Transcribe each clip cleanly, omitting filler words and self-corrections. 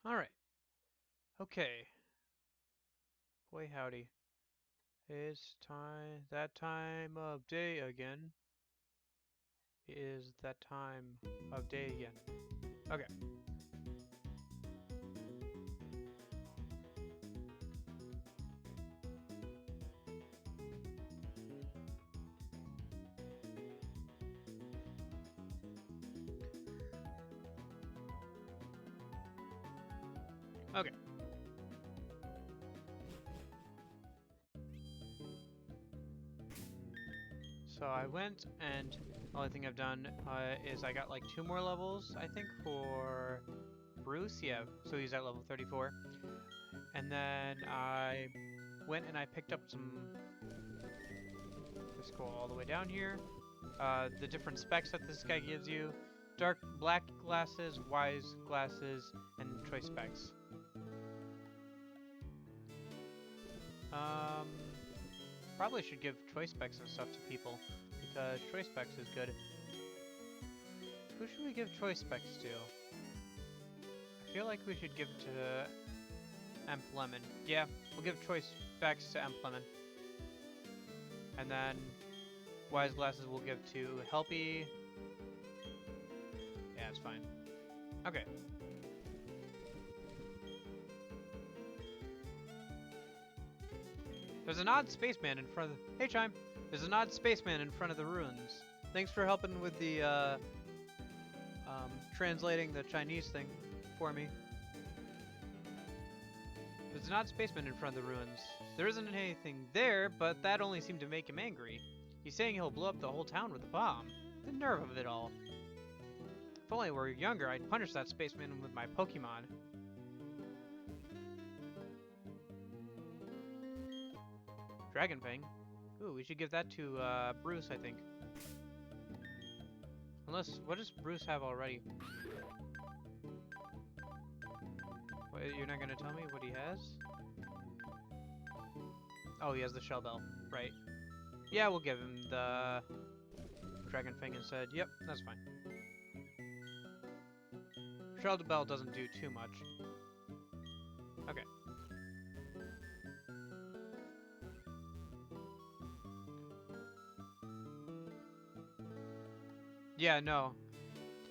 Alright. Okay. Boy howdy. It's that time of day again. Is that time of day again. Okay. Okay. So I went and the only thing I've done is I got like 2 more levels, I think, for Bruce. Yeah, so he's at level 34. And then I went and I picked up some. Let's go all the way down here. The different specs that this guy gives you: dark black glasses, wise glasses, and choice specs. Um, Probably should give choice specs and stuff to people because choice specs is good. Who should we give choice specs to? I feel like we should give to Emp Lemon. Yeah, we'll give choice specs to Emp Lemon. And then wise glasses we'll give to Helpy. Yeah, it's fine. Okay. There's an odd spaceman in front of the... Hey, Chime! There's an odd spaceman in front of the ruins. Thanks for helping with the, translating the Chinese thing for me. There's an odd spaceman in front of the ruins. There isn't anything there, but that only seemed to make him angry. He's saying he'll blow up the whole town with a bomb. The nerve of it all. If only I were younger, I'd punish that spaceman with my Pokemon. Dragon Fang? Ooh, we should give that to, Bruce, I think. Unless, what does Bruce have already? Wait, you're not gonna tell me what he has? Oh, he has the Shell Bell, right. Yeah, we'll give him the Dragon Fang instead. Yep, that's fine. Shell Bell doesn't do too much. Okay. Yeah, no.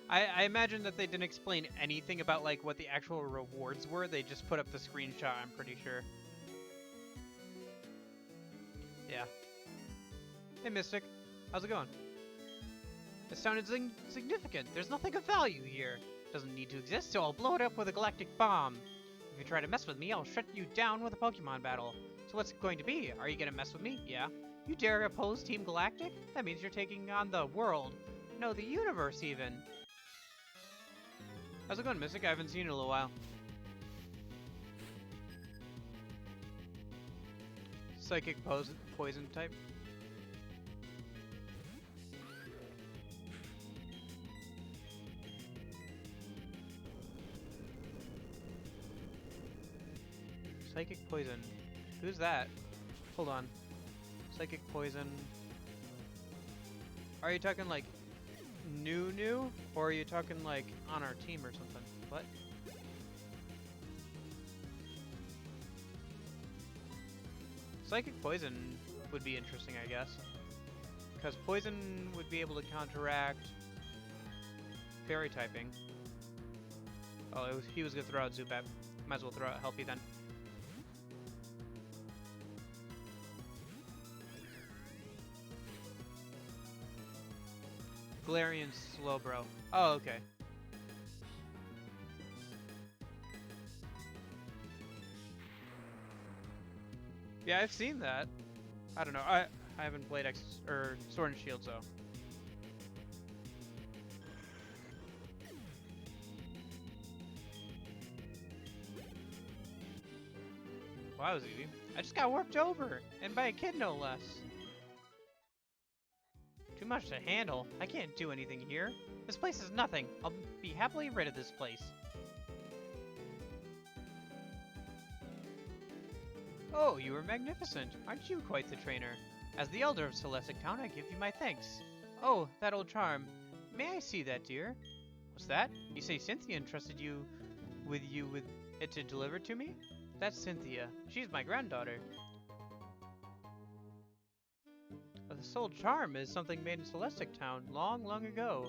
I imagine that they didn't explain anything about like what the actual rewards were. They just put up the screenshot, I'm pretty sure. Yeah. Hey, Mystic. How's it going? This town is insignificant. There's nothing of value here. Doesn't need to exist, so I'll blow it up with a galactic bomb. If you try to mess with me, I'll shut you down with a Pokemon battle. So what's it going to be? Are you gonna mess with me? Yeah. You dare oppose Team Galactic? That means you're taking on the world. No, the universe even. How's it going, Mystic? I haven't seen you in a little while. Psychic poison type. Psychic poison. Who's that? Hold on. Psychic poison. Are you talking like new? Or are you talking like on our team or something? What? Psychic poison would be interesting, I guess. Because poison would be able to counteract fairy typing. Oh, he was gonna throw out Zubat. Might as well throw out Helpy then. Galarian Slowbro. Oh, okay. Yeah, I've seen that. I don't know. I haven't played Sword and Shield, so. Well, that was easy. I just got worked over, and by a kid no less. Too much to handle. I can't do anything here. This place is nothing. I'll be happily rid of this place. Oh, you are magnificent. Aren't you quite the trainer? As the elder of Celestic Town, I give you my thanks. Oh, that old charm. May I see that, dear? What's that? You say Cynthia entrusted you with it to deliver to me? That's Cynthia. She's my granddaughter. The soul charm is something made in Celestic Town long, long ago.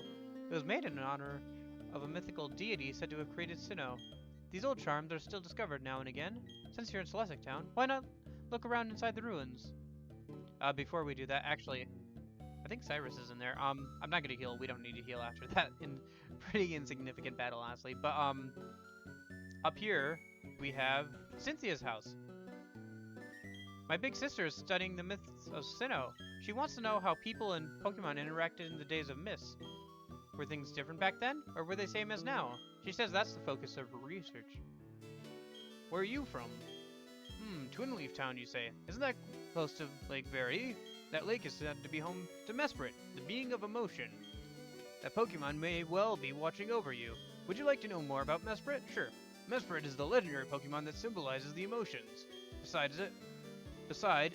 It was made in honor of a mythical deity said to have created Sinnoh. These old charms are still discovered now and again. Since you're in Celestic Town, why not look around inside the ruins? Before we do that, actually, I think Cyrus is in there. I'm not gonna heal. We don't need to heal after that pretty insignificant battle, honestly. But up here we have Cynthia's house. My big sister is studying the myths of Sinnoh. She wants to know how people and Pokemon interacted in the days of Mist. Were things different back then, or were they same as now? She says that's the focus of her research. Where are you from? Twin Leaf Town, you say. Isn't that close to Lake Verity? That lake is said to be home to Mesprit, the being of emotion. That Pokemon may well be watching over you. Would you like to know more about Mesprit? Sure. Mesprit is the legendary Pokemon that symbolizes the emotions. Beside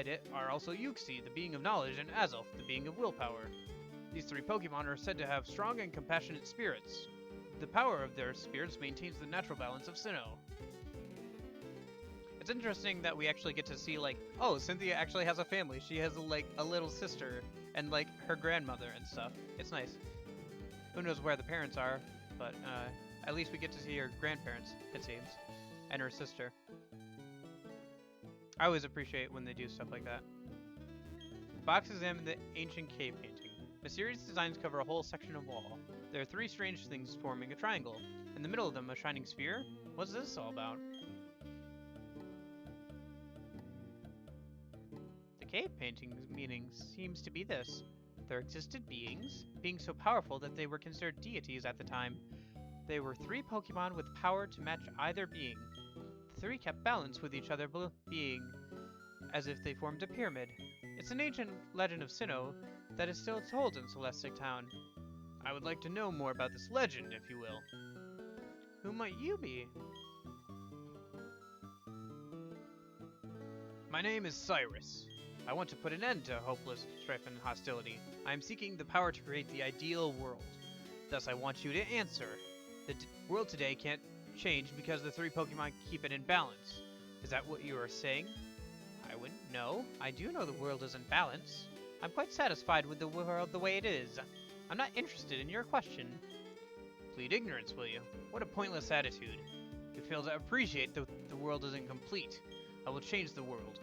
it are also Uxie, the being of knowledge, and Azelf, the being of willpower. These three Pokemon are said to have strong and compassionate spirits. The power of their spirits maintains the natural balance of Sinnoh. It's interesting that we actually get to see, like, oh, Cynthia actually has a family. She has, like, a little sister and, like, her grandmother and stuff. It's nice. Who knows where the parents are, but at least we get to see her grandparents, it seems, and her sister. I always appreciate when they do stuff like that. Box examine the ancient cave painting. Mysterious designs cover a whole section of wall. There are three strange things forming a triangle. In the middle of them, a shining sphere? What's this all about? The cave painting's meaning seems to be this. There existed beings so powerful that they were considered deities at the time. They were three Pokemon with power to match either being. The three kept balance with each other, being as if they formed a pyramid. It's an ancient legend of Sinnoh that is still told in Celestic Town. I would like to know more about this legend, if you will. Who might you be? My name is Cyrus. I want to put an end to hopeless strife and hostility. I am seeking the power to create the ideal world. Thus, I want you to answer. The world today can't change because the three Pokemon keep it in balance. Is that what you are saying? I wouldn't know. I do know the world is in balance. I'm quite satisfied with the world the way it is. I'm not interested in your question. Plead ignorance, will you? What a pointless attitude. You fail to appreciate that the world isn't complete. I will change the world.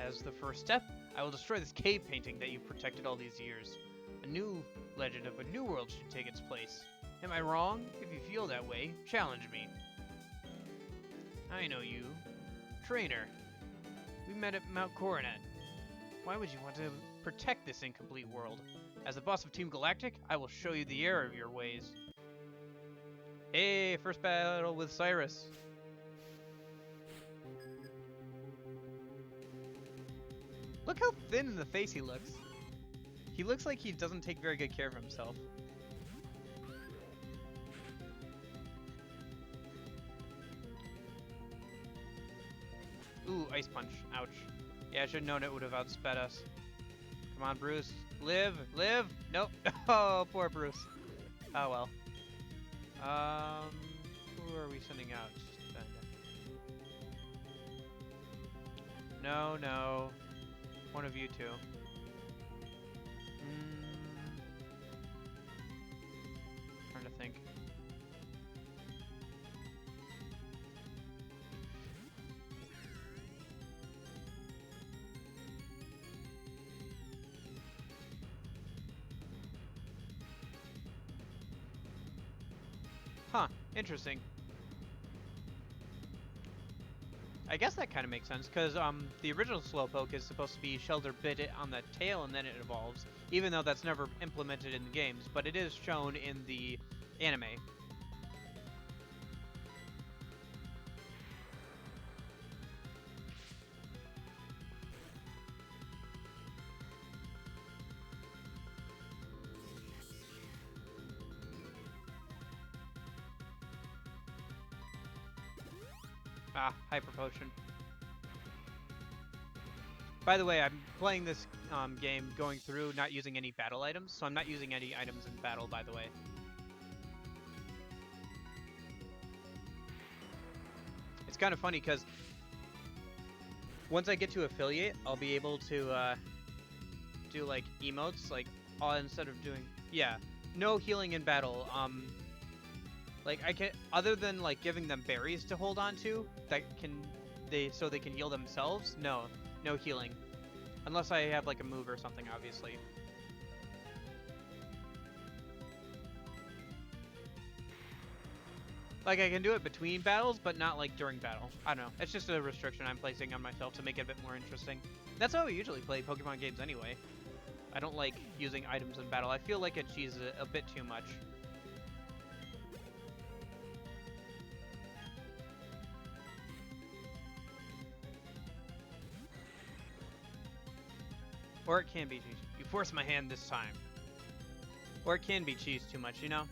As the first step, I will destroy this cave painting that you've protected all these years. A new legend of a new world should take its place. Am I wrong? If you feel that way, challenge me. I know you. Trainer. We met at Mount Coronet. Why would you want to protect this incomplete world? As the boss of Team Galactic, I will show you the error of your ways. Hey, first battle with Cyrus. Look how thin in the face he looks. He looks like he doesn't take very good care of himself. Ooh, Ice Punch. Ouch. Yeah, I should have known it would have outsped us. Come on, Bruce. Live! Live! Nope. Oh, poor Bruce. Oh, well. Who are we sending out? No, no. One of you two. Trying to think. Huh, interesting. I guess that kind of makes sense, because the original Slowpoke is supposed to be Shelter bit it on the tail and then it evolves, even though that's never implemented in the games, but it is shown in the anime. Ah, Hyper Potion. By the way, I'm playing this game going through not using any battle items, so I'm not using any items in battle, by the way. kind of funny because once I get to affiliate, I'll be able to do like emotes, like instead of doing no healing in battle. Like I can, other than like giving them berries to hold on to that so they can heal themselves. No healing, unless I have like a move or something, obviously. Like, I can do it between battles, but not, like, during battle. I don't know. It's just a restriction I'm placing on myself to make it a bit more interesting. That's how I usually play Pokemon games anyway. I don't like using items in battle. I feel like it cheeses it a bit too much. Or it can be cheese. You forced my hand this time. Or it can be cheese too much, you know?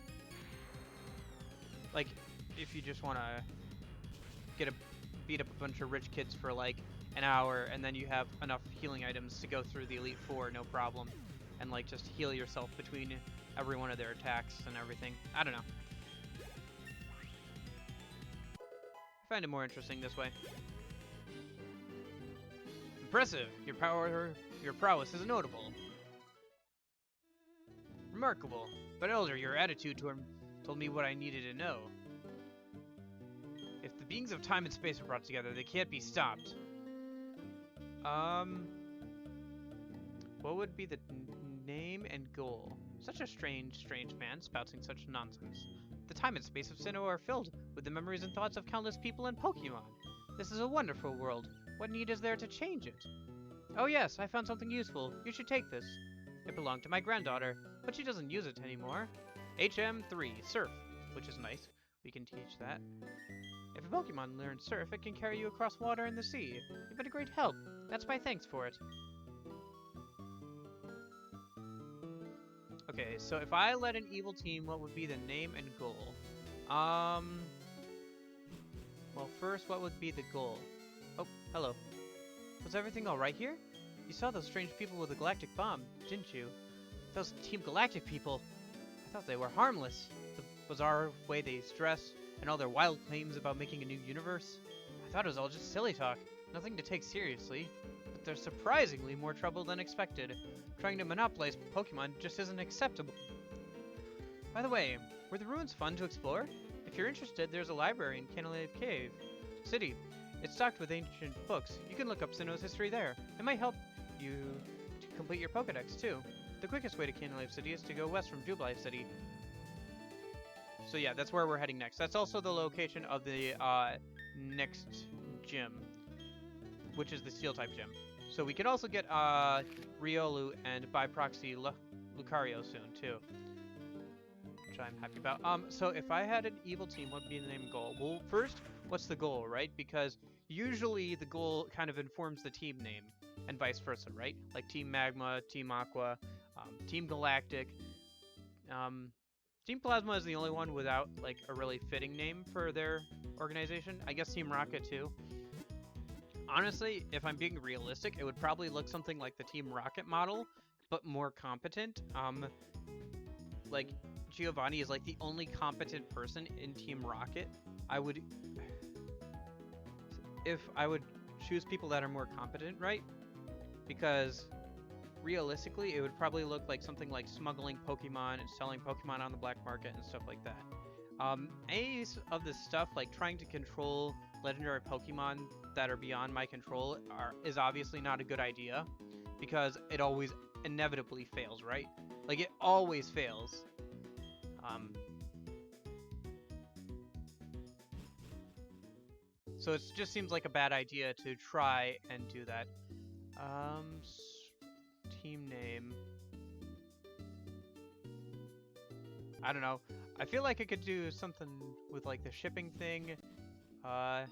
Like, if you just want to beat up a bunch of rich kids for like an hour, and then you have enough healing items to go through the Elite Four, no problem, and like just heal yourself between every one of their attacks and everything. I don't know. I find it more interesting this way. Impressive. Your prowess is notable. Remarkable. But Elder, your attitude told me what I needed to know. If the beings of time and space are brought together, they can't be stopped. What would be the name and goal? Such a strange man spouting such nonsense. The time and space of Sinnoh are filled with the memories and thoughts of countless people and Pokemon. This is a wonderful world. What need is there to change it? Oh yes, I found something useful. You should take this. It belonged to my granddaughter, but she doesn't use it anymore. HM3, Surf, which is nice. We can teach that. If a Pokemon learns Surf, it can carry you across water and the sea. You've been a great help. That's my thanks for it. Okay, so if I led an evil team, what would be the name and goal? Well, first, what would be the goal? Oh, hello. Was everything alright here? You saw those strange people with the Galactic Bomb, didn't you? Those Team Galactic people. I thought they were harmless. The bizarre way they dress, and all their wild claims about making a new universe. I thought it was all just silly talk, nothing to take seriously. But they're surprisingly more trouble than expected. Trying to monopolize Pokemon just isn't acceptable. By the way, were the ruins fun to explore? If you're interested, there's a library in Canalave Cave City. It's stocked with ancient books. You can look up Sinnoh's history there. It might help you to complete your Pokedex, too. The quickest way to Canalave City is to go west from Jubilife City. So yeah, that's where we're heading next. That's also the location of the next gym, which is the Steel-type gym. So we can also get Riolu and by proxy Lucario soon, too. Which I'm happy about. So if I had an evil team, what would be the name and goal? Well, first, what's the goal, right? Because usually the goal kind of informs the team name, and vice versa, right? Like Team Magma, Team Aqua, Team Galactic. Team Plasma is the only one without, like, a really fitting name for their organization. I guess Team Rocket, too. Honestly, if I'm being realistic, it would probably look something like the Team Rocket model, but more competent. Like, Giovanni is, like, the only competent person in Team Rocket. If I would choose people that are more competent, right? Because realistically, it would probably look like something like smuggling Pokemon and selling Pokemon on the black market and stuff like that. Any of this stuff, like trying to control legendary Pokemon that are beyond my control, is obviously not a good idea, because it always inevitably fails, right? Like, it always fails. So it just seems like a bad idea to try and do that. Team name. I don't know. I feel like I could do something with like the shipping thing. How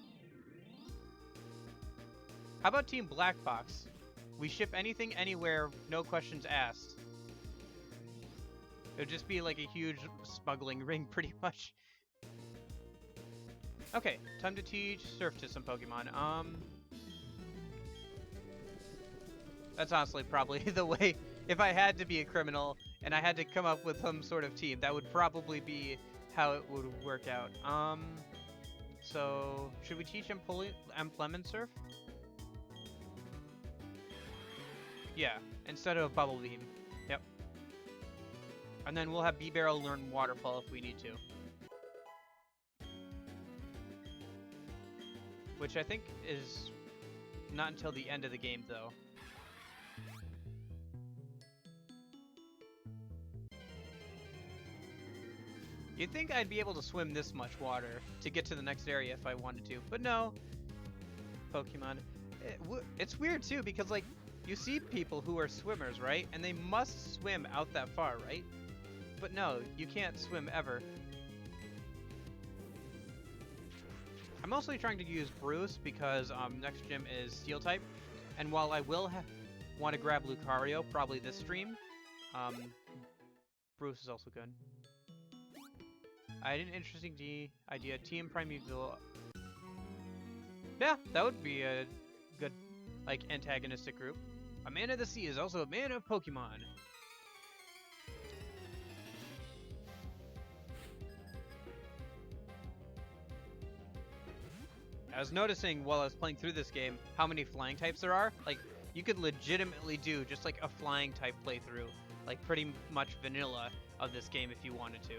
about Team Black Box? We ship anything, anywhere, no questions asked. It would just be like a huge smuggling ring, pretty much. Okay, time to teach Surf to some Pokemon. That's honestly probably the way, if I had to be a criminal and I had to come up with some sort of team, that would probably be how it would work out. So, should we teach him Lemon Surf? Yeah, instead of Bubble Beam. Yep. And then we'll have B-Barrel learn Waterfall if we need to. Which I think is not until the end of the game, though. You'd think I'd be able to swim this much water to get to the next area if I wanted to, but no. Pokemon. It's weird, too, because, like, you see people who are swimmers, right? And they must swim out that far, right? But no, you can't swim ever. I'm mostly trying to use Bruce because next gym is Steel type, and while I will want to grab Lucario probably this stream, Bruce is also good. I had an interesting idea. Team Primeval. Yeah, that would be a good, like, antagonistic group. A man of the sea is also a man of Pokemon. I was noticing while I was playing through this game how many flying types there are. Like, you could legitimately do just like a flying type playthrough, like pretty much vanilla of this game if you wanted to.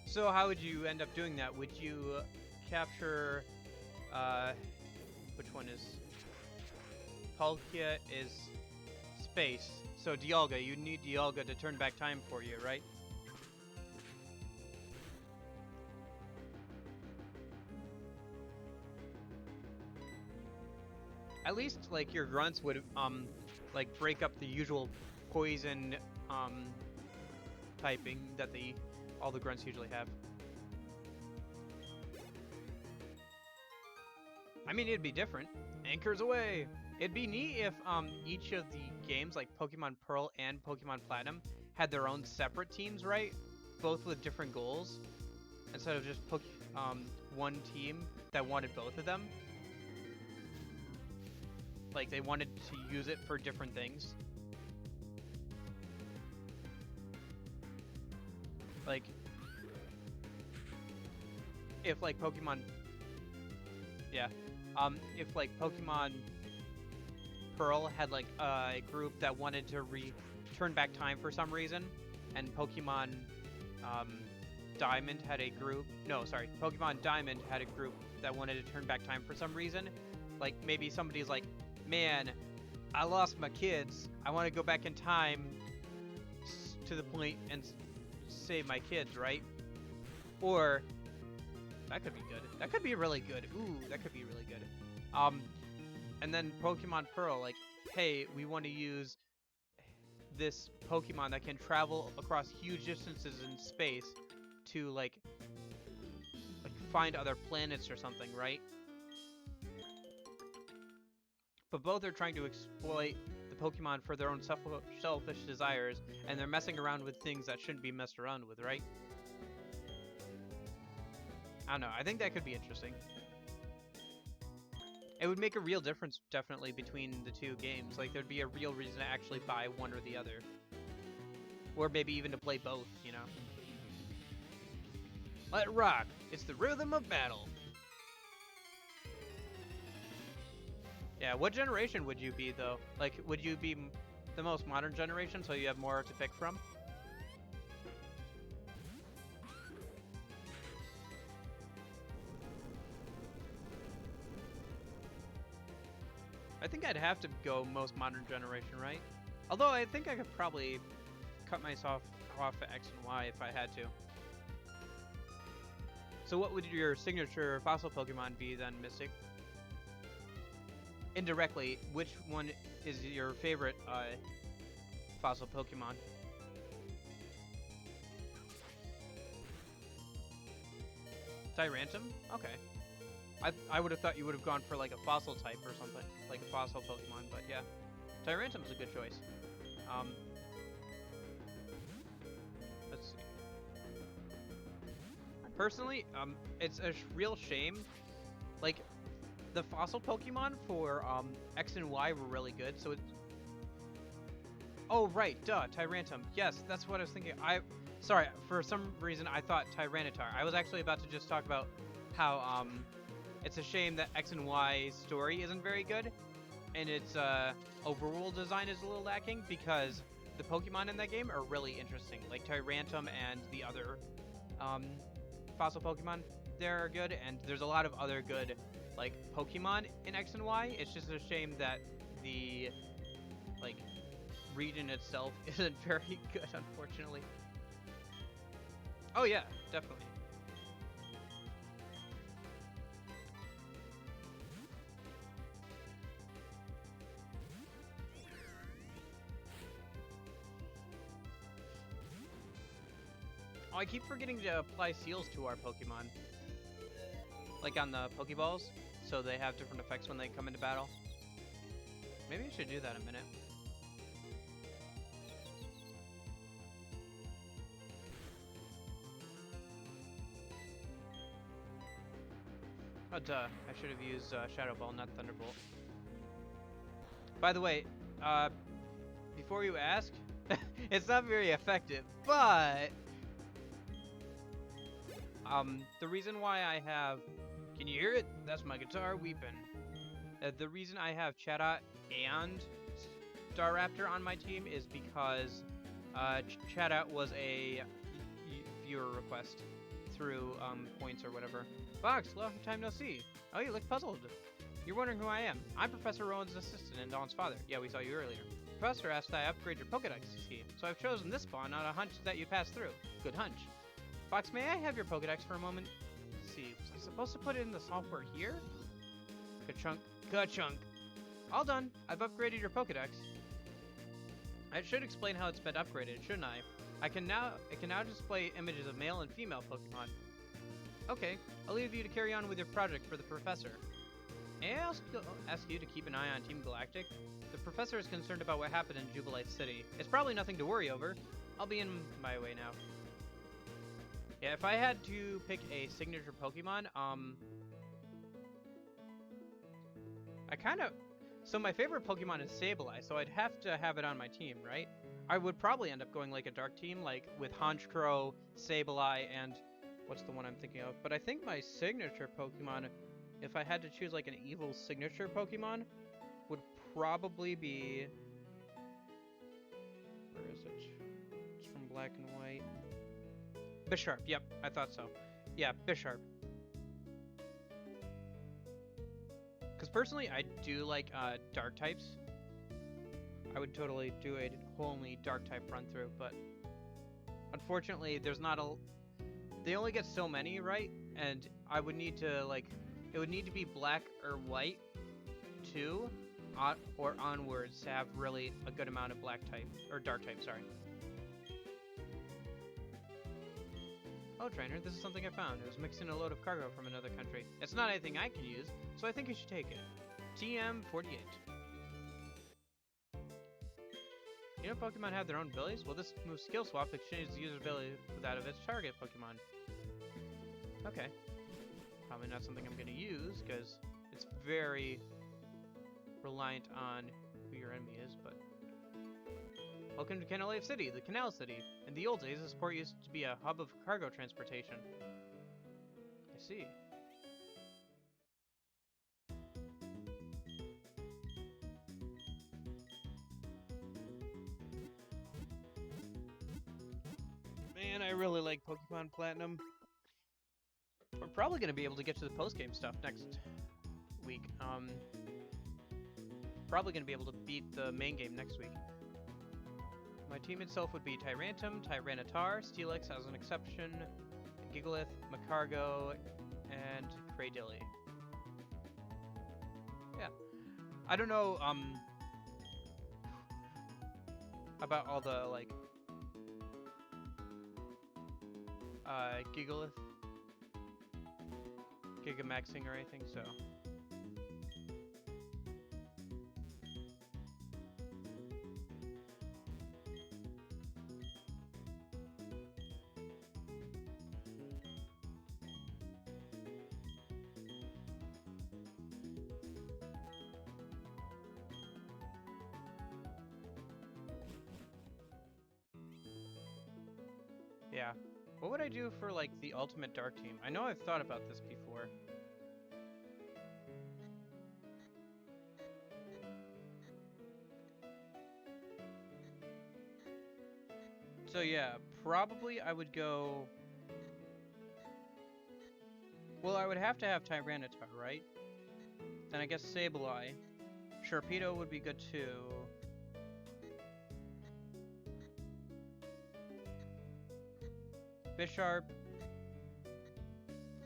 So how would you end up doing that? Would you capture, which one is? Palkia is space. So Dialga, you need Dialga to turn back time for you, right? At least, like, your grunts would, like, break up the usual poison, typing that all the grunts usually have. I mean, it'd be different. Anchors away! It'd be neat if each of the games, like Pokemon Pearl and Pokemon Platinum, had their own separate teams, right? Both with different goals, instead of just one team that wanted both of them. Like, they wanted to use it for different things. Like, if like Pokemon, yeah, if like Pokemon Pearl had like a group that wanted to turn back time for some reason, and Pokemon Diamond had a group, no, sorry, Pokemon Diamond had a group that wanted to turn back time for some reason, like maybe somebody's like, man, I lost my kids, I want to go back in time to the point and save my kids, right? Or that could be good. That could be really good. Ooh, that could be really good. And then Pokemon Pearl, like, hey, we want to use this Pokemon that can travel across huge distances in space to like find other planets or something, right? But both are trying to exploit the Pokemon for their own selfish desires, and they're messing around with things that shouldn't be messed around with, right? I don't know, I think that could be interesting. It would make a real difference, definitely, between the two games. Like, there'd be a real reason to actually buy one or the other. Or maybe even to play both, you know? Let it rock! It's the rhythm of battle! Yeah, what generation would you be, though? Like, would you be the most modern generation, so you have more to pick from? I think I'd have to go most modern generation, right? Although I think I could probably cut myself off at X and Y if I had to. So what would your signature fossil Pokemon be then, Mystic? Indirectly, which one is your favorite fossil Pokemon? Tyrantum? Okay. I would have thought you would have gone for like a fossil type or something, like a fossil Pokemon, but yeah. Tyrantum's a good choice. Let's see. Personally, it's a real shame. Like, the fossil Pokemon for X and Y were really good, so it's... Oh, right, duh, Tyrantum. Yes, that's what I was thinking. Sorry, for some reason I thought Tyranitar. I was actually about to just talk about how it's a shame that X and Y story isn't very good, and its overworld design is a little lacking, because the Pokemon in that game are really interesting. Like Tyrantum and the other fossil Pokemon there are good, and there's a lot of other good like Pokemon in X and Y. It's just a shame that the like region itself isn't very good, unfortunately. Oh yeah, definitely. Oh, I keep forgetting to apply seals to our Pokemon. Like on the Pokeballs, so they have different effects when they come into battle. Maybe I should do that in a minute. Oh, duh. I should have used Shadow Ball, not Thunderbolt. By the way, before you ask, it's not very effective, but the reason why I have... Can you hear it? That's my guitar weeping. The reason I have Chatot and Staraptor on my team is because Chatot was a viewer request through points or whatever. Fox, long time no see. Oh, you look puzzled. You're wondering who I am. I'm Professor Rowan's assistant and Dawn's father. Yeah, we saw you earlier. Professor asked I upgrade your Pokedex scheme, so I've chosen this spawn on a hunch that you pass through. Good hunch. Fox, may I have your Pokedex for a moment? Let's see, was I supposed to put it in the software here? Ka-chunk. Ka-chunk. All done. I've upgraded your Pokedex. I should explain how it's been upgraded, shouldn't I? It can now display images of male and female Pokemon. Okay, I'll leave you to carry on with your project for the professor. May I ask you to keep an eye on Team Galactic? The professor is concerned about what happened in Jubilite City. It's probably nothing to worry over. I'll be in my way now. Yeah, if I had to pick a signature Pokemon, so my favorite Pokemon is Sableye, so I'd have to have it on my team, right? I would probably end up going like a dark team, like with Honchkrow, Sableye, and what's the one I'm thinking of? But I think my signature Pokemon, if I had to choose like an evil signature Pokemon, would probably be... Where is it? It's from Black and White. Bisharp, yep, I thought so. Yeah, Bisharp. Because personally, I do like dark types. I would totally do a only dark type run through, but unfortunately, there's not a... They only get so many, right? And I would need to, like... It would need to be black or white, too, or onwards to have really a good amount of black type, or dark type, sorry. Oh, trainer, this is something I found. It was mixed in a load of cargo from another country. It's not anything I can use, so I think you should take it. TM48. You know Pokemon have their own abilities? Well, this move Skill Swap exchanges the user's ability with that of its target Pokemon. Okay. Probably not something I'm going to use, because it's very reliant on who your enemy is, but... Welcome to Canalave City, the Canal City. In the old days, this port used to be a hub of cargo transportation. I see. Man, I really like Pokemon Platinum. We're probably going to be able to get to the post-game stuff next week. Probably going to be able to beat the main game next week. My team itself would be Tyrantum, Tyranitar, Steelix as an exception, Gigalith, Macargo, and Cradilly. Yeah. I don't know, about all the, like, Gigalith, Gigamaxing or anything, so... Yeah. What would I do for, like, the ultimate dark team? I know I've thought about this before. So yeah, probably I would go... Well, I would have to have Tyranitar, right? Then I guess Sableye. Sharpedo would be good too. Bisharp.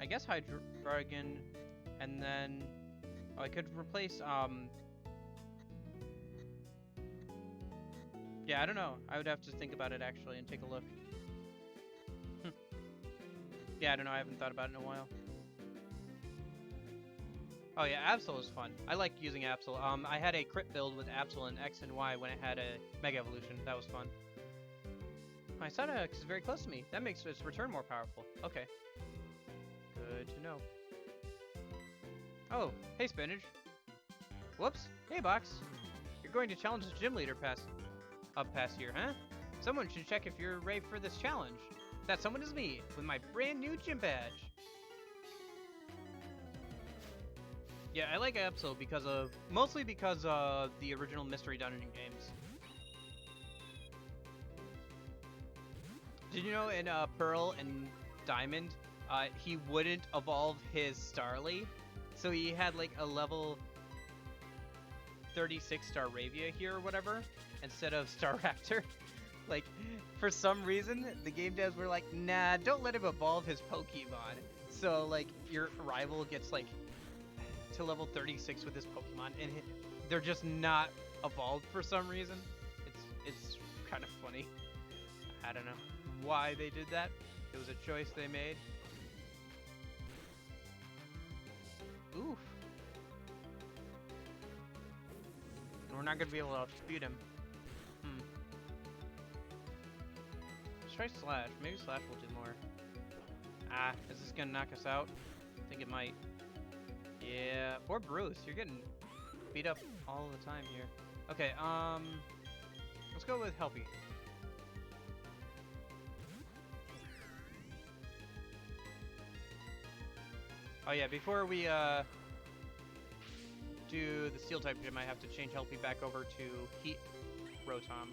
I guess Hydreigon. And then... Oh, I could replace, Yeah, I don't know. I would have to think about it, actually, and take a look. Yeah, I don't know. I haven't thought about it in a while. Oh, yeah, Absol is fun. I like using Absol. I had a crit build with Absol and X and Y when it had a Mega Evolution. That was fun. My Psyduck is very close to me. That makes its return more powerful. Okay. Good to know. Oh, hey, Spinach. Whoops. Hey, Box. You're going to challenge the gym leader past here, huh? Someone should check if you're ready for this challenge. That someone is me, with my brand new gym badge. Yeah, I like Absol mostly because of the original Mystery Dungeon games. Did you know in Pearl and Diamond, he wouldn't evolve his Starly, so he had like a level 36 Staravia here or whatever instead of Staraptor. Like, for some reason, the game devs were like, nah, don't let him evolve his Pokemon. So like your rival gets like to level 36 with this Pokemon, and they're just not evolved for some reason. It's kind of funny. I don't know why they did that. It was a choice they made. Oof. And we're not gonna be able to dispute him. Let's try Slash. Maybe Slash will do more. Ah, is this gonna knock us out? I think it might. Yeah, poor Bruce, you're getting beat up all the time here. Okay, let's go with Helpy. Oh yeah, before we do the Steel type gym, I have to change Helpy back over to Heat Rotom.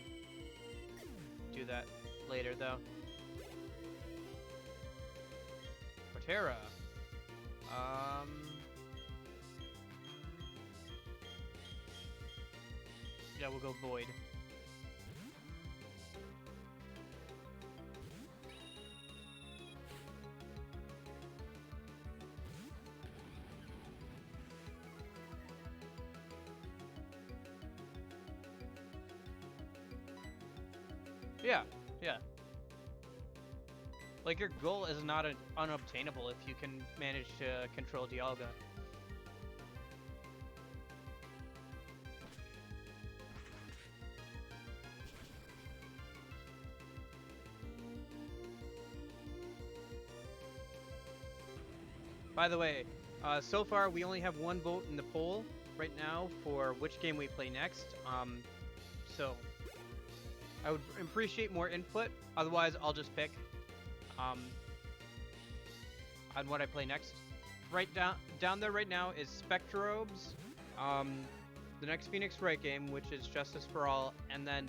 Do that later though. Torterra. Yeah, we'll go Void. Yeah, yeah. Like, your goal is not unobtainable if you can manage to control Dialga. By the way, so far we only have one vote in the poll right now for which game we play next. So I would appreciate more input. Otherwise, I'll just pick on what I play next. Right down there right now is Spectrobes, the next Phoenix Wright game, which is Justice for All, and then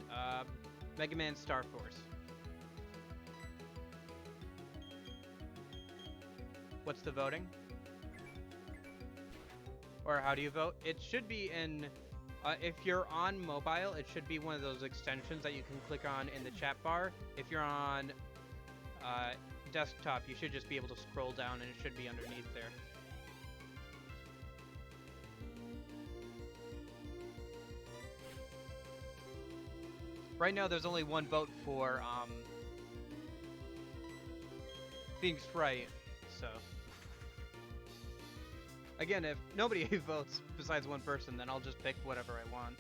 Mega Man Star Force. What's the voting? Or how do you vote? It should be in, if you're on mobile, it should be one of those extensions that you can click on in the chat bar. If you're on desktop, you should just be able to scroll down and it should be underneath there. Right now there's only one vote for Phoenix Wright, so... Again, if nobody votes besides one person, then I'll just pick whatever I want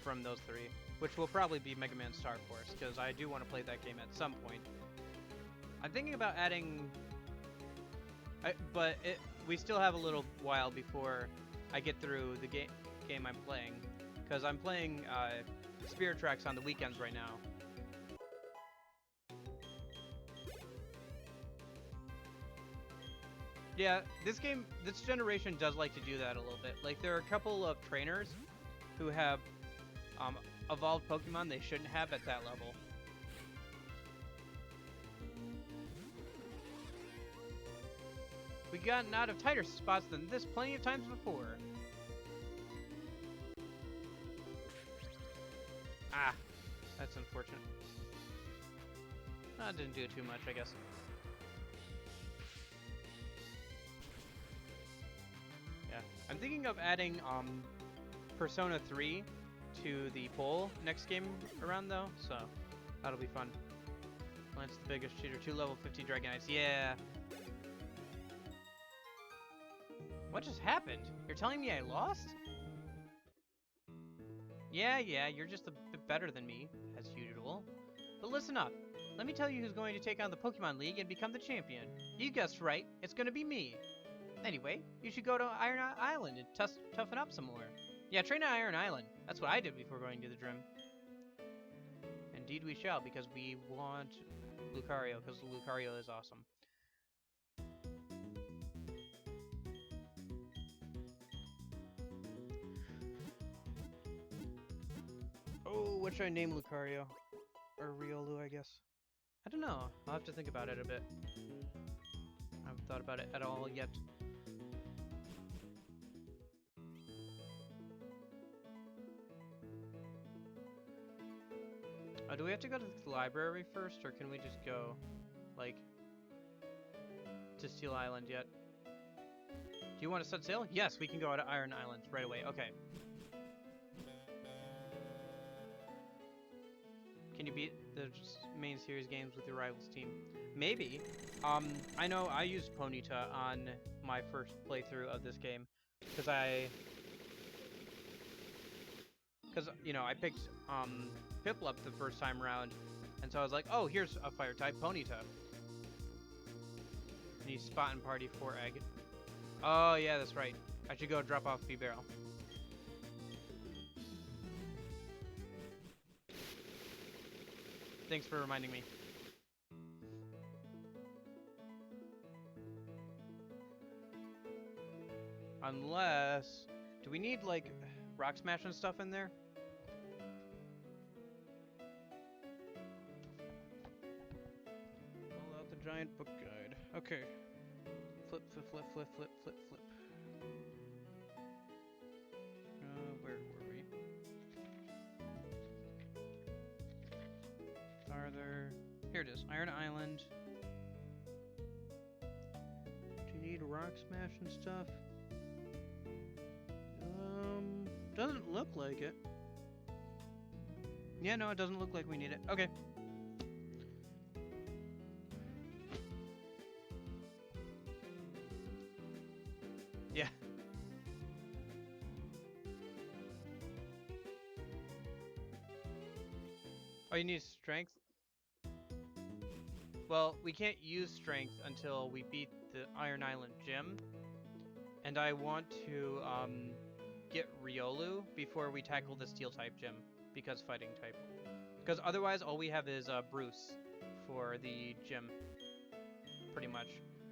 from those three, which will probably be Mega Man Star Force, because I do want to play that game at some point. I'm thinking about adding... we still have a little while before I get through the game I'm playing, because I'm playing Spirit Tracks on the weekends right now. Yeah, this generation does like to do that a little bit. Like, there are a couple of trainers who have um, evolved Pokemon they shouldn't have at that level. We've gotten out of tighter spots than this plenty of times before. Ah, that's unfortunate. I didn't do too much, I guess. Yeah, I'm thinking of adding Persona 3 to the poll next game around though, so that'll be fun. Lance the biggest cheater, 2 level 50 Dragonites, yeah. What just happened? You're telling me I lost? Yeah, you're just a bit better than me, as usual. But listen up. Let me tell you who's going to take on the Pokemon League and become the champion. You guessed right, it's gonna be me. Anyway, you should go to Iron Island and toughen up some more. Yeah, train at Iron Island. That's what I did before going to the gym. Indeed we shall, because we want Lucario, because Lucario is awesome. Oh, what should I name Lucario? Or Riolu, I guess. I don't know. I'll have to think about it a bit. I haven't thought about it at all yet. Do we have to go to the library first, or can we just go, like, to Steel Island yet? Do you want to set sail? Yes, we can go to Iron Island right away. Okay. Can you beat the main series games with your rivals team? Maybe. I know I used Ponyta on my first playthrough of this game, because you know, I picked Piplup the first time around, and so I was like, oh, here's a fire type Ponyta. And he's spot and party 4 egg. Oh yeah, that's right. I should go drop off B-Barrel. Thanks for reminding me. Unless, do we need like rock smash and stuff in there? Pull out the giant book guide. Okay. Flip, flip, flip, flip, flip, flip, flip. Where were we? Farther. Here it is. Iron Island. Do you need rock smash and stuff? Doesn't look like it. Yeah, no, it doesn't look like we need it. Okay. Yeah. Oh, you need strength? Well, we can't use strength until we beat the Iron Island gym. And I want to, get Riolu before we tackle the Steel type gym, because fighting type. Because otherwise, all we have is Bruce for the gym, pretty much.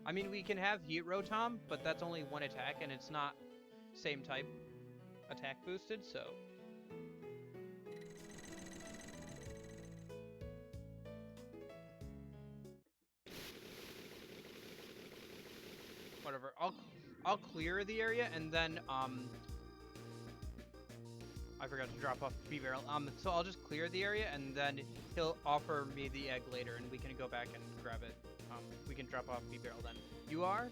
I mean, we can have Heat Rotom, but that's only one attack, and it's not same type attack boosted, so. Whatever. I'll clear the area, and then I forgot to drop off the B-Barrel. So I'll just clear the area, and then he'll offer me the egg later, and we can go back and grab it. We can drop off B-Barrel then. You are?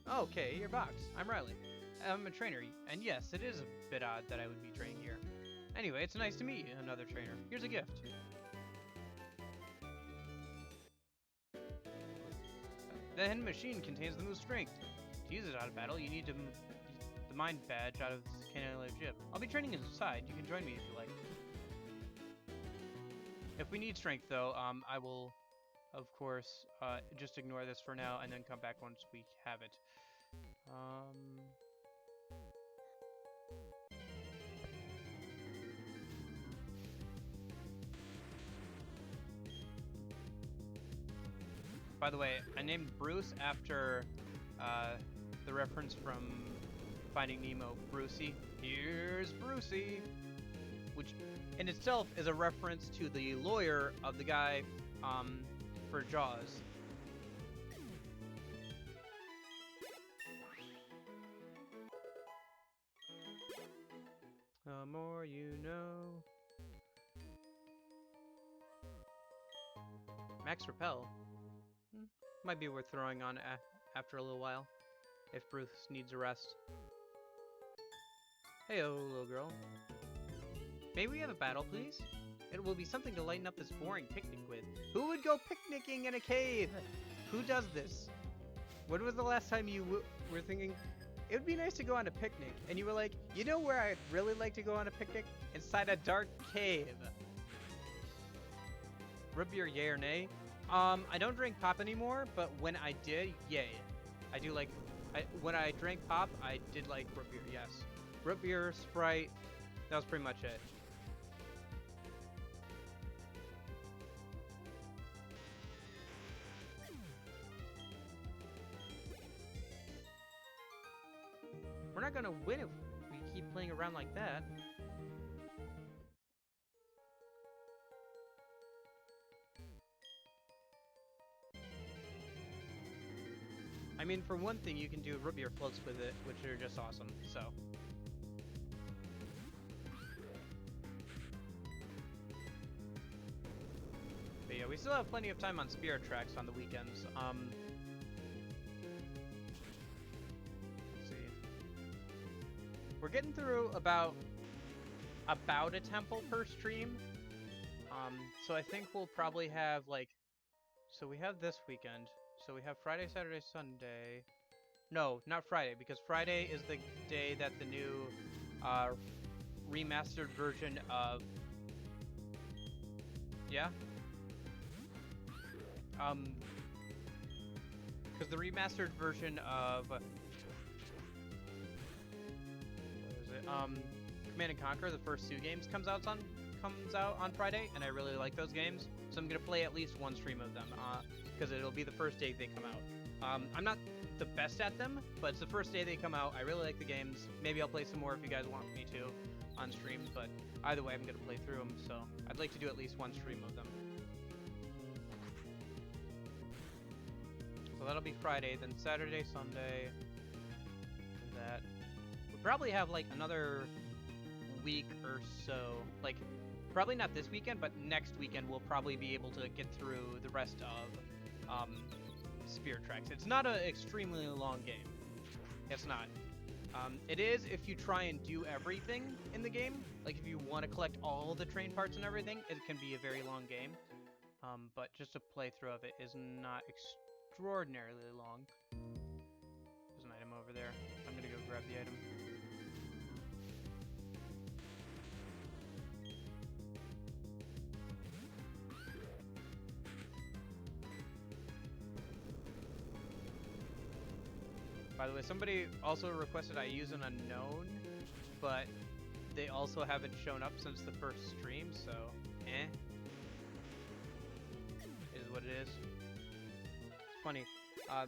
Oh, okay, your box. I'm Riley. I'm a trainer, and yes, it is a bit odd that I would be training here. Anyway, it's nice to meet you, another trainer. Here's a gift. The hidden machine contains the move strength. To use it out of battle, you need to the mind badge out of the Canada gym. I'll be training inside. You can join me if you like. If we need strength, though, I will, of course, just ignore this for now and then come back once we have it. By the way, I named Bruce after the reference from Finding Nemo, Brucey. Here's Brucey! Which in itself is a reference to the lawyer of the guy for Jaws. The more you know. Max Repel. Might be worth throwing on after a little while, if Bruce needs a rest. Heyo, little girl. May we have a battle, please? It will be something to lighten up this boring picnic with. Who would go picnicking in a cave? Who does this? When was the last time you were thinking, it would be nice to go on a picnic, and you were like, you know where I'd really like to go on a picnic? Inside a dark cave. Root beer, yay or nay? I don't drink pop anymore, but when I did, yay. I do like, when I drank pop, I did like root beer, yes. Root beer, Sprite, that was pretty much it. We're not gonna win if we keep playing around like that. I mean, for one thing, you can do root beer floats with it, which are just awesome, so. But yeah, we still have plenty of time on Spirit Tracks on the weekends. Let's see. We're getting through about a temple per stream. So I think we'll probably have, like, so we have this weekend. So we have Friday, Saturday, Sunday. No, not Friday, because Friday is the day that the new remastered version of... Yeah? Because the remastered version of... What is it? Command and Conquer, the first two games, comes out on Friday, and I really like those games. So I'm going to play at least one stream of them. Because it'll be the first day they come out. I'm not the best at them, but it's the first day they come out. I really like the games. Maybe I'll play some more if you guys want me to on stream, but either way, I'm going to play through them, so I'd like to do at least one stream of them. So that'll be Friday, then Saturday, Sunday, that. We'll probably have, like, another week or so, like, probably not this weekend, but next weekend we'll probably be able to get through the rest of Spirit Tracks. It's not an extremely long game. It's not. It is if you try and do everything in the game. Like if you want to collect all the train parts and everything, it can be a very long game. But just a playthrough of it is not extraordinarily long. There's an item over there. I'm gonna go grab the item. By the way, somebody also requested I use an unknown, but they also haven't shown up since the first stream, so is what it is. It's funny. I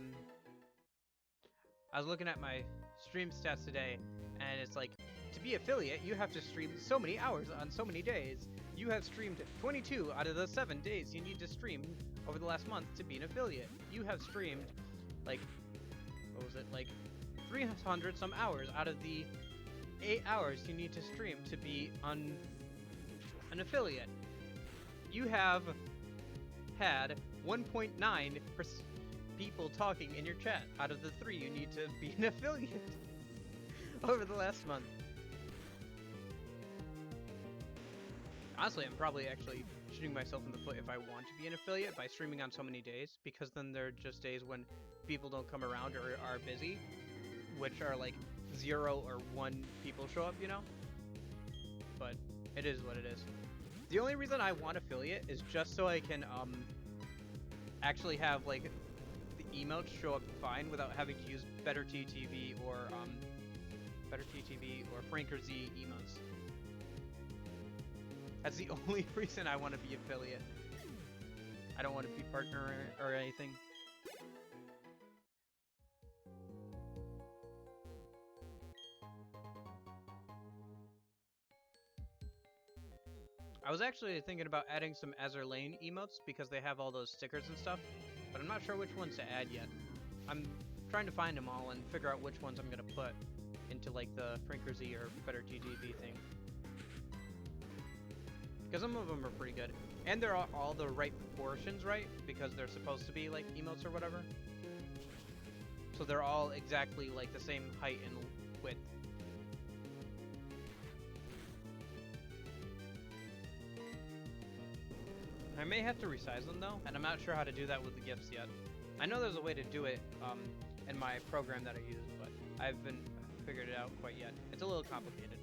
was looking at my stream stats today, and it's like, to be affiliate, you have to stream so many hours on so many days. You have streamed 22 out of the 7 days you need to stream over the last month to be an affiliate. You have streamed, like, what was it, like 300 some hours out of the 8 hours you need to stream to be an affiliate. You have had 1.9 people talking in your chat out of the 3 you need to be an affiliate over the last month. Honestly, I'm probably actually shooting myself in the foot if I want to be an affiliate by streaming on so many days, because then there are just days when people don't come around or are busy, which are like 0 or 1 people show up, you know? But it is what it is. The only reason I want affiliate is just so I can actually have like the emotes show up fine without having to use Better TTV or FrankerZ emotes. That's the only reason I want to be affiliate. I don't want to be partner or anything. I was actually thinking about adding some Azur Lane emotes because they have all those stickers and stuff, but I'm not sure which ones to add yet. I'm trying to find them all and figure out which ones I'm gonna put into like the Franker-Z or Better GGB thing. Because some of them are pretty good. And they're all the right proportions, right? Because they're supposed to be like emotes or whatever. So they're all exactly like the same height and width. I may have to resize them though, and I'm not sure how to do that with the gifts yet. I know there's a way to do it in my program that I use, but I haven't figured it out quite yet. It's a little complicated.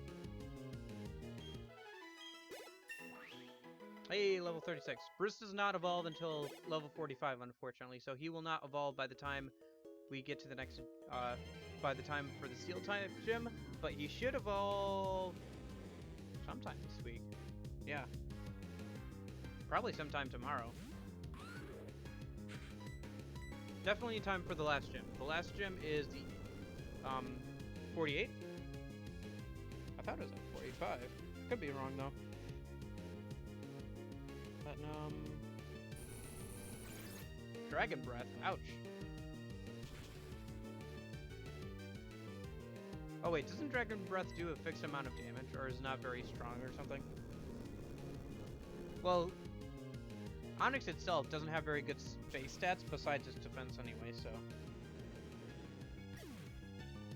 Hey, level 36. Bruce does not evolve until level 45, unfortunately, so he will not evolve by the time we get to the next, by the time for the Steel type gym, but he should evolve sometime this week. Yeah. Probably sometime tomorrow. Definitely in time for the last gym. The last gym is the, 48? I thought it was at 45. Could be wrong, though. Platinum. Dragon Breath. Ouch. Oh wait, doesn't Dragon Breath do a fixed amount of damage, or is not very strong or something? Well, Onyx itself doesn't have very good base stats besides its defense anyway, so...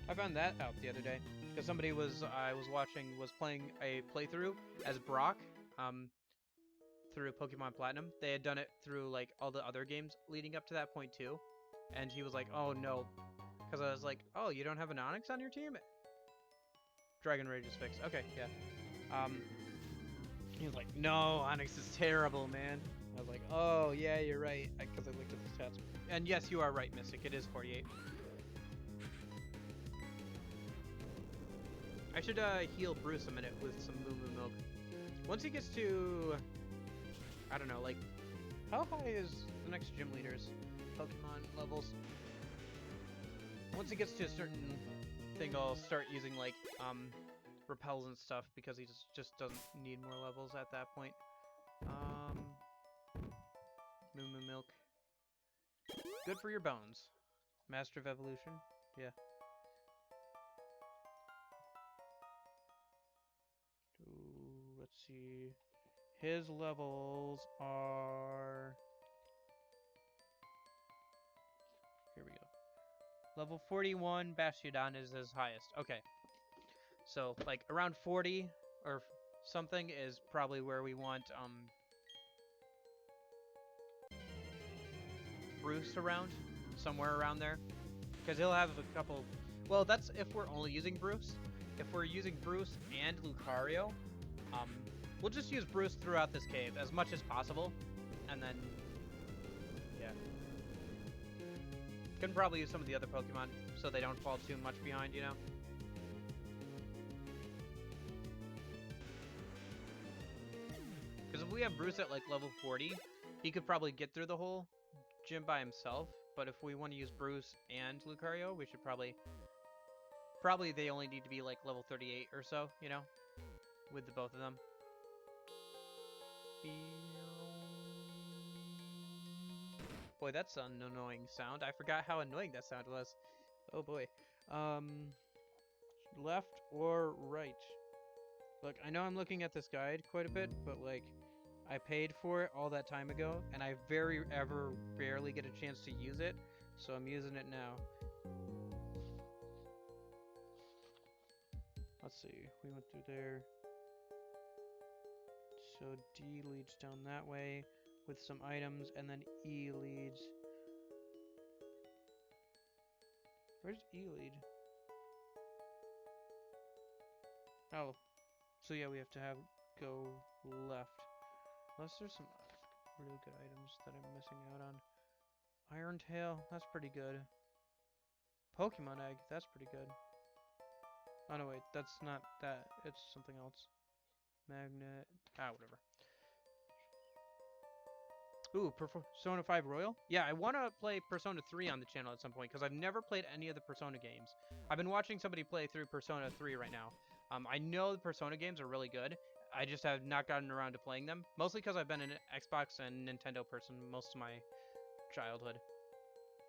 I found that out the other day, because somebody I was watching was playing a playthrough as Brock, through Pokemon Platinum. They had done it through like all the other games leading up to that point too, and he was like, "Oh no," because I was like, "Oh, you don't have an Onyx on your team?" Dragon Rage is fixed. Okay, yeah. He was like, "No, Onyx is terrible, man." I was like, "Oh yeah, you're right," because I looked at the stats. And yes, you are right, Mystic. It is 48. I should heal Bruce a minute with some Moo Moo Milk. Once he gets to, I don't know, like, how high is the next gym leader's Pokemon levels? Once he gets to a certain thing, I'll start using, like, repels and stuff, because he just doesn't need more levels at that point. Moo Moo Milk. Good for your bones. Master of Evolution? Yeah. Ooh, let's see. His levels are... Here we go. Level 41, Bastiodon is his highest. Okay. So, like, around 40 or something is probably where we want, Bruce around. Somewhere around there. Because he'll have a couple... Well, that's if we're only using Bruce. If we're using Bruce and Lucario, we'll just use Bruce throughout this cave as much as possible, and then, yeah. Can probably use some of the other Pokemon so they don't fall too much behind, you know? Because if we have Bruce at, like, level 40, he could probably get through the whole gym by himself, but if we want to use Bruce and Lucario, we should probably they only need to be like level 38 or so, you know, with the both of them. Boy, that's an annoying sound. I forgot how annoying that sound was. Oh boy. Left or right? Look, I know I'm looking at this guide quite a bit, but like, I paid for it all that time ago, and I rarely get a chance to use it, so I'm using it now. Let's see, we went through there. So D leads down that way with some items, and then E leads... Where's E lead? Oh, so yeah, we have to go left. Unless there's some really good items that I'm missing out on. Iron Tail, that's pretty good. Pokemon Egg, that's pretty good. Oh no, wait, that's not that. It's something else. Magnet. Whatever. Ooh, Persona 5 Royal? Yeah, I want to play Persona 3 on the channel at some point, because I've never played any of the Persona games. I've been watching somebody play through Persona 3 right now. I know the Persona games are really good. I just have not gotten around to playing them. Mostly because I've been an Xbox and Nintendo person most of my childhood.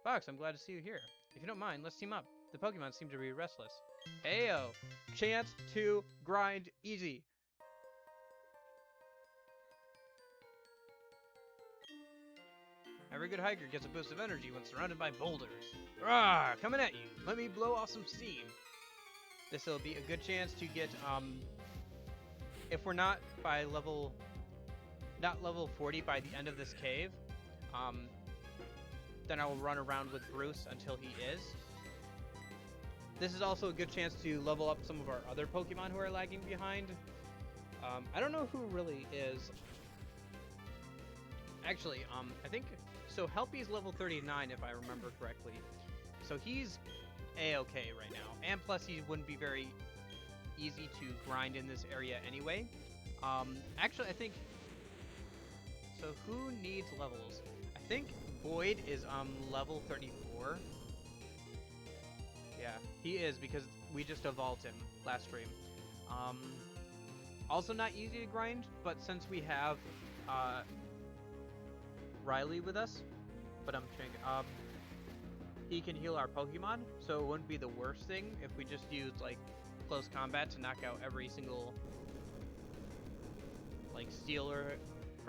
Fox, I'm glad to see you here. If you don't mind, let's team up. The Pokemon seem to be restless. Heyo! Chance to grind easy. Every good hiker gets a boost of energy when surrounded by boulders. Rah! Coming at you. Let me blow off some steam. This will be a good chance to get, if we're not by level 40 by the end of this cave, then I will run around with Bruce until he is. This is also a good chance to level up some of our other Pokemon who are lagging behind. I don't know who really is. Actually, I think, so Helpy's level 39 if I remember correctly. So he's A-okay right now. And plus he wouldn't be very easy to grind in this area anyway. Actually I think, so who needs levels? I think Boyd is level 34. Yeah, he is because we just evolved him last stream. Also not easy to grind, but since we have Riley with us, but he can heal our Pokemon, so it wouldn't be the worst thing if we just used like close combat to knock out every single like steel or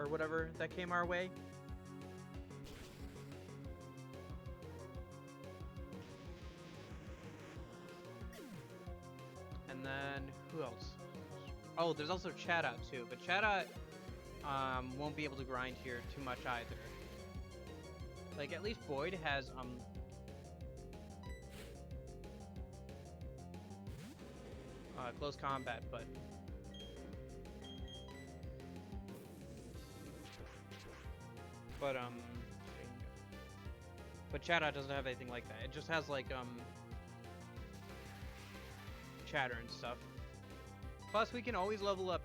whatever that came our way. And then who else? Oh, there's also Chatot too, but Chatot won't be able to grind here too much either. Like at least Boyd has close combat, but Chatot doesn't have anything like that. It just has like chatter and stuff. Plus we can always level up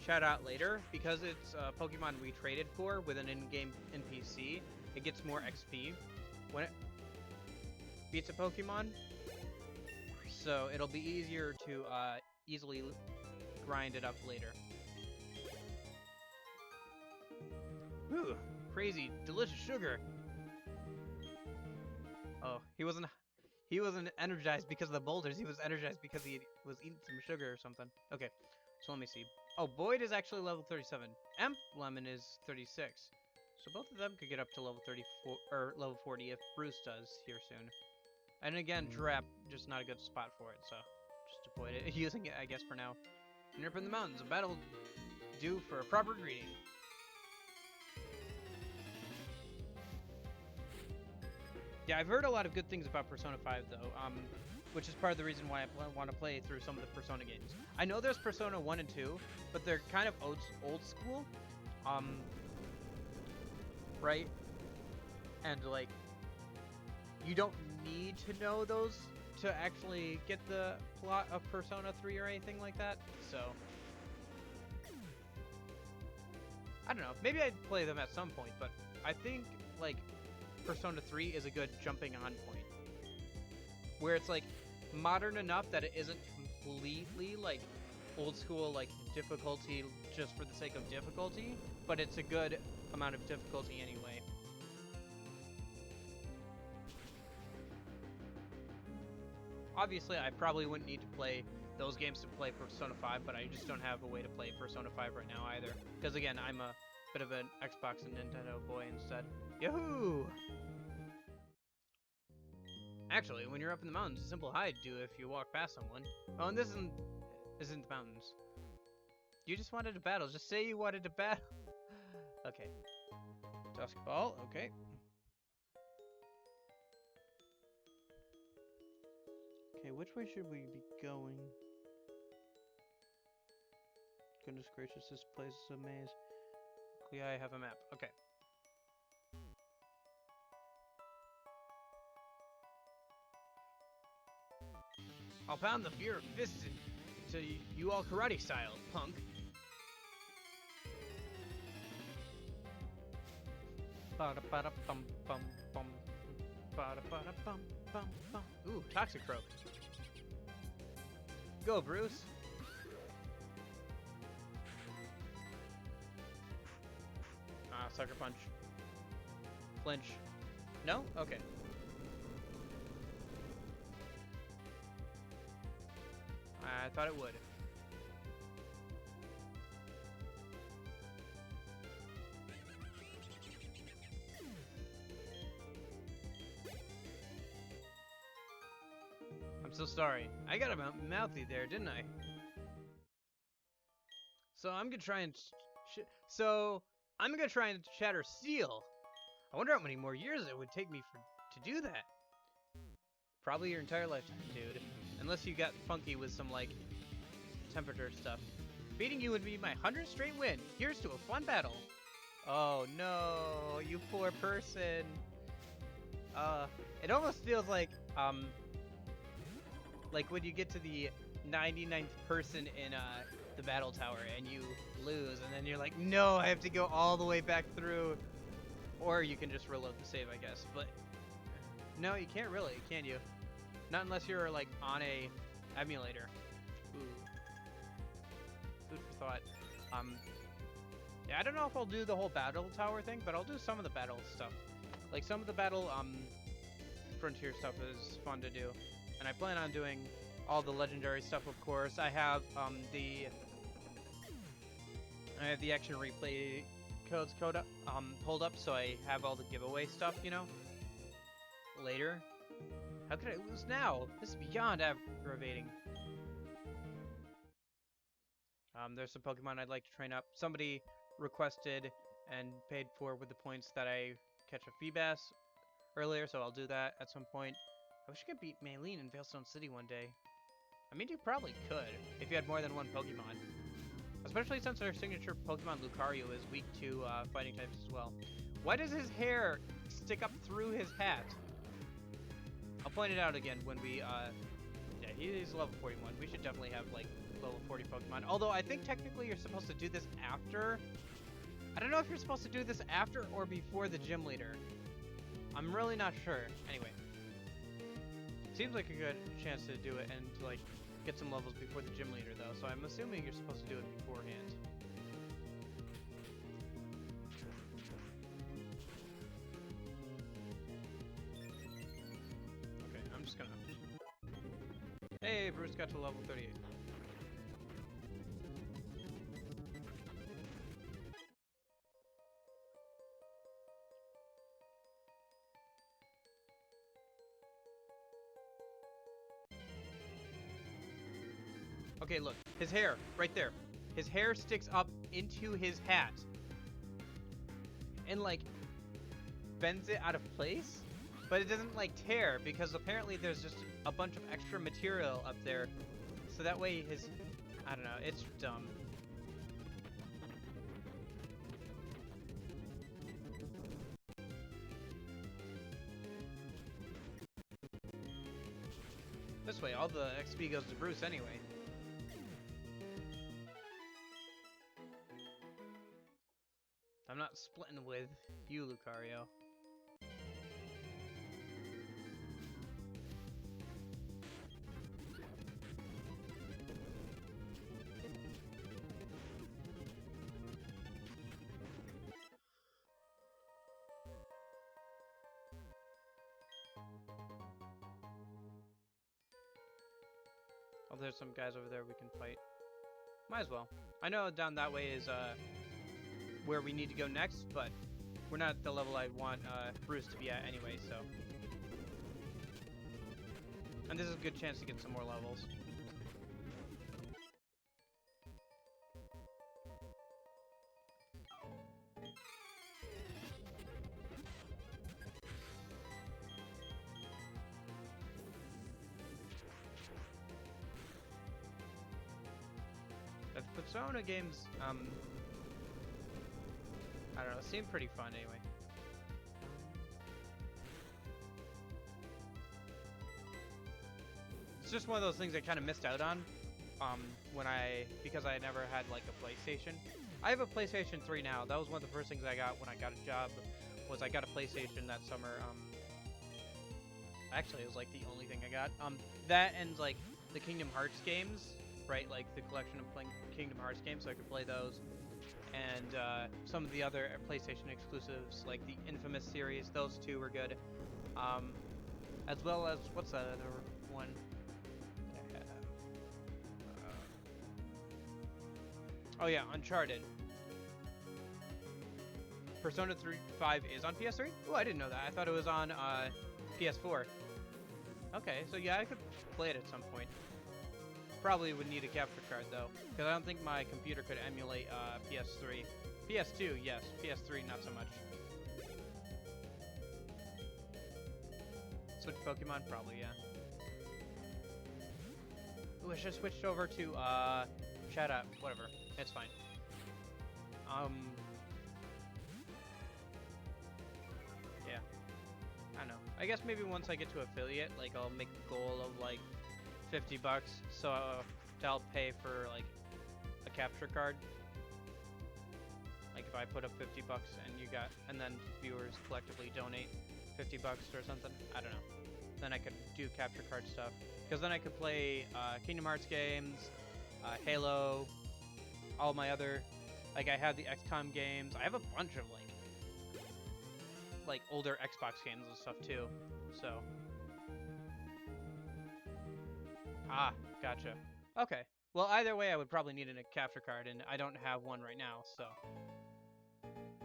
Chatot later because it's a Pokemon we traded for with an in-game NPC. It gets more XP when it beats a Pokemon. So it'll be easier to easily grind it up later. Ooh, crazy, delicious sugar. Oh, he wasn't energized because of the boulders. He was energized because he was eating some sugar or something. Okay, so let me see. Oh, Boyd is actually level 37. Lemon is 36. So both of them could get up to level 34 or level 40 if Bruce does here soon. And again, Drap, just not a good spot for it, so just avoid it. Using it, I guess, for now. And you're up in the mountains, a battle due for a proper greeting. Yeah, I've heard a lot of good things about Persona 5, though, which is part of the reason why I want to play through some of the Persona games. I know there's Persona 1 and 2, but they're kind of old school, right? And, like, you don't need to know those to actually get the plot of Persona 3 or anything like that, so I don't know, maybe I'd play them at some point, but I think, like, Persona 3 is a good jumping on point, where it's, like, modern enough that it isn't completely, like, old school, like, difficulty just for the sake of difficulty, but it's a good amount of difficulty anyway. Obviously, I probably wouldn't need to play those games to play Persona 5, but I just don't have a way to play Persona 5 right now either. Because again, I'm a bit of an Xbox and Nintendo boy instead. Yahoo! Actually, when you're up in the mountains, a simple hide do if you walk past someone. Oh, and this isn't the mountains. You just wanted to battle. Just say you wanted to battle. Okay. Dusk Ball, okay. Okay, which way should we be going? Goodness gracious, this place is a maze. Yeah, I have a map. Okay. I'll pound the fear of fists until you all karate style, punk. Ba-da-ba-da-bum-bum-bum. Ba-da-ba-da-bum-bum-bum. Ooh, Toxicroak. Go, Bruce. Sucker Punch. Flinch. No? Okay. I thought it would. I'm so sorry. I got a mouthy there, didn't I? So I'm gonna try and shatter Steel. I wonder how many more years it would take me to do that. Probably your entire lifetime, dude. Unless you got funky with some, like, temperature stuff. Beating you would be my 100th straight win. Here's to a fun battle. Oh, no. You poor person. It almost feels like when you get to the 99th person in, the battle tower and you lose, and then you're like, no, I have to go all the way back through. Or you can just reload the save, I guess. But no, you can't really, can you? Not unless you're like on a emulator. Ooh. Food for thought. Yeah, I don't know if I'll do the whole battle tower thing, but I'll do some of the battle stuff. Like some of the battle frontier stuff is fun to do. And I plan on doing all the legendary stuff, of course. I have the action replay codes pulled up, so I have all the giveaway stuff, you know, later. How could I lose now? This is beyond aggravating. There's some Pokemon I'd like to train up. Somebody requested and paid for with the points that I catch a Feebas earlier, so I'll do that at some point. I wish I could beat Maylene in Veilstone City one day. I mean, you probably could, if you had more than one Pokemon. Especially since our signature Pokemon Lucario is weak to fighting types as well. Why does his hair stick up through his hat? I'll point it out again when we, yeah, he's level 41. We should definitely have, like, level 40 Pokemon. Although, I think technically you're supposed to do this after. I don't know if you're supposed to do this after or before the gym leader. I'm really not sure. Anyway. Seems like a good chance to do it and to, like, get some levels before the gym leader, though. So I'm assuming you're supposed to do it beforehand. Okay, I'm just gonna... Hey, Bruce got to level 38. Okay, look. His hair, right there. His hair sticks up into his hat. And, like, bends it out of place. But it doesn't, like, tear, because apparently there's just a bunch of extra material up there. So that way his... I don't know, it's dumb. This way, all the XP goes to Bruce anyway. I'm not splitting with you, Lucario. Oh, there's some guys over there we can fight. Might as well. I know down that way is, where we need to go next, but we're not at the level I want Bruce to be at anyway, so. And this is a good chance to get some more levels. The Persona games, I don't know, it seemed pretty fun anyway. It's just one of those things I kind of missed out on, because I never had like a PlayStation. I have a PlayStation 3 now. That was one of the first things I got when I got a job, was I got a PlayStation that summer. Actually, it was like the only thing I got. That and like the Kingdom Hearts games, right? Like the collection of Kingdom Hearts games, so I could play those. and some of the other PlayStation exclusives, like the Infamous series. Those two were good. As well as, what's that other one that I have? Oh yeah, Uncharted. Persona 5 is on PS3? Oh, I didn't know that. I thought it was on PS4. Okay, so yeah, I could play it at some point. Probably would need a capture card though, because I don't think my computer could emulate PS3. PS2, yes. PS3, not so much. Switch Pokemon? Probably, yeah. Ooh, I should have switched over to, shut up. Whatever. It's fine. Yeah. I don't know. I guess maybe once I get to affiliate, like, I'll make a goal of, like, 50 bucks, so I'll pay for, like, a capture card. Like, if I put up 50 bucks and then viewers collectively donate 50 bucks or something, I don't know. Then I could do capture card stuff. Because then I could play Kingdom Hearts games, Halo, all my other, like I have the XCOM games. I have a bunch of like older Xbox games and stuff too. So. Ah, gotcha. Okay. Well, either way, I would probably need a capture card, and I don't have one right now, so.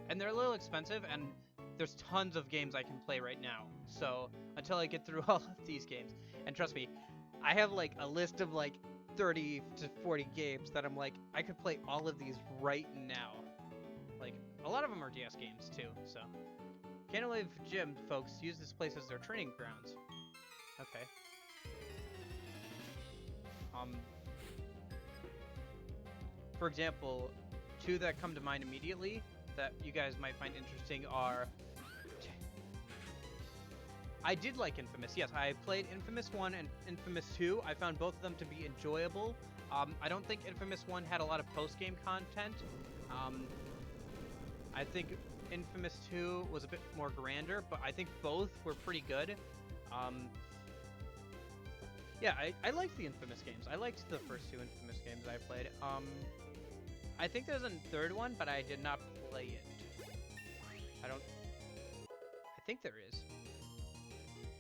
And they're a little expensive, and there's tons of games I can play right now. So until I get through all of these games, and trust me, I have like a list of like 30 to 40 games that I'm like, I could play all of these right now. Like, a lot of them are DS games too, so. Candlelight Gym folks use this place as their training grounds. Okay. For example, two that come to mind immediately that you guys might find interesting are... I did like Infamous, yes. I played Infamous 1 and Infamous 2. I found both of them to be enjoyable. I don't think Infamous 1 had a lot of post-game content. I think Infamous 2 was a bit more grander, but I think both were pretty good. Yeah, I liked the Infamous games. I liked the first two Infamous games I played. I think there's a third one, but I did not play it. I think there is.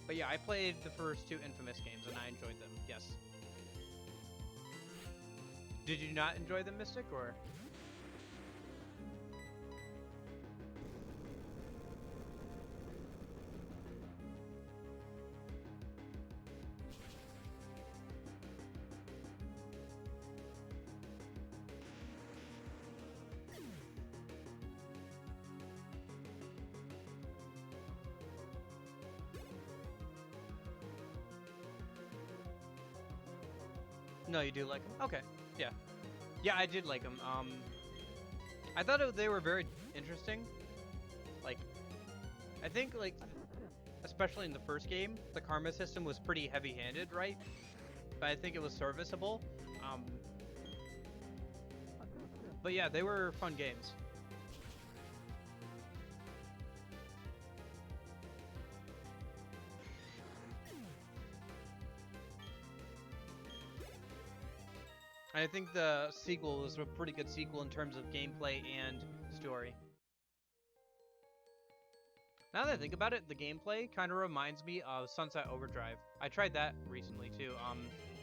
But yeah, I played the first two Infamous games, and I enjoyed them, yes. Did you not enjoy them, Mystic, or...? No, you do like them? Okay, yeah. Yeah, I did like them. I thought they were very interesting. Like, I think, like, especially in the first game, the karma system was pretty heavy-handed, right? But I think it was serviceable. But yeah, they were fun games. I think the sequel was a pretty good sequel in terms of gameplay and story. Now that I think about it, the gameplay kind of reminds me of Sunset Overdrive. I tried that recently too.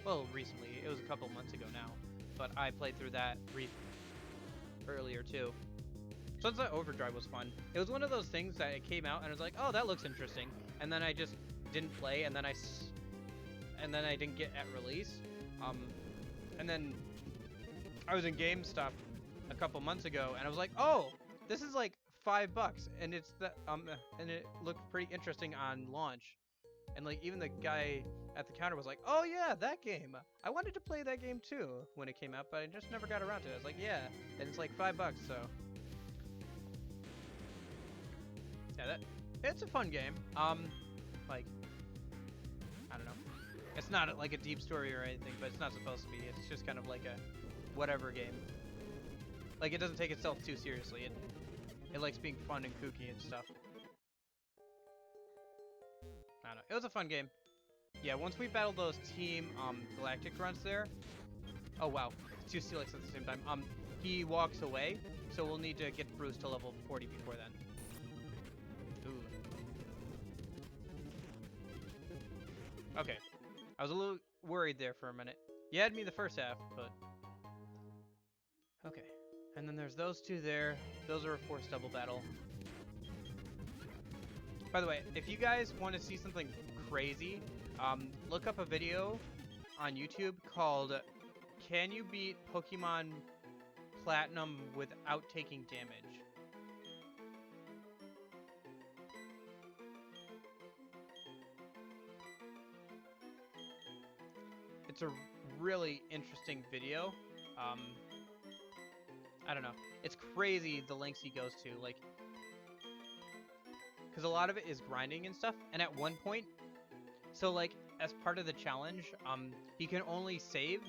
Well, recently, it was a couple months ago now, but I played through that earlier too. Sunset Overdrive was fun. It was one of those things that it came out and I was like, oh, that looks interesting, and then I just didn't play, and then I didn't get at release. And then I was in GameStop a couple months ago, and I was like, "Oh, this is like $5, and it's and it looked pretty interesting on launch." And like even the guy at the counter was like, "Oh yeah, that game. I wanted to play that game too when it came out, but I just never got around to it." I was like, "Yeah," and it's like $5, so yeah, it's a fun game. Like, I don't know. It's not like a deep story or anything, but it's not supposed to be. It's just kind of like a whatever game. Like, it doesn't take itself too seriously. It likes being fun and kooky and stuff. I don't know. It was a fun game. Yeah, once we battled those Team Galactic grunts there. Oh wow, two Steelix at the same time. he walks away, so we'll need to get Bruce to level 40 before then. Ooh. Okay. I was a little worried there for a minute. You had me the first half, but... Okay. And then there's those two there. Those are a forced double battle. By the way, if you guys want to see something crazy, look up a video on YouTube called Can You Beat Pokemon Platinum Without Taking Damage? It's a really interesting video. I don't know. It's crazy the lengths he goes to, like, because a lot of it is grinding and stuff. And at one point, so like as part of the challenge, he can only save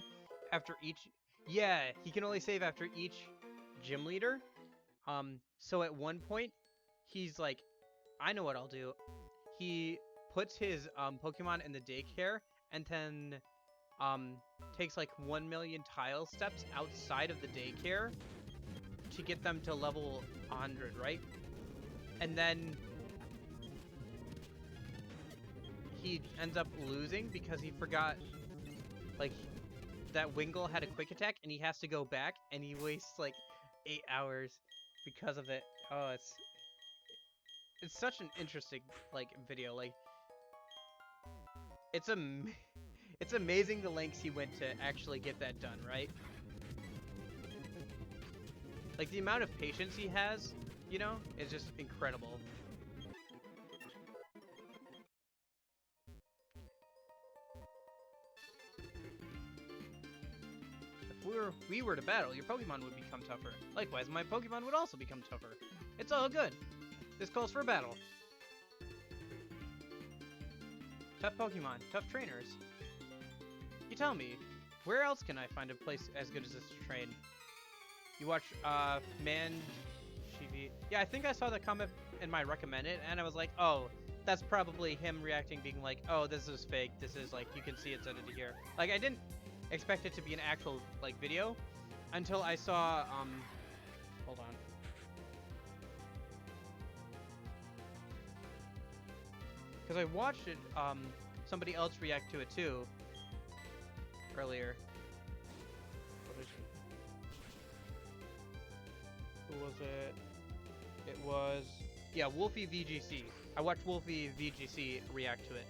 after each. Yeah, he can only save after each gym leader. So at one point, he's like, I know what I'll do. He puts his Pokemon in the daycare and then takes like 1 million tile steps outside of the daycare to get them to level 100, right? And then he ends up losing because he forgot, like, that Wingull had a quick attack and he has to go back and he wastes like 8 hours because of it. Oh, it's such an interesting, like, video. Like, it's amazing the lengths he went to actually get that done, right? Like, the amount of patience he has, you know, is just incredible. If we were to battle, your Pokemon would become tougher. Likewise, my Pokemon would also become tougher. It's all good. This calls for a battle. Tough Pokemon, tough trainers. You tell me, where else can I find a place as good as this to train? You watch, Man TV. Yeah, I think I saw the comment in my recommended, and I was like, oh, that's probably him reacting, being like, oh, this is fake. This is, like, you can see it's edited here. Like, I didn't expect it to be an actual, like, video until I saw, hold on. Because I watched it, somebody else react to it, too, earlier. Who was it? It was, yeah, Wolfie VGC. I watched Wolfie VGC react to it.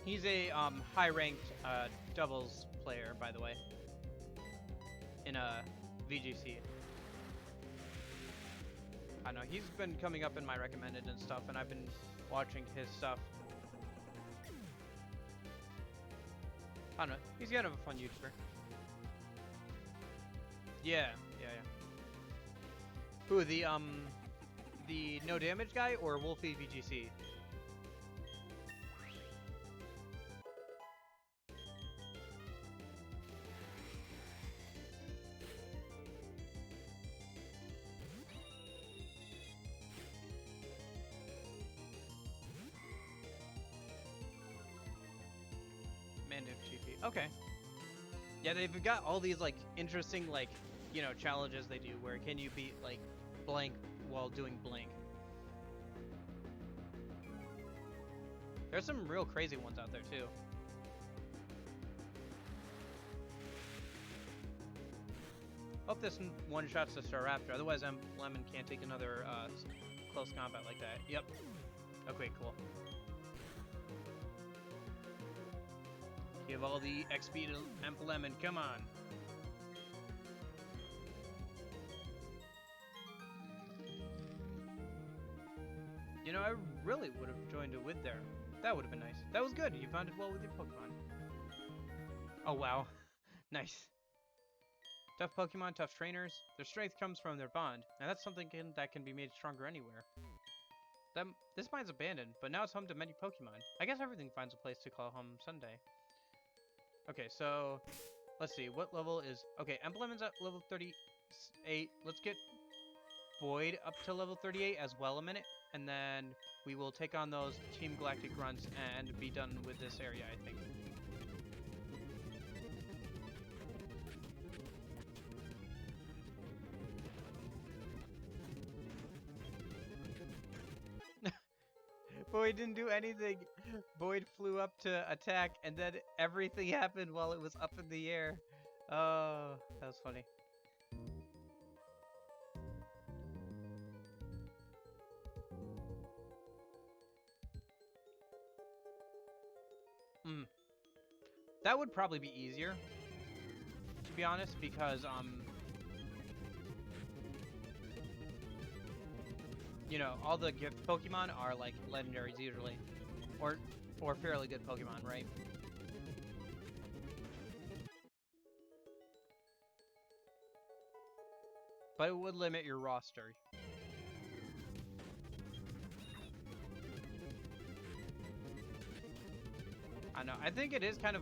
He's a high-ranked doubles player, by the way, in VGC. I know, he's been coming up in my recommended and stuff, and I've been watching his stuff. I don't know, he's kind of a fun YouTuber. Yeah. Who, the no damage guy or Wolfie VGC? Okay. Yeah, they've got all these, like, interesting, like, you know, challenges they do where can you beat, like, blank while doing blank. There's some real crazy ones out there, too. Hope this one-shots the Staraptor, otherwise Lemon can't take another close combat like that. Yep. Okay, cool. Give all the XP to Lemon, come on. You know, I really would have joined a Wid there. That would have been nice. That was good. You bonded well with your Pokemon. Oh, wow. Nice. Tough Pokemon, tough trainers. Their strength comes from their bond. Now that's something that can be made stronger anywhere. This mine's abandoned, but now it's home to many Pokemon. I guess everything finds a place to call home someday. Okay, so Let's see, what level is... Okay, Emblem's at level 38. Let's get Void up to level 38 as well a minute. And then we will take on those Team Galactic grunts and be done with this area, I think. Void didn't do anything. Void flew up to attack, and then everything happened while it was up in the air. Oh, that was funny. That would probably be easier, to be honest, because, you know, all the gift Pokemon are, like, legendaries usually. Or fairly good Pokemon, right? But it would limit your roster. I know. I think it is kind of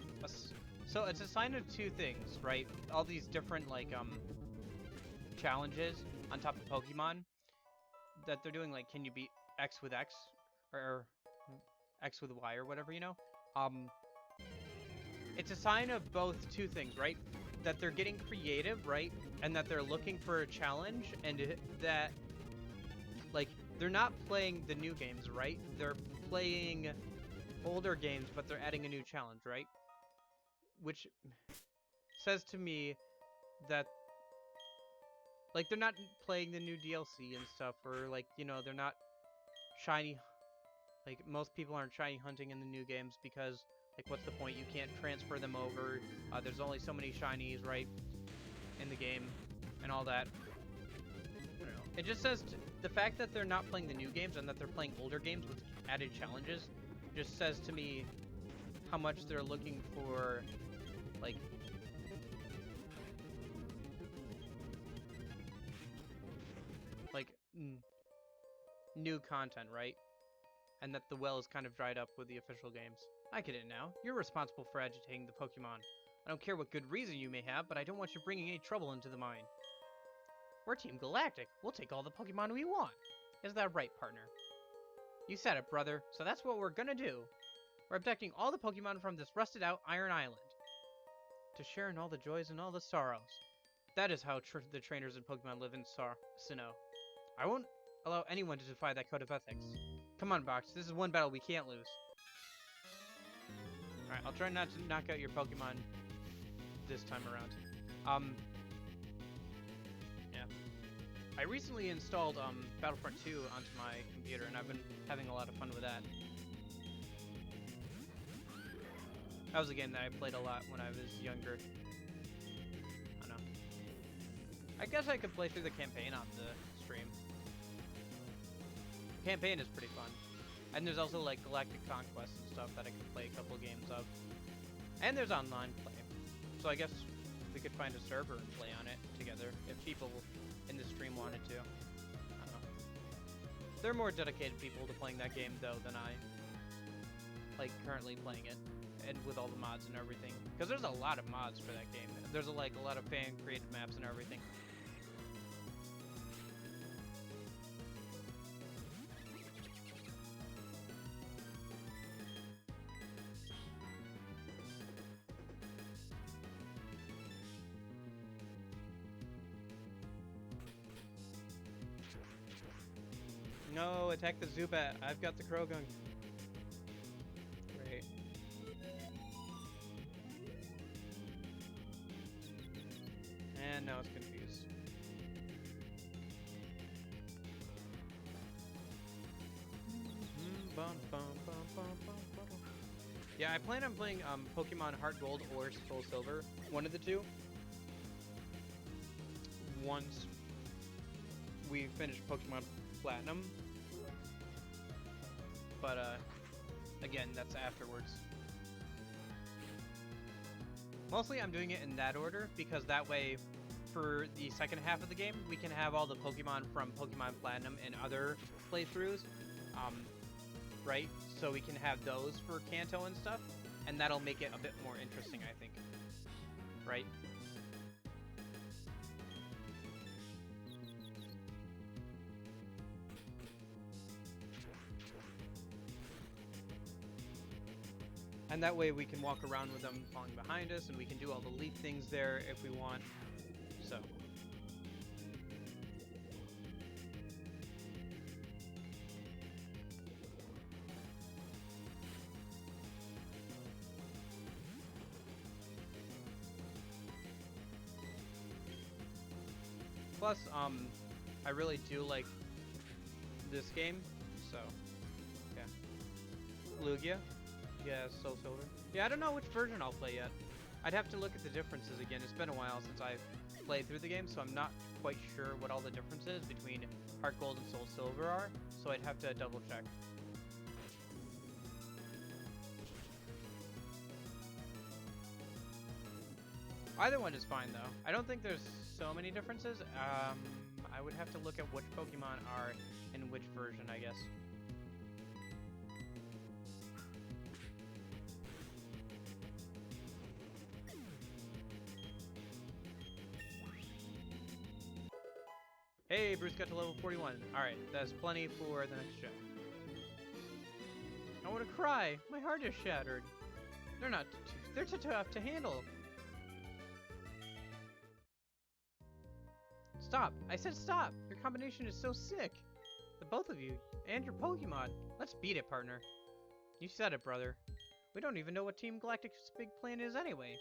so it's a sign of two things, right? All these different like challenges on top of Pokemon that they're doing, like, can you beat X with X or X with Y or whatever, you know? It's a sign of both two things, right? That they're getting creative, right? And that they're looking for a challenge, and that like they're not playing the new games, right? They're playing older games, but they're adding a new challenge, right? Which says to me that, like, they're not playing the new DLC and stuff, or, like, you know, they're not shiny, like, most people aren't shiny hunting in the new games because, like, what's the point? You can't transfer them over, there's only so many shinies, right, in the game, and all that. I don't know. It just says, the fact that they're not playing the new games and that they're playing older games with added challenges just says to me how much they're looking for, like, new content, right? And that the well is kind of dried up with the official games. I get it now. You're responsible for agitating the Pokemon. I don't care what good reason you may have, but I don't want you bringing any trouble into the mine. We're Team Galactic. We'll take all the Pokemon we want. Is that right, partner? You said it, brother, so that's what we're gonna do. We're abducting all the Pokemon from this rusted-out Iron Island to share in all the joys and all the sorrows. That is how the trainers in Pokemon live in Sinnoh. I won't allow anyone to defy that code of ethics. Come on, Box. This is one battle we can't lose. Alright, I'll try not to knock out your Pokemon this time around. Yeah. I recently installed Battlefront 2 onto my computer, and I've been having a lot of fun with that. That was a game that I played a lot when I was younger. I don't know. I guess I could play through the campaign on the stream. The campaign is pretty fun. And there's also, like, Galactic Conquest and stuff that I can play a couple games of. And there's online play. So I guess we could find a server and play on it together if people in the stream wanted to. I don't know. They're more dedicated people to playing that game, though, than I. Like, currently playing it. And with all the mods and everything. Because there's a lot of mods for that game. There's, like, a lot of fan-created maps and everything. No, attack the Zubat. I've got the Croagunk. Great. And now it's confused. Yeah, I plan on playing Pokemon Heart Gold or Soul Silver. One of the two. Once we finish Pokemon Platinum. But, again, that's afterwards. Mostly I'm doing it in that order, because that way, for the second half of the game, we can have all the Pokemon from Pokemon Platinum and other playthroughs, right? So we can have those for Kanto and stuff, and that'll make it a bit more interesting, I think. right? And that way we can walk around with them falling behind us, and we can do all the leap things there if we want. So. Plus, I really do like this game, so, yeah. Lugia? Yeah, Soul Silver. Yeah, I don't know which version I'll play yet. I'd have to look at the differences again. It's been a while since I've played through the game, so I'm not quite sure what all the differences between Heart Gold and Soul Silver are, so I'd have to double check. Either one is fine, though. I don't think there's so many differences. I would have to look at which Pokemon are in which version, I guess. Hey, Bruce got to level 41. Alright, that's plenty for the next gym. I want to cry. My heart is shattered. They're too tough to handle. Stop! I said stop! Your combination is so sick! The both of you, and your Pokemon. Let's beat it, partner. You said it, brother. We don't even know what Team Galactic's big plan is anyway.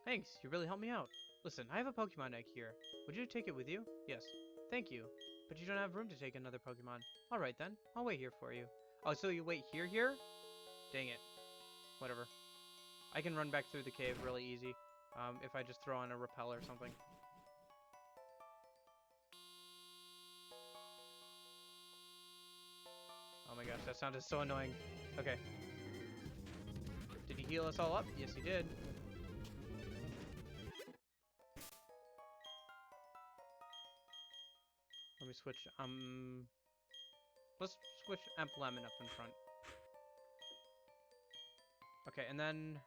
Thanks, you really helped me out. Listen, I have a Pokemon egg here. Would you take it with you? Yes. Thank you. But you don't have room to take another Pokemon. Alright then, I'll wait here for you. Oh, so you wait here? Dang it. Whatever. I can run back through the cave really easy, if I just throw on a repel or something. Oh my gosh, that sounded so annoying. Okay. Did he heal us all up? Yes, he did. Let me switch, let's switch Lemon up in front. Okay, and then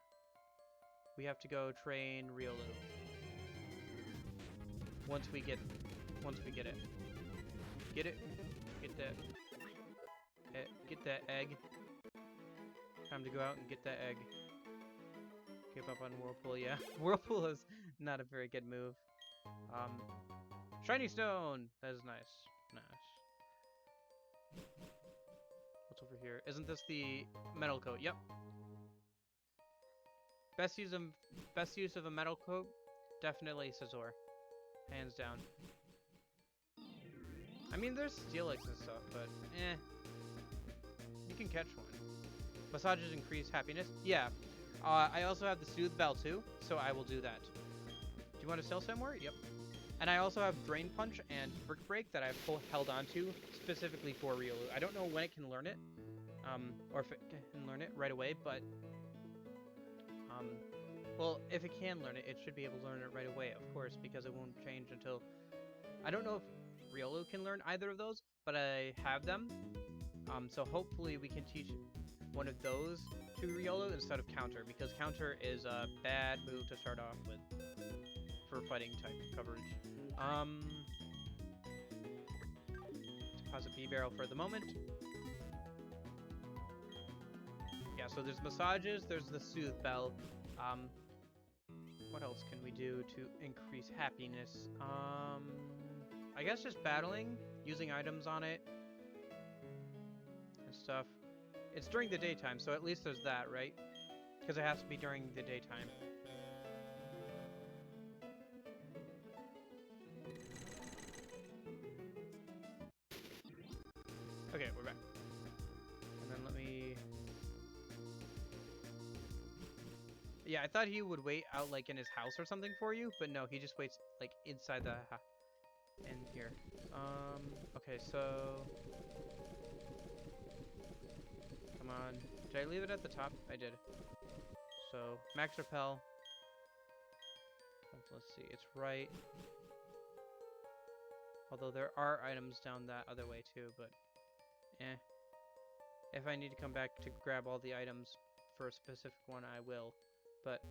we have to go train Riolu. Once we get it. Get it? Get that egg. Time to go out and get that egg. Give up on Whirlpool, yeah. Whirlpool is not a very good move. Shiny Stone! That is nice. Nice. What's over here? Isn't this the metal coat? Yep. Best use of a metal coat? Definitely Scizor. Hands down. I mean, there's Steelix and stuff, but eh. You can catch one. Massages increase happiness? Yeah. I also have the Soothe Bell too, so I will do that. Do you want to sell somewhere? Yep. And I also have Drain Punch and Brick Break that I've held on to specifically for Riolu. I don't know when it can learn it, or if it can learn it right away, but well, if it can learn it, it should be able to learn it right away, of course, because it won't change until... I don't know if Riolu can learn either of those, but I have them. So hopefully we can teach one of those to Riolu instead of Counter, because Counter is a bad move to start off with for fighting type coverage. Deposit B-Barrel for the moment. Yeah, so there's massages, there's the Soothe Bell. What else can we do to increase happiness? I guess just battling, using items on it, and stuff. It's during the daytime, so at least there's that, right? Because it has to be during the daytime. Okay, we're back. And then let me... Yeah, I thought he would wait out, like, in his house or something for you, but no, he just waits, like, inside the in here. Okay, so... Come on. Did I leave it at the top? I did. So, Max Repel. Let's see, it's right. Although there are items down that other way too, but... Eh. If I need to come back to grab all the items for a specific one, I will. But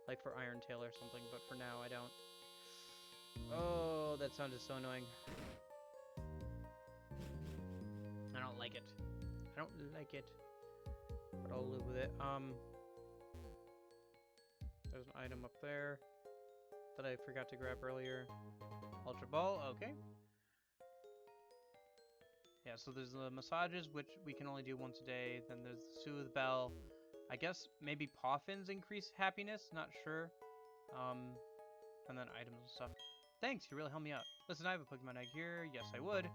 like for Iron Tail or something, but for now I don't. Oh, that sound is so annoying. I don't like it. I don't like it. But I'll live with it. There's an item up there that I forgot to grab earlier. Ultra Ball, okay. Yeah, so there's the massages, which we can only do once a day. Then there's the Soothe Bell. I guess maybe Poffins increase happiness, not sure. And then items and stuff. Thanks, you really helped me out. Listen, I have a Pokemon egg here. Yes, I would.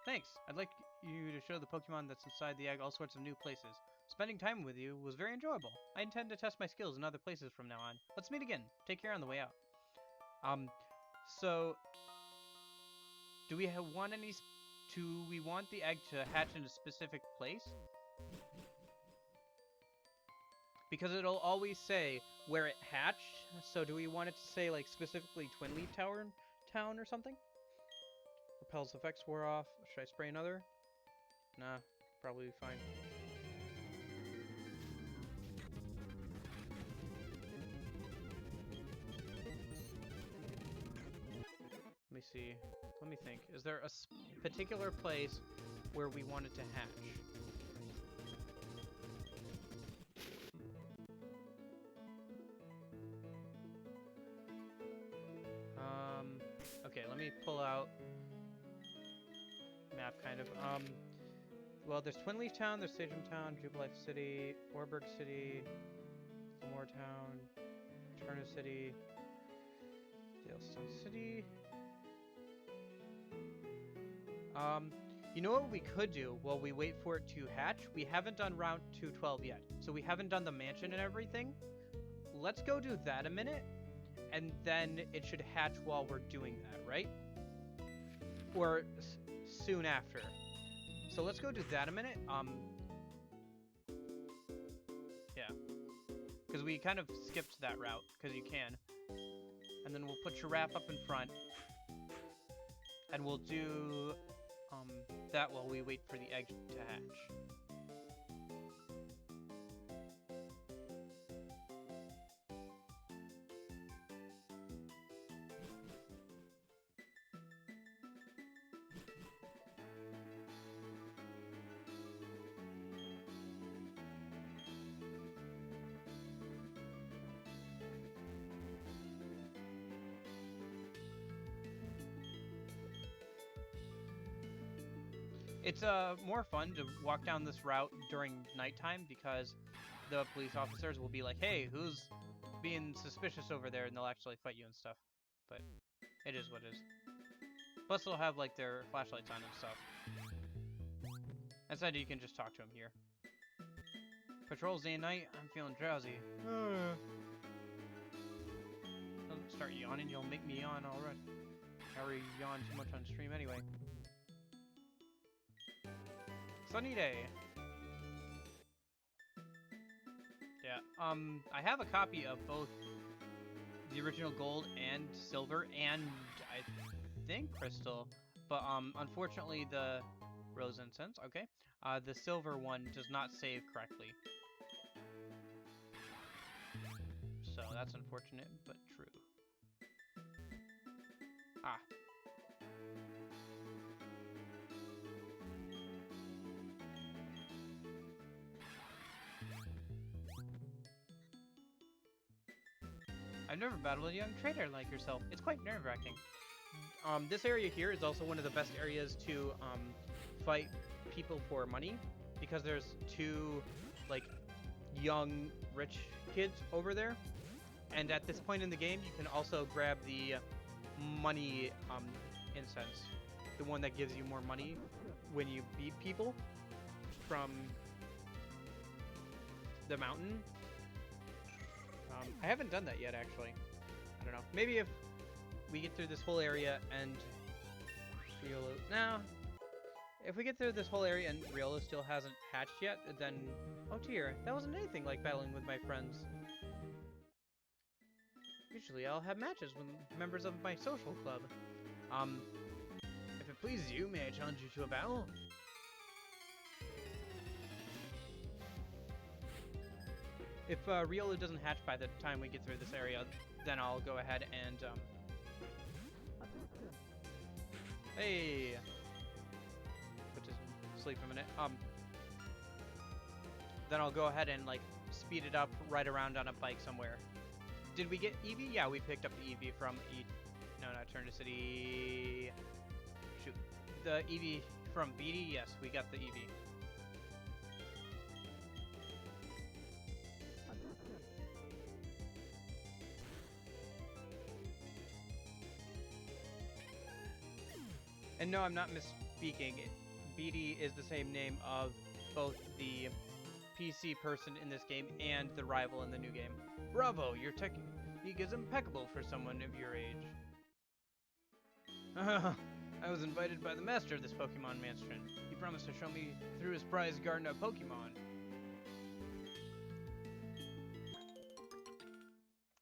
Thanks. I'd like you to show the Pokemon that's inside the egg all sorts of new places. Spending time with you was very enjoyable. I intend to test my skills in other places from now on. Let's meet again. Take care on the way out. So do we want any? Do we want the egg to hatch in a specific place? Because it'll always say where it hatched. So do we want it to say like specifically Twin Leaf Town or something? Repel's effects wore off. Should I spray another? Nah, probably fine. Let me see. Let me think. Is there a particular place where we want it to hatch? Okay, let me pull out map kind of. Well, there's Twin Leaf Town, there's Sagem Town, Jubilife City, Orberg City, Lamore Town, Turner City, Dalestone City. You know what we could do while we wait for it to hatch? We haven't done Route 212 yet, so we haven't done the mansion and everything. Let's go do that a minute, and then it should hatch while we're doing that, right? Or soon after. So let's go do that a minute. Yeah. Because we kind of skipped that route, because you can. And then we'll put your wrap up in front. And we'll do that while we wait for the egg to hatch. It's more fun to walk down this route during nighttime because the police officers will be like, hey, who's being suspicious over there? And they'll actually fight you and stuff. But it is what it is. Plus they'll have like their flashlights on and stuff. Instead you can just talk to them here. Patrols day and night, I'm feeling drowsy. Don't start yawning, you'll make me yawn already. I already yawn too much on stream anyway. Sunny day. Yeah, I have a copy of both the original gold and silver, and I think crystal, but unfortunately the rose incense, okay, the silver one does not save correctly. So that's unfortunate, but true. Ah. I've never battled a young trader like yourself. It's quite nerve-wracking. This area here is also one of the best areas to fight people for money, because there's two like young rich kids over there, and at this point in the game you can also grab the money incense, the one that gives you more money when you beat people from the mountain. I haven't done that yet, actually. I don't know. Maybe if we get through this whole area and Riolo... No. If we get through this whole area and Riolo still hasn't hatched yet, then... Oh dear, that wasn't anything like battling with my friends. Usually I'll have matches with members of my social club. If it pleases you, may I challenge you to a battle? If Riolu doesn't hatch by the time we get through this area, then I'll go ahead and hey, put this sleep a minute. Then I'll go ahead and like speed it up right around on a bike somewhere. Did we get Eevee? Yeah, we picked up the Eevee from no, not Eternity. Shoot, the Eevee from BD. Yes, we got the Eevee. And no, I'm not misspeaking. BD is the same name of both the PC person in this game and the rival in the new game. Bravo, your technique is impeccable for someone of your age. I was invited by the master of this Pokemon mansion. He promised to show me through his prized garden of Pokemon.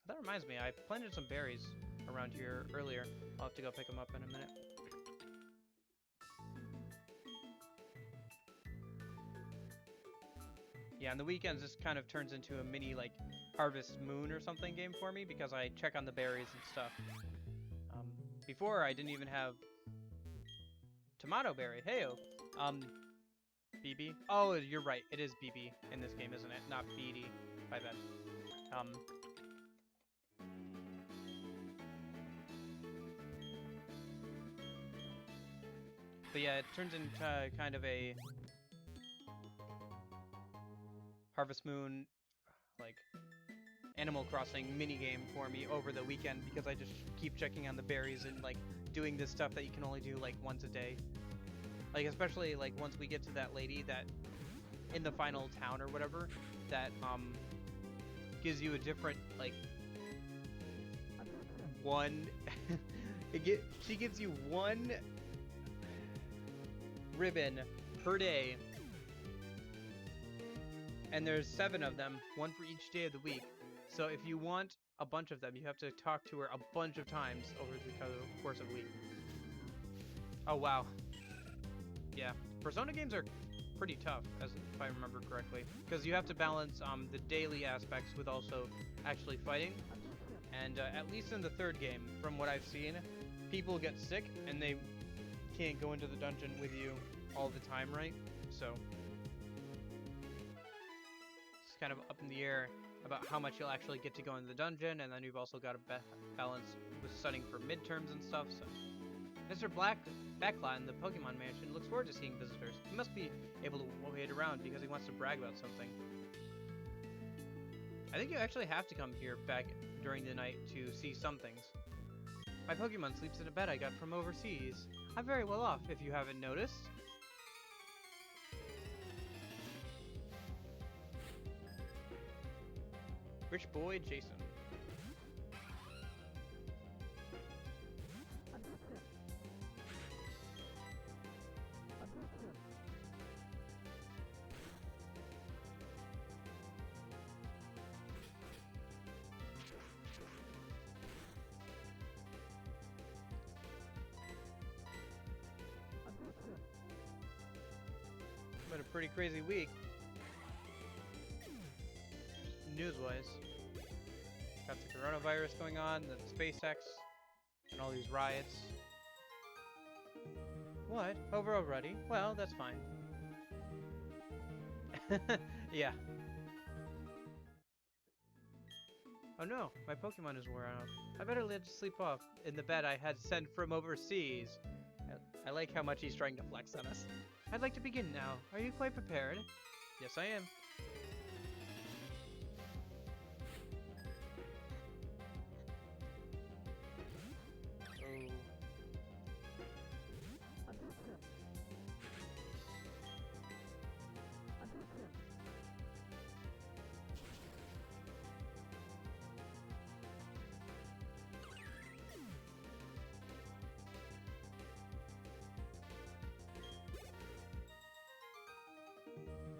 That reminds me, I planted some berries around here earlier. I'll have to go pick them up in a minute. Yeah, on the weekends this kind of turns into a mini like Harvest Moon or something game for me because I check on the berries and stuff. Before I didn't even have Tomato Berry. Heyo. BB. Oh, you're right. It is BB in this game, isn't it? Not BD. My bad. But yeah, it turns into kind of a Harvest Moon, like, Animal Crossing minigame for me over the weekend because I just keep checking on the berries and, like, doing this stuff that you can only do, like, once a day. Like, especially, like, once we get to that lady that, in the final town or whatever, that, gives you a different, like, one... she gives you one ribbon per day. And there's 7 of them, one for each day of the week. So if you want a bunch of them, you have to talk to her a bunch of times over the course of a week. Oh, wow. Yeah. Persona games are pretty tough, if I remember correctly. Because you have to balance the daily aspects with also actually fighting. And at least in the 3rd game, from what I've seen, people get sick and they can't go into the dungeon with you all the time, right? So... kind of up in the air about how much you'll actually get to go into the dungeon, and then you've also got to balance with studying for midterms and stuff. So, Mr. Backlot in the Pokemon Mansion looks forward to seeing visitors. He must be able to wait around because he wants to brag about something. I think you actually have to come here back during the night to see some things. My Pokemon sleeps in a bed I got from overseas. I'm very well off, if you haven't noticed. Rich boy Jason. Been a pretty crazy week. News-wise. Got the coronavirus going on, the SpaceX, and all these riots. What? Over already? Well, that's fine. Yeah. Oh no, my Pokemon is worn out. I better let it sleep off in the bed I had sent from overseas. I like how much he's trying to flex on us. I'd like to begin now. Are you quite prepared? Yes, I am.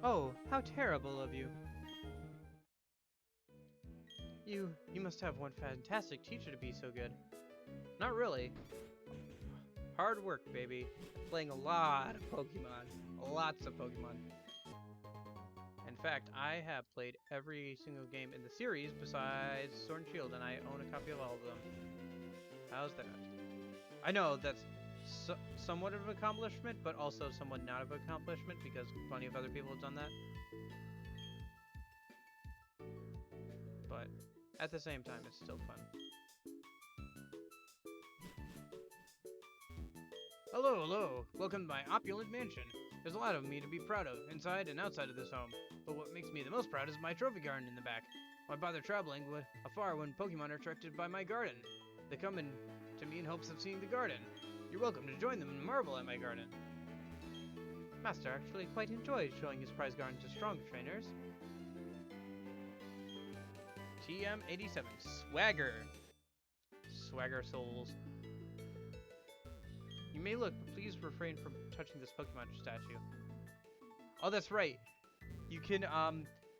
Oh, how terrible of you. You must have one fantastic teacher to be so good. Not really. Hard work, baby. Playing a lot of Pokemon. Lots of Pokemon. And fact, I have played every single game in the series besides Sword and Shield, and I own a copy of all of them. How's that? I know that's somewhat of an accomplishment, but also somewhat not of an accomplishment because plenty of other people have done that. But at the same time, it's still fun. Hello, hello! Welcome to my opulent mansion. There's a lot of me to be proud of, inside and outside of this home. But what makes me the most proud is my trophy garden in the back. Why bother traveling afar when Pokemon are attracted by my garden? They come in to me in hopes of seeing the garden. You're welcome to join them and marvel at my garden. Master actually quite enjoys showing his prize garden to strong trainers. TM87, Swagger. Swagger souls. You may look, but please refrain from touching this Pokemon statue. Oh, that's right. You can,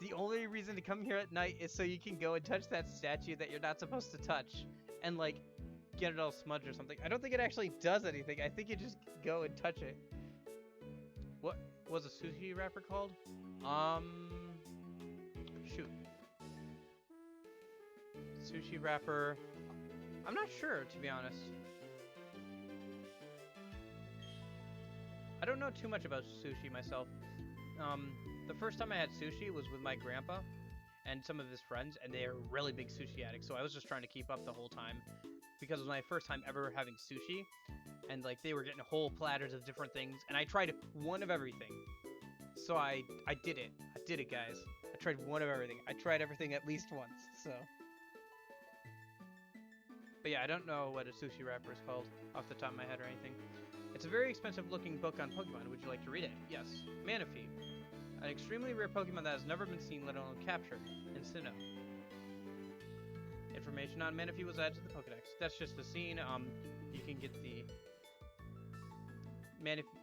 the only reason to come here at night is so you can go and touch that statue that you're not supposed to touch. And, like, get it all smudged or something. I don't think it actually does anything. I think you just go and touch it. What was a sushi wrapper called? Shoot. Sushi wrapper. I'm not sure, to be honest. I don't know too much about sushi myself. The first time I had sushi was with my grandpa and some of his friends, and they are really big sushi addicts, so I was just trying to keep up the whole time. Because it was my first time ever having sushi, and like they were getting whole platters of different things, and I tried one of everything. So I did it. I did it, guys. I tried one of everything. I tried everything at least once, so. But yeah, I don't know what a sushi wrapper is called off the top of my head or anything. It's a very expensive looking book on Pokemon. Would you like to read it? Yes. Manaphy. An extremely rare Pokemon that has never been seen, let alone captured, in Sinnoh. Information on Manaphy was added to the Pokedex. That's just the scene. You can get the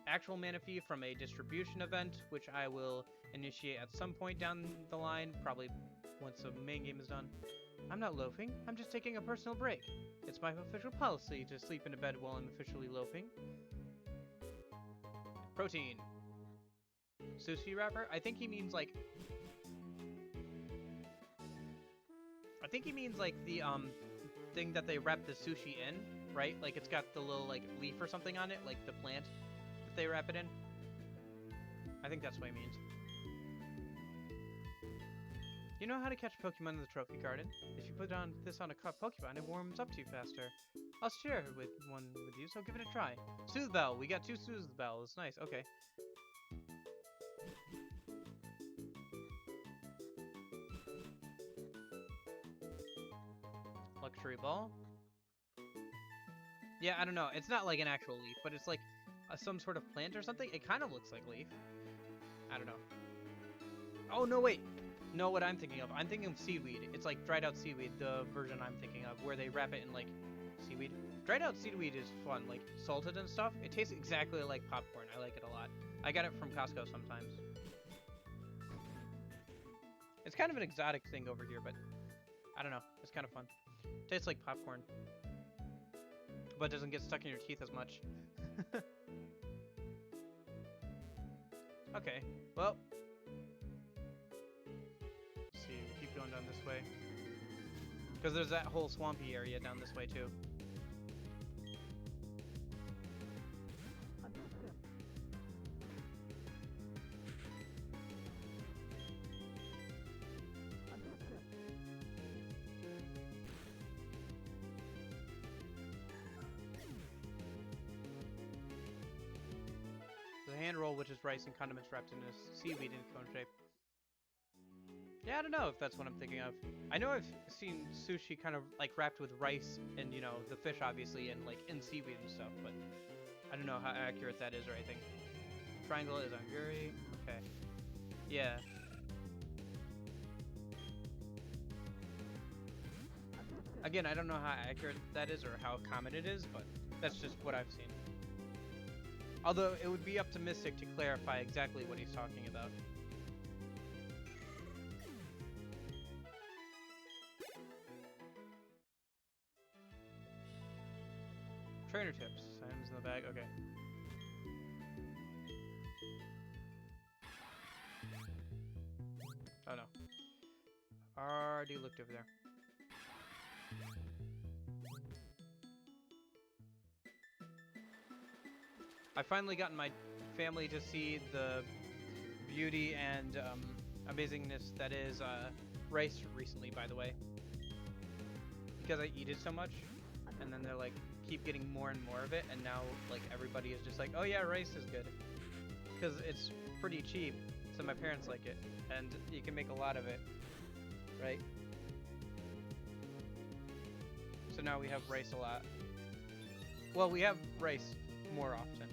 actual Manaphy from a distribution event, which I will initiate at some point down the line, probably once the main game is done. I'm not loafing. I'm just taking a personal break. It's my official policy to sleep in a bed while I'm officially loafing. Protein. Sushi wrapper? I think he means like... I think he means like the thing that they wrap the sushi in, right? Like it's got the little like leaf or something on it, like the plant that they wrap it in. I think that's what he means. You know how to catch Pokemon in the trophy garden? If you put this on a Pokemon, it warms up to you faster. I'll share one with you, so give it a try. Soothe Bell. We got 2 Soothe Bells. Nice. Okay. Luxury Ball. Yeah, I don't know. It's not like an actual leaf, but it's like some sort of plant or something. It kind of looks like leaf. I don't know. Oh, no, wait. No, what I'm thinking of. I'm thinking of seaweed. It's like dried out seaweed, the version I'm thinking of, where they wrap it in like seaweed. Dried out seaweed is fun, like salted and stuff. It tastes exactly like popcorn. I like it a lot. I got it from Costco sometimes. It's kind of an exotic thing over here, but I don't know. It's kind of fun. Tastes like popcorn, but doesn't get stuck in your teeth as much. Okay, well. Let's see, we keep going down this way. Because there's that whole swampy area down this way, too. Hand roll, which is rice and condiments wrapped in a seaweed in cone shape. Yeah, I don't know if that's what I'm thinking of. I know I've seen sushi kind of like wrapped with rice and, you know, the fish obviously and like in seaweed and stuff, but I don't know how accurate that is or anything. Triangle is Anguri. Okay. Yeah. Again, I don't know how accurate that is or how common it is, but that's just what I've seen. Although, it would be up to Mystic to clarify exactly what he's talking about. Trainer tips. Items in the bag. Okay. Already looked over there. I finally gotten my family to see the beauty and amazingness that is rice recently, by the way. Because I eat it so much, and then they're like, keep getting more and more of it, and now like everybody is just like, oh yeah, rice is good. Because it's pretty cheap, so my parents like it, and you can make a lot of it, right? So now we have rice a lot. Well, we have rice more often.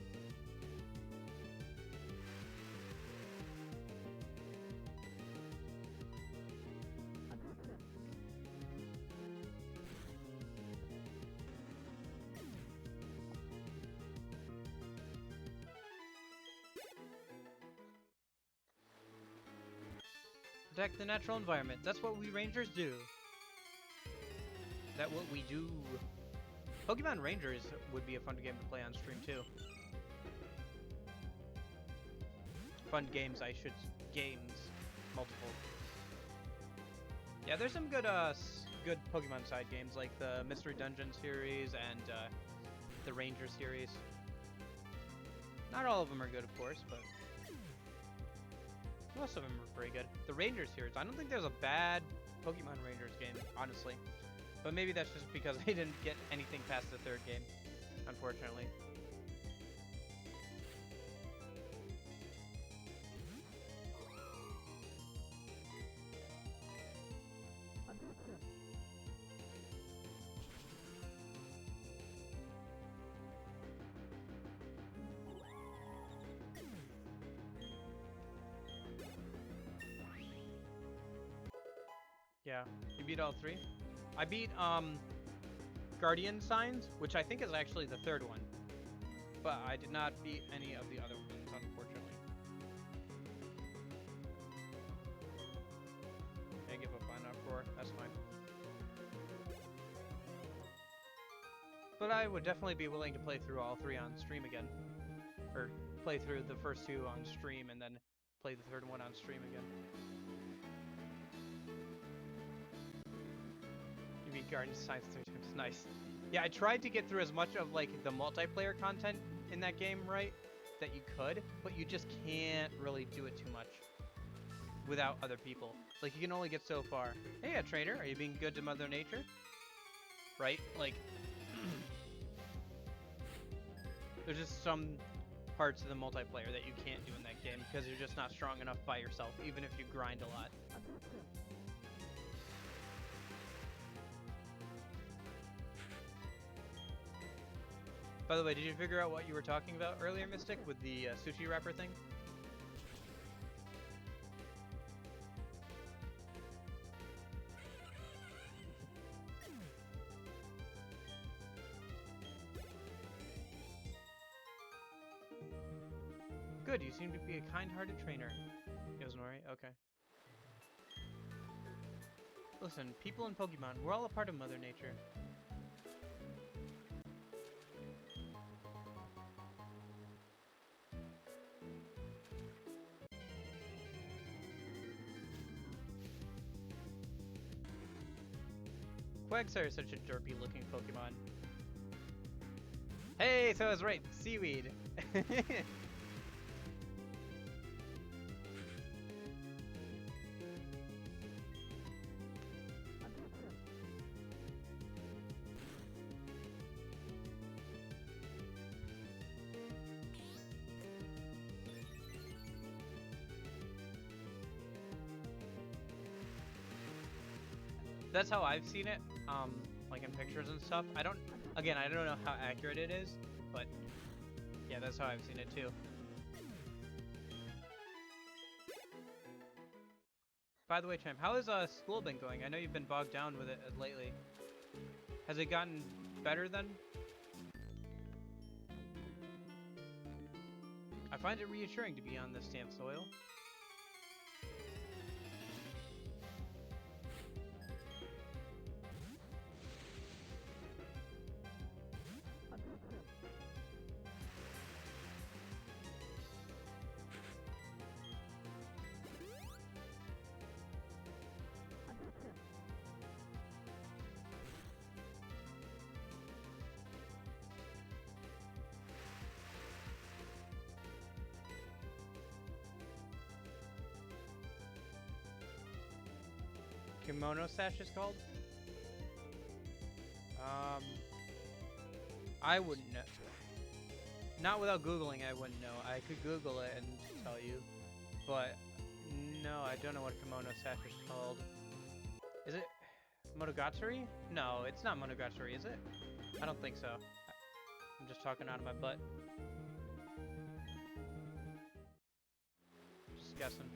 Protect the natural environment. That's what we rangers do. That's what we do. Pokemon Rangers would be a fun game to play on stream too. Fun games, I should. Games. Multiple. Yeah, there's some good good Pokemon side games like the Mystery Dungeon series and the Ranger series. Not all of them are good, of course, but most of them are pretty good. The Ranger series, I don't think there's a bad Pokemon Rangers game, honestly. But maybe that's just because I didn't get anything past the third game, unfortunately. Yeah, you beat all three? I beat, Guardian Signs, which I think is actually the third one. But I did not beat any of the other ones, unfortunately. I give up on Uproar, that's fine. But I would definitely be willing to play through all three on stream again. Or play through the first two on stream and then play the third one on stream again. You beat Guardian Signs 3 times, nice. Yeah, I tried to get through as much of like the multiplayer content in that game, right, that you could, but you just can't really do it too much without other people. Like, you can only get so far. Hey, trainer, are you being good to Mother Nature? Right? Like, there's just some parts of the multiplayer that you can't do in that game because you're just not strong enough by yourself, even if you grind a lot. By the way, did you figure out what you were talking about earlier, Mystic, with the sushi wrapper thing? Good, you seem to be a kind-hearted trainer. Yosnori, okay. Listen, people in Pokemon, we're all a part of Mother Nature. Quagsire is such a derpy looking Pokemon. Hey, so I was right, seaweed. That's how I've seen it, like in pictures and stuff. I don't know how accurate it is, but yeah, that's how I've seen it too. By the way, Champ, how has school been going? I know you've been bogged down with it lately. Has it gotten better then? I find it reassuring to be on this damp soil. kimono sash is called? I wouldn't know. Not without Googling, I wouldn't know. I could Google it and tell you, but no, I don't know what kimono sash is called. Is it Monogatari? No, it's not Monogatari, is it? I don't think so. I'm just talking out of my butt. Just guessing.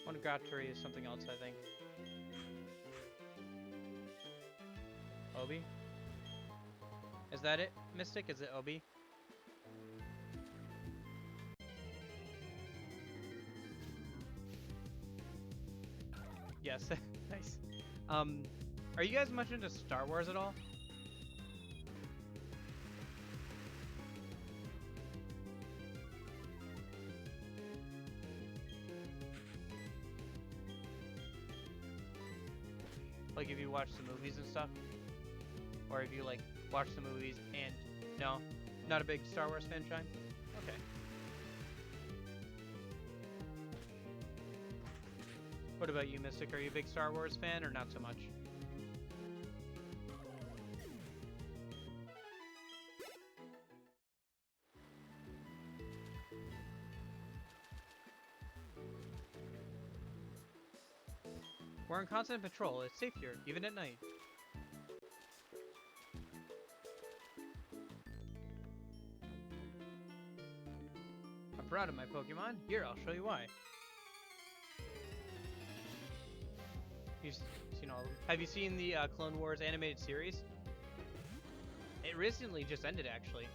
Monogatari is something else, I think. Obi? Is that it, Mystic? Is it Obi? Yes. Nice. Are you guys much into Star Wars at all? Like if you watch the movies and stuff? Or if you like watch the movies and... No? Not a big Star Wars fan, Shine? Okay. What about you, Mystic? Are you a big Star Wars fan or not so much? We're on constant patrol. It's safe here, even at night. I'm proud of my Pokemon. Here, I'll show you why. Have you seen the Clone Wars animated series? It recently just ended, actually.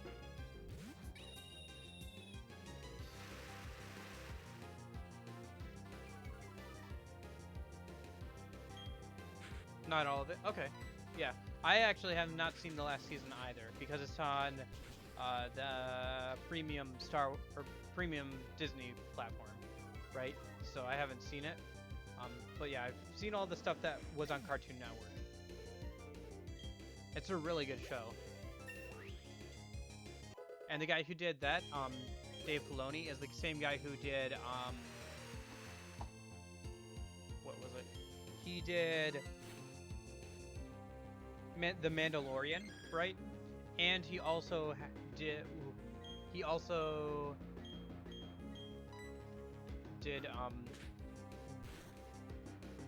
Not all of it? Okay. Yeah. I actually have not seen the last season either, because it's on the premium premium Disney platform, right? So I haven't seen it. But yeah, I've seen all the stuff that was on Cartoon Network. It's a really good show. And the guy who did that, Dave Filoni, is the same guy who did, what was it? He did The Mandalorian, right? And he also did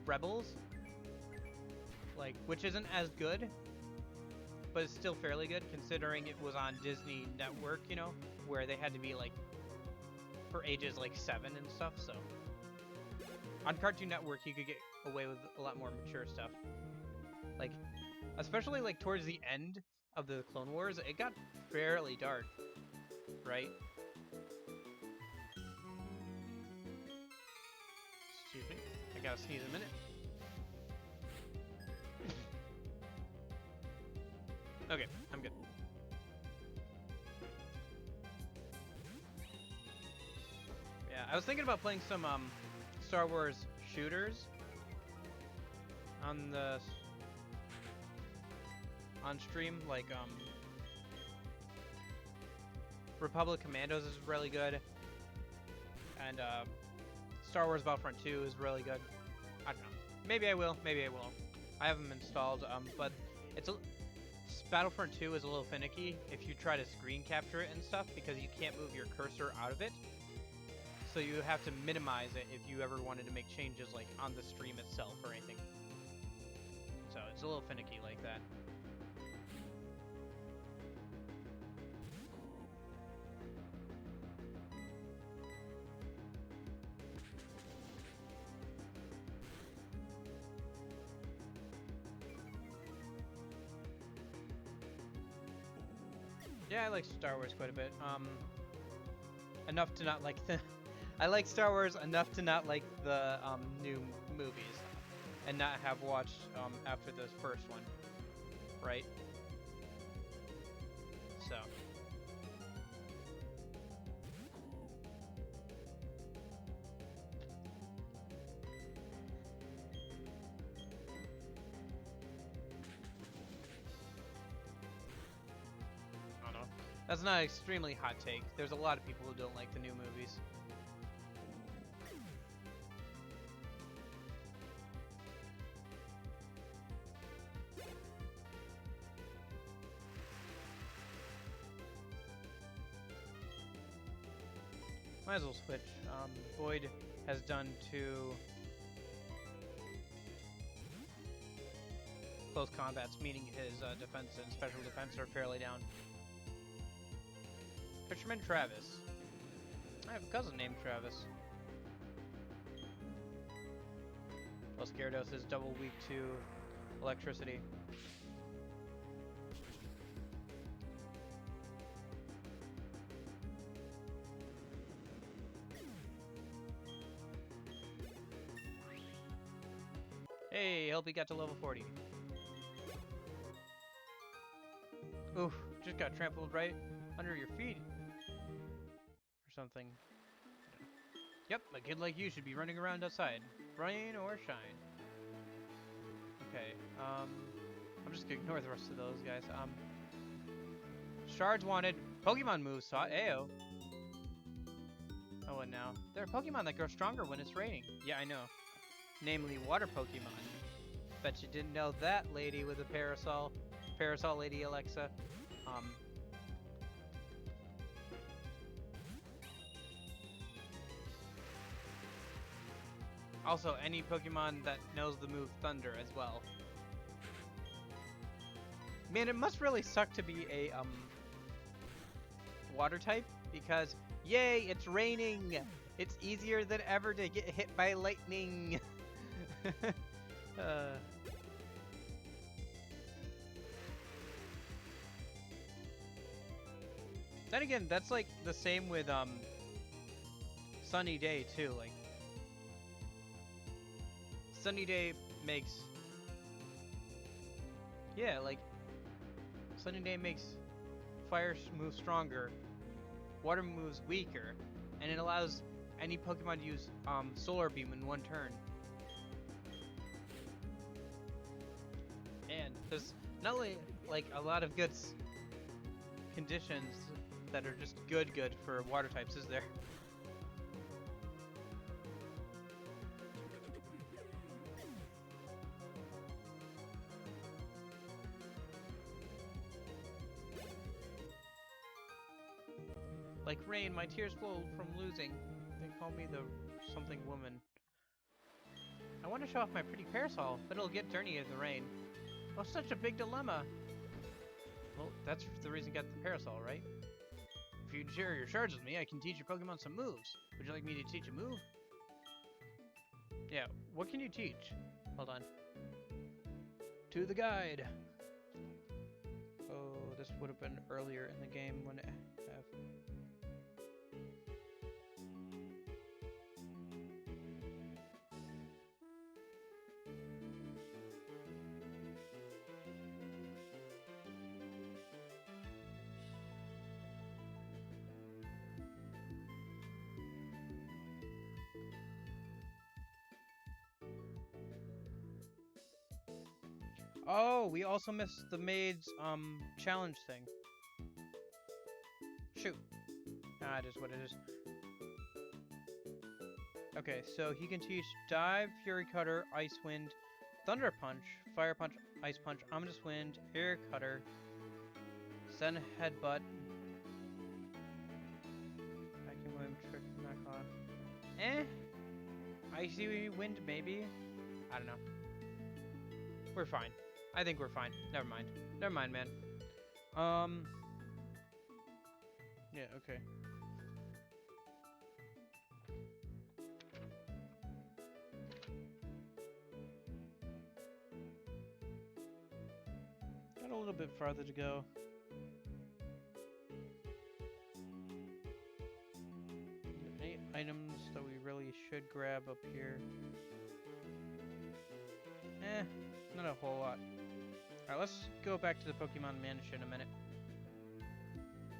Rebels, like, which isn't as good, but it's still fairly good considering it was on Disney Network, you know, where they had to be like for ages like 7 and stuff. So on Cartoon Network you could get away with a lot more mature stuff, like especially like towards the end of the Clone Wars. It got fairly dark, right? Excuse me, I gotta sneeze a minute. Okay, I'm good. Yeah, I was thinking about playing some Star Wars shooters on stream, like Republic Commandos is really good, and Star Wars Battlefront 2 is really good. I don't know. Maybe I will. Maybe I won't. I have them installed, but Battlefront 2 is a little finicky if you try to screen capture it and stuff, because you can't move your cursor out of it. So you have to minimize it if you ever wanted to make changes like on the stream itself or anything. So it's a little finicky like that. Yeah, I like Star Wars quite a bit. Enough to not like the... I like Star Wars enough to not like the new movies, and not have watched after the first one, right? So. That's not an extremely hot take. There's a lot of people who don't like the new movies. Might as well switch. Void has done 2 close combats, meaning his defense and special defense are fairly down. Fisherman Travis. I have a cousin named Travis. Well, Gyarados is double weak to electricity. Hey, Helpy got to level 40. Oof, just got trampled right under your feet. Or something. Yep, a kid like you should be running around outside. Rain or shine. Okay, I'm just gonna ignore the rest of those guys. Shards wanted. Pokemon moves sought. Ayo. Oh, and now? There are Pokemon that grow stronger when it's raining. Yeah, I know. Namely, water Pokemon. Bet you didn't know that, lady with a parasol. Parasol Lady Alexa. Also, any Pokemon that knows the move Thunder as well. Man, it must really suck to be a, water type, because, yay, it's raining! It's easier than ever to get hit by lightning! Then again, that's like the same with, Sunny Day, too, like, Sunny Day makes... Yeah, like... Sunny Day makes fire move stronger, water moves weaker, and it allows any Pokemon to use Solar Beam in one turn. And there's not only like a lot of good conditions that are just good for water types, is there? Like rain, my tears flow from losing. They call me the something woman. I want to show off my pretty parasol, but it'll get dirty in the rain. Oh, such a big dilemma. Well, that's the reason you got the parasol, right? If you share your shards with me, I can teach your Pokemon some moves. Would you like me to teach a move? Yeah, what can you teach? Hold on. To the guide. Oh, this would have been earlier in the game when it Oh, we also missed the maid's challenge thing. Shoot. Ah, it is what it is. Okay, so he can teach Dive, Fury Cutter, Ice Wind, Thunder Punch, Fire Punch, Ice Punch, Ominous Wind, Air Cutter, Send Headbutt, Vacuum Wind, Trick Knockoff. Icy Wind, maybe? I don't know. We're fine. I think we're fine. Never mind. Never mind, man. Yeah, okay. Got a little bit farther to go. Any items that we really should grab up here? Not a whole lot. Alright, let's go back to the Pokemon Mansion a minute.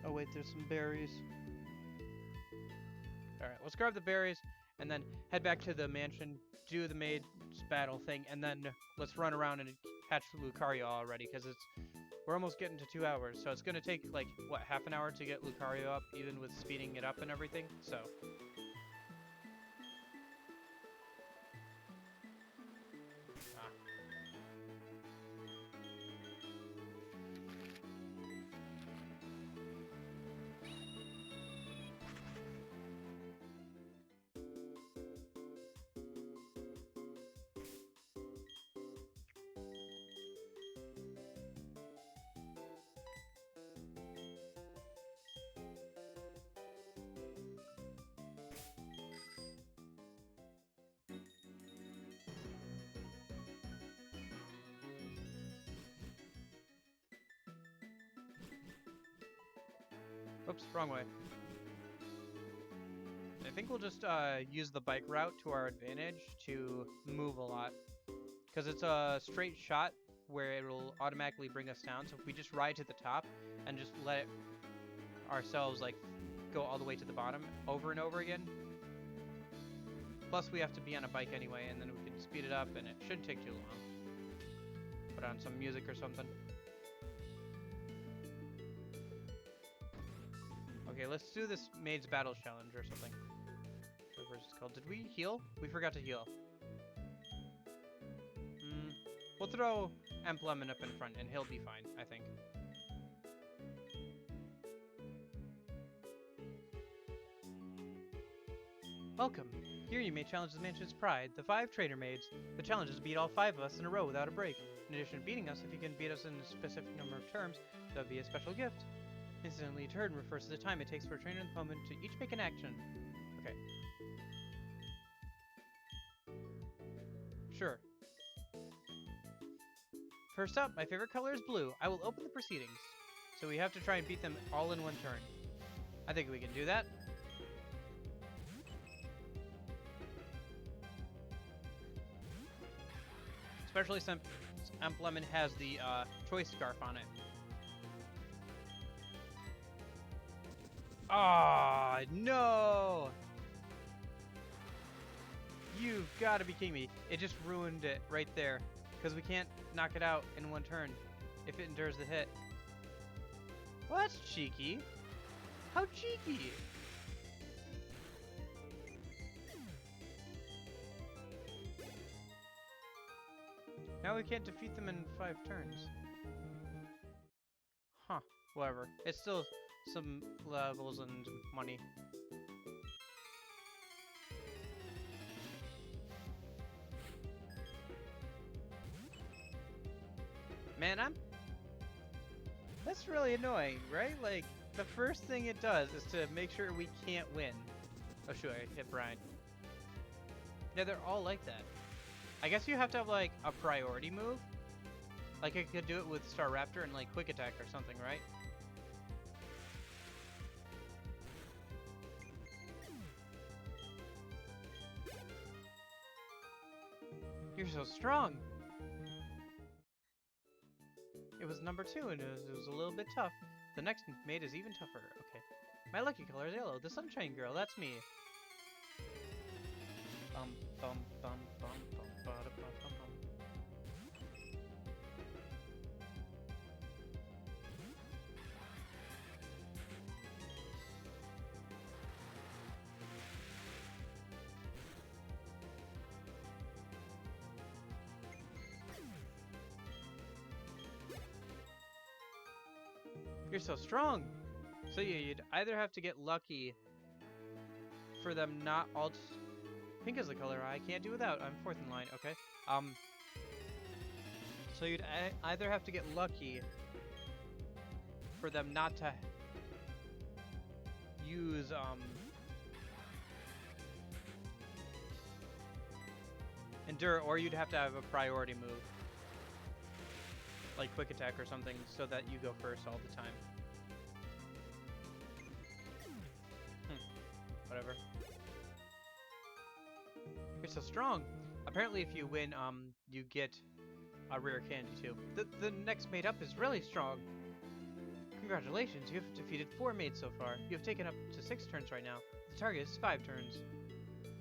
Oh wait, there's some berries. Alright, let's grab the berries, and then head back to the mansion, do the maid's battle thing, and then let's run around and catch Lucario already, because we're almost getting to 2 hours, so it's going to take, like, what, half an hour to get Lucario up, even with speeding it up and everything, so... Oops, wrong way. I think we'll just use the bike route to our advantage to move a lot. Because it's a straight shot where it'll automatically bring us down. So if we just ride to the top and just let it ourselves like go all the way to the bottom over and over again. Plus we have to be on a bike anyway, and then we can speed it up and it shouldn't take too long. Put on some music or something. Okay, let's do this Maid's Battle Challenge or something. Whatever it's called. Did we heal? We forgot to heal. We'll throw Lemon up in front and he'll be fine, I think. Welcome. Here you may challenge the mansion's pride, the 5 trainer maids. The challenge is to beat all 5 of us in a row without a break. In addition to beating us, if you can beat us in a specific number of terms, that would be a special gift. Incidentally, a turn refers to the time it takes for a trainer and opponent to each make an action. Okay. Sure. First up, my favorite color is blue. I will open the proceedings. So we have to try and beat them all in one turn. I think we can do that. Especially since Lemon has the choice scarf on it. Ah, no! You've got to be kidding me. It just ruined it right there. Because we can't knock it out in one turn if it endures the hit. Well, that's cheeky. How cheeky! Now we can't defeat them in 5 turns. Huh, whatever. It's still some levels and money. Man, that's really annoying, right? Like, the first thing it does is to make sure we can't win. Oh shoot, I hit Brian. Yeah, they're all like that. I guess you have to have, like, a priority move. Like, I could do it with Star Raptor and, like, Quick Attack or something, right? You're so strong! It was number 2, and it was a little bit tough. The next mate is even tougher. Okay. My lucky color is yellow. The Sunshine Girl, that's me. Bum, bum, bum, bum, bum, bum, bum, bum, bum. You're so strong! So yeah, you'd either have to get lucky for them not all... Pink is the color I can't do without. I'm 4th in line, okay. So you'd either have to get lucky for them not to use, Endure, or you'd have to have a priority move. Like Quick Attack or something, so that you go first all the time. Whatever. You're so strong! Apparently if you win, you get a rare candy too. The next mate up is really strong! Congratulations, you have defeated 4 mates so far. You have taken up to 6 turns right now. The target is 5 turns.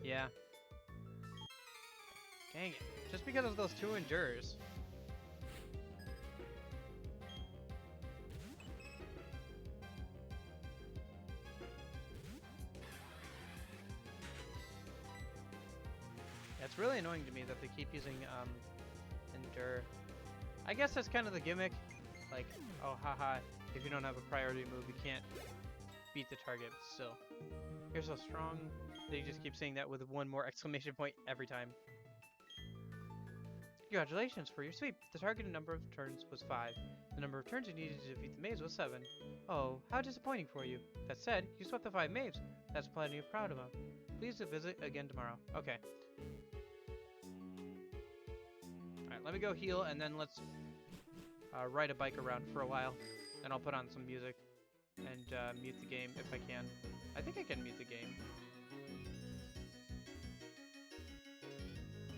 Yeah. Dang it. Just because of those 2 endures. It's really annoying to me that they keep using Endure. I guess that's kind of the gimmick. Like, oh haha, if you don't have a priority move, you can't beat the target. But still, you're so strong. They just keep saying that with 1 more exclamation point every time. Congratulations for your sweep. The targeted number of turns was 5. The number of turns you needed to defeat the maze was 7. Oh, how disappointing for you. That said, you swept the 5 maves. That's plenty of proud about. Please visit again tomorrow. Okay. Alright, let me go heal, and then let's ride a bike around for a while. And I'll put on some music. and mute the game if I can. I think I can mute the game.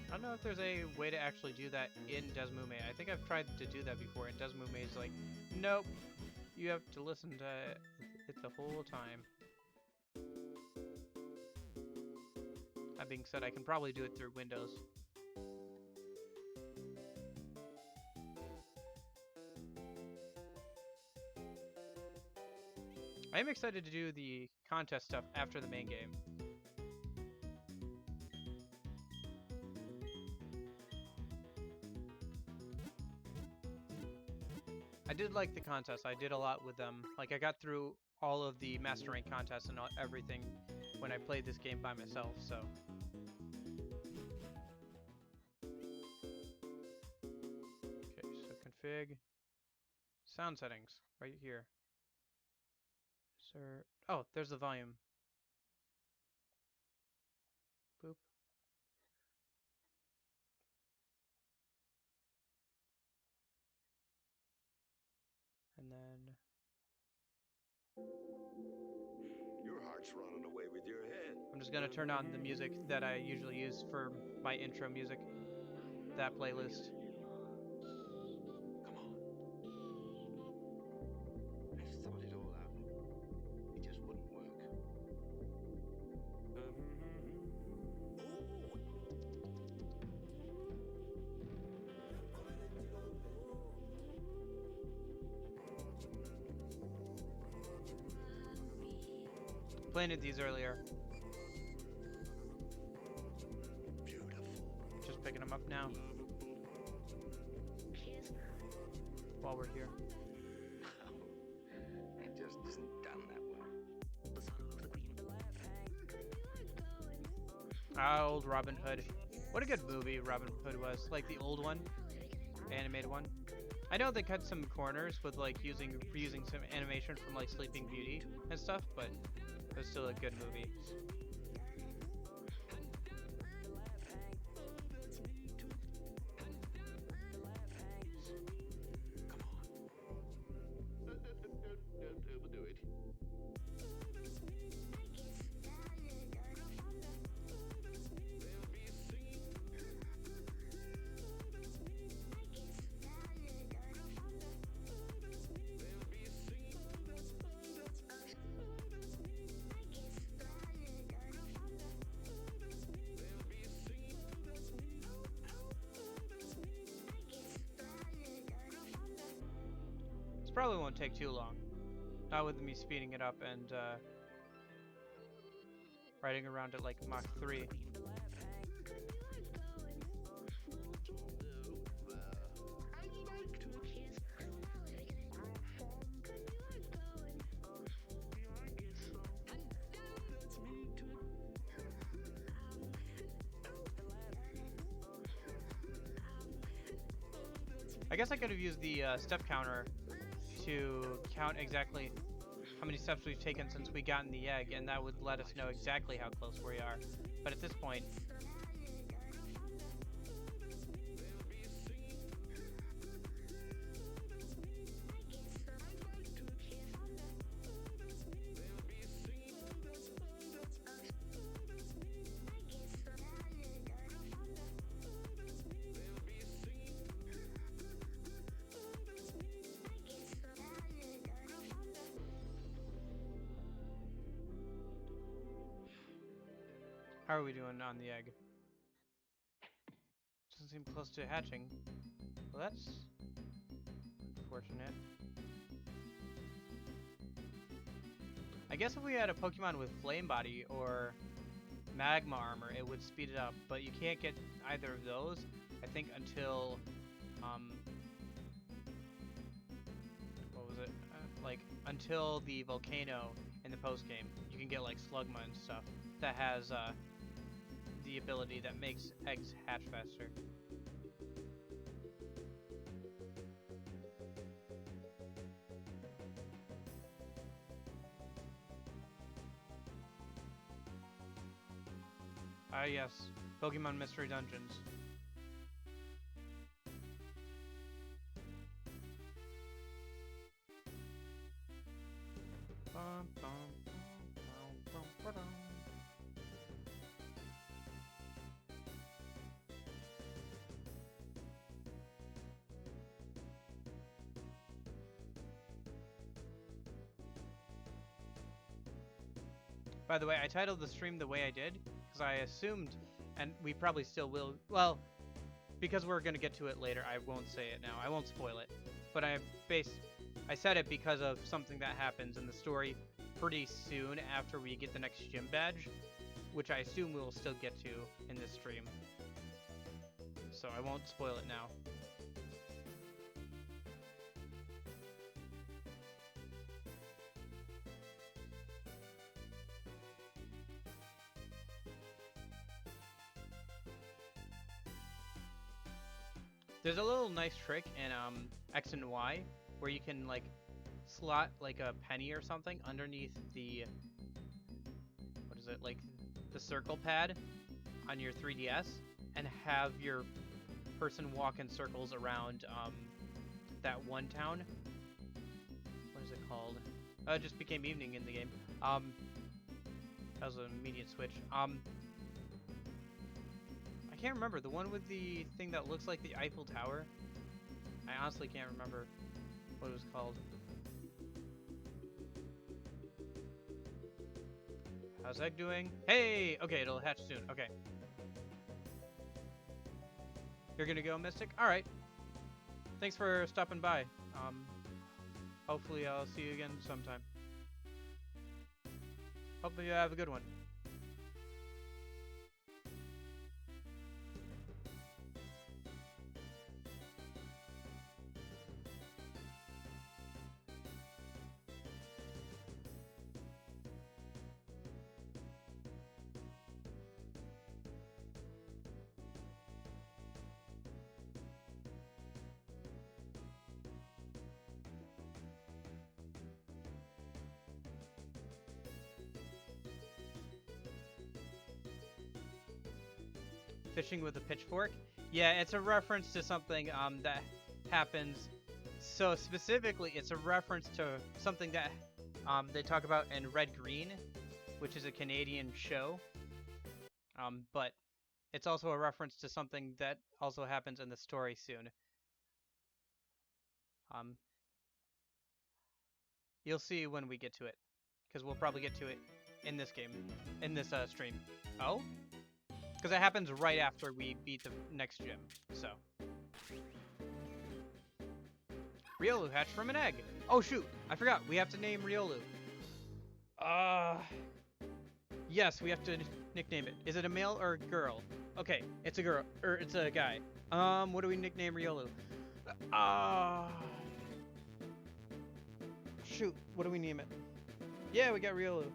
I don't know if there's a way to actually do that in Desmume. I think I've tried to do that before, and Desmume is like, nope, you have to listen to it the whole time. That being said, I can probably do it through Windows. I am excited to do the contest stuff after the main game. I did like the contest. I did a lot with them. Like, I got through all of the Master Rank contests and everything when I played this game by myself, so. Okay, so config. Sound settings, right here. Sir. Oh, there's the volume. Boop. And then. Your heart's running away with your head. I'm just gonna turn on the music that I usually use for my intro music. That playlist. Come on. I've thought it all out. It just wouldn't work. Planted these earlier. Beautiful. Just picking them up now. While we're here. It just isn't done that well. Old Robin Hood. What a good movie Robin Hood was. Like the old one. Animated one. I know they cut some corners with like reusing some animation from like Sleeping Beauty and stuff, but it was still a good movie. We'll do it. This probably won't take too long. Not with me speeding it up and riding around at like Mach 3. I guess I could have used the step counter to count exactly how many steps we've taken since we got in the egg, and that would let us know exactly how close we are. But at this point, how are we doing on the egg? Doesn't seem close to hatching. Well, that's unfortunate. I guess if we had a Pokemon with Flame Body or Magma Armor, it would speed it up, but you can't get either of those, I think, until, what was it? Like, until the Volcano in the post-game. You can get, like, Slugma and stuff that has, the ability that makes eggs hatch faster. Ah yes, Pokemon Mystery Dungeons. By the way, I titled the stream the way I did because I assumed, and we probably still will. Well, because we're gonna get to it later, I won't say it now. I won't spoil it. But I said it because of something that happens in the story pretty soon after we get the next gym badge, which I assume we'll still get to in this stream. So I won't spoil it now. There's a little nice trick in X and Y where you can like slot like a penny or something underneath the, what is it, like the circle pad on your 3DS and have your person walk in circles around that one town. What is it called? It just became evening in the game. That was an immediate switch. I can't remember. The one with the thing that looks like the Eiffel Tower? I honestly can't remember what it was called. How's Egg doing? Hey! Okay, it'll hatch soon. Okay. You're gonna go, Mystic? Alright. Thanks for stopping by. Hopefully I'll see you again sometime. Hopefully you have a good one. Fishing with a pitchfork? Yeah, it's a reference to something that happens. So specifically, it's a reference to something that they talk about in Red Green, which is a Canadian show. But it's also a reference to something that also happens in the story soon. You'll see when we get to it, because we'll probably get to it in this game, in this stream. Oh? Because it happens right after we beat the next gym, so. Riolu hatched from an egg. Oh shoot, I forgot, we have to name Riolu. Yes, we have to nickname it. Is it a male or a girl? Okay, it's a girl, or it's a guy. What do we nickname Riolu? Shoot, what do we name it? Yeah, we got Riolu.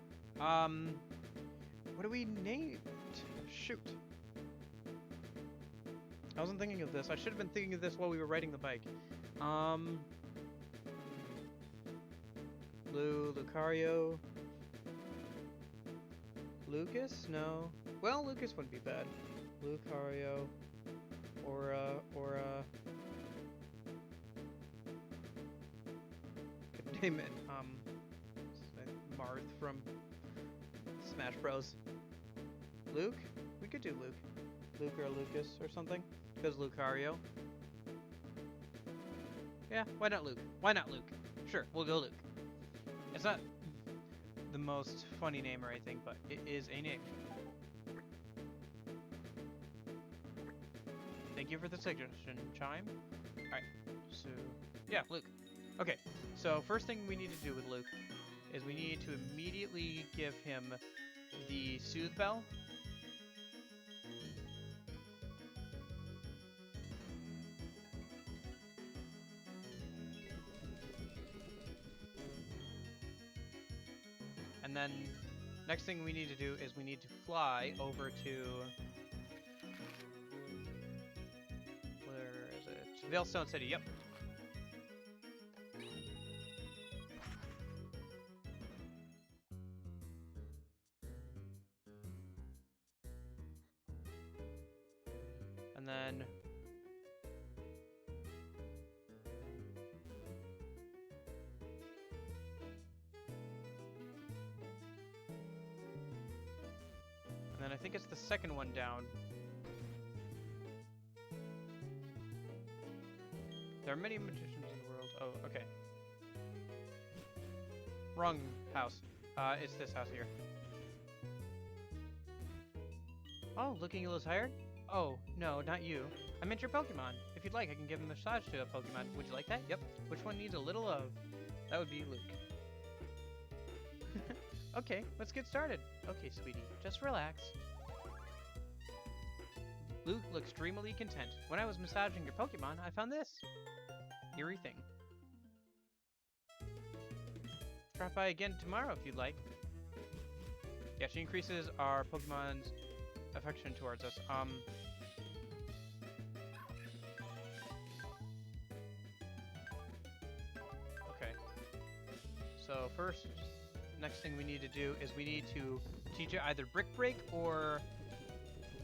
What do we name? Shoot. I wasn't thinking of this. I should have been thinking of this while we were riding the bike. Lucario. Lucas? No. Well, Lucas wouldn't be bad. Lucario. Aura. Could name it, Marth from Smash Bros. Luke? We could do Luke. Luke or Lucas or something. Because Lucario. Yeah, why not Luke? Why not Luke? Sure, we'll go Luke. It's not the most funny name or anything, but it is a name. Thank you for the suggestion, Chime. Alright, so yeah, Luke. Okay, so first thing we need to do with Luke is we need to immediately give him the Soothe Bell. And then next thing we need to do is we need to fly over to, where is it? Veilstone City, yep. And then I think it's the second one down. There are many magicians in the world. Oh, okay. Wrong house. It's this house here. Oh, looking a little tired? Oh, no, not you. I meant your Pokemon. If you'd like, I can give a massage to a Pokemon. Would you like that? Yep. Which one needs a little love? That would be Luke. Okay, let's get started. Okay, sweetie, just relax. Luke looks dreamily content. When I was massaging your Pokemon, I found this eerie thing. Drop by again tomorrow if you'd like. Yeah, she increases our Pokemon's affection towards us. Okay. So first, next thing we need to do is we need to teach it either Brick Break or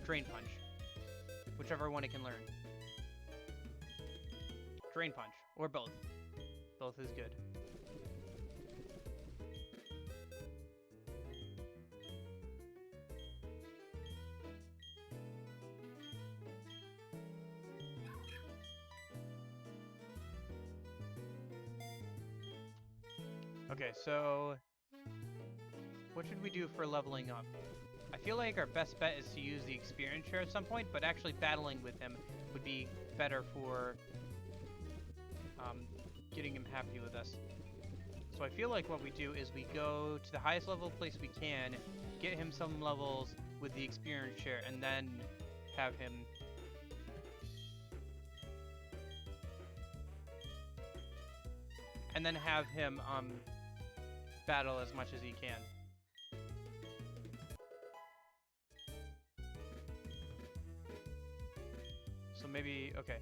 Drain Punch. Whichever one it can learn. Drain Punch, or both. Both is good. Okay, so what should we do for leveling up? I feel like our best bet is to use the experience share at some point, but actually battling with him would be better for getting him happy with us. So I feel like what we do is we go to the highest level place we can, get him some levels with the experience share, and then have him battle as much as he can. So maybe, okay.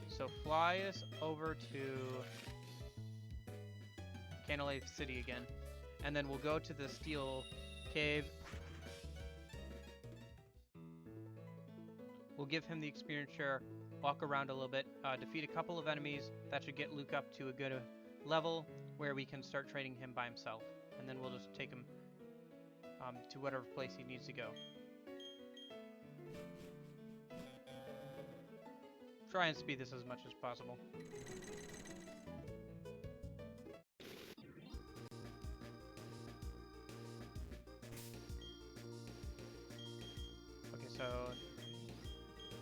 So fly us over to Canalave City again, and then we'll go to the Steel Cave. We'll give him the experience share, walk around a little bit, defeat a couple of enemies. That should get Luke up to a good level where we can start training him by himself, and then we'll just take him to whatever place he needs to go. Try and speed this as much as possible. Okay, so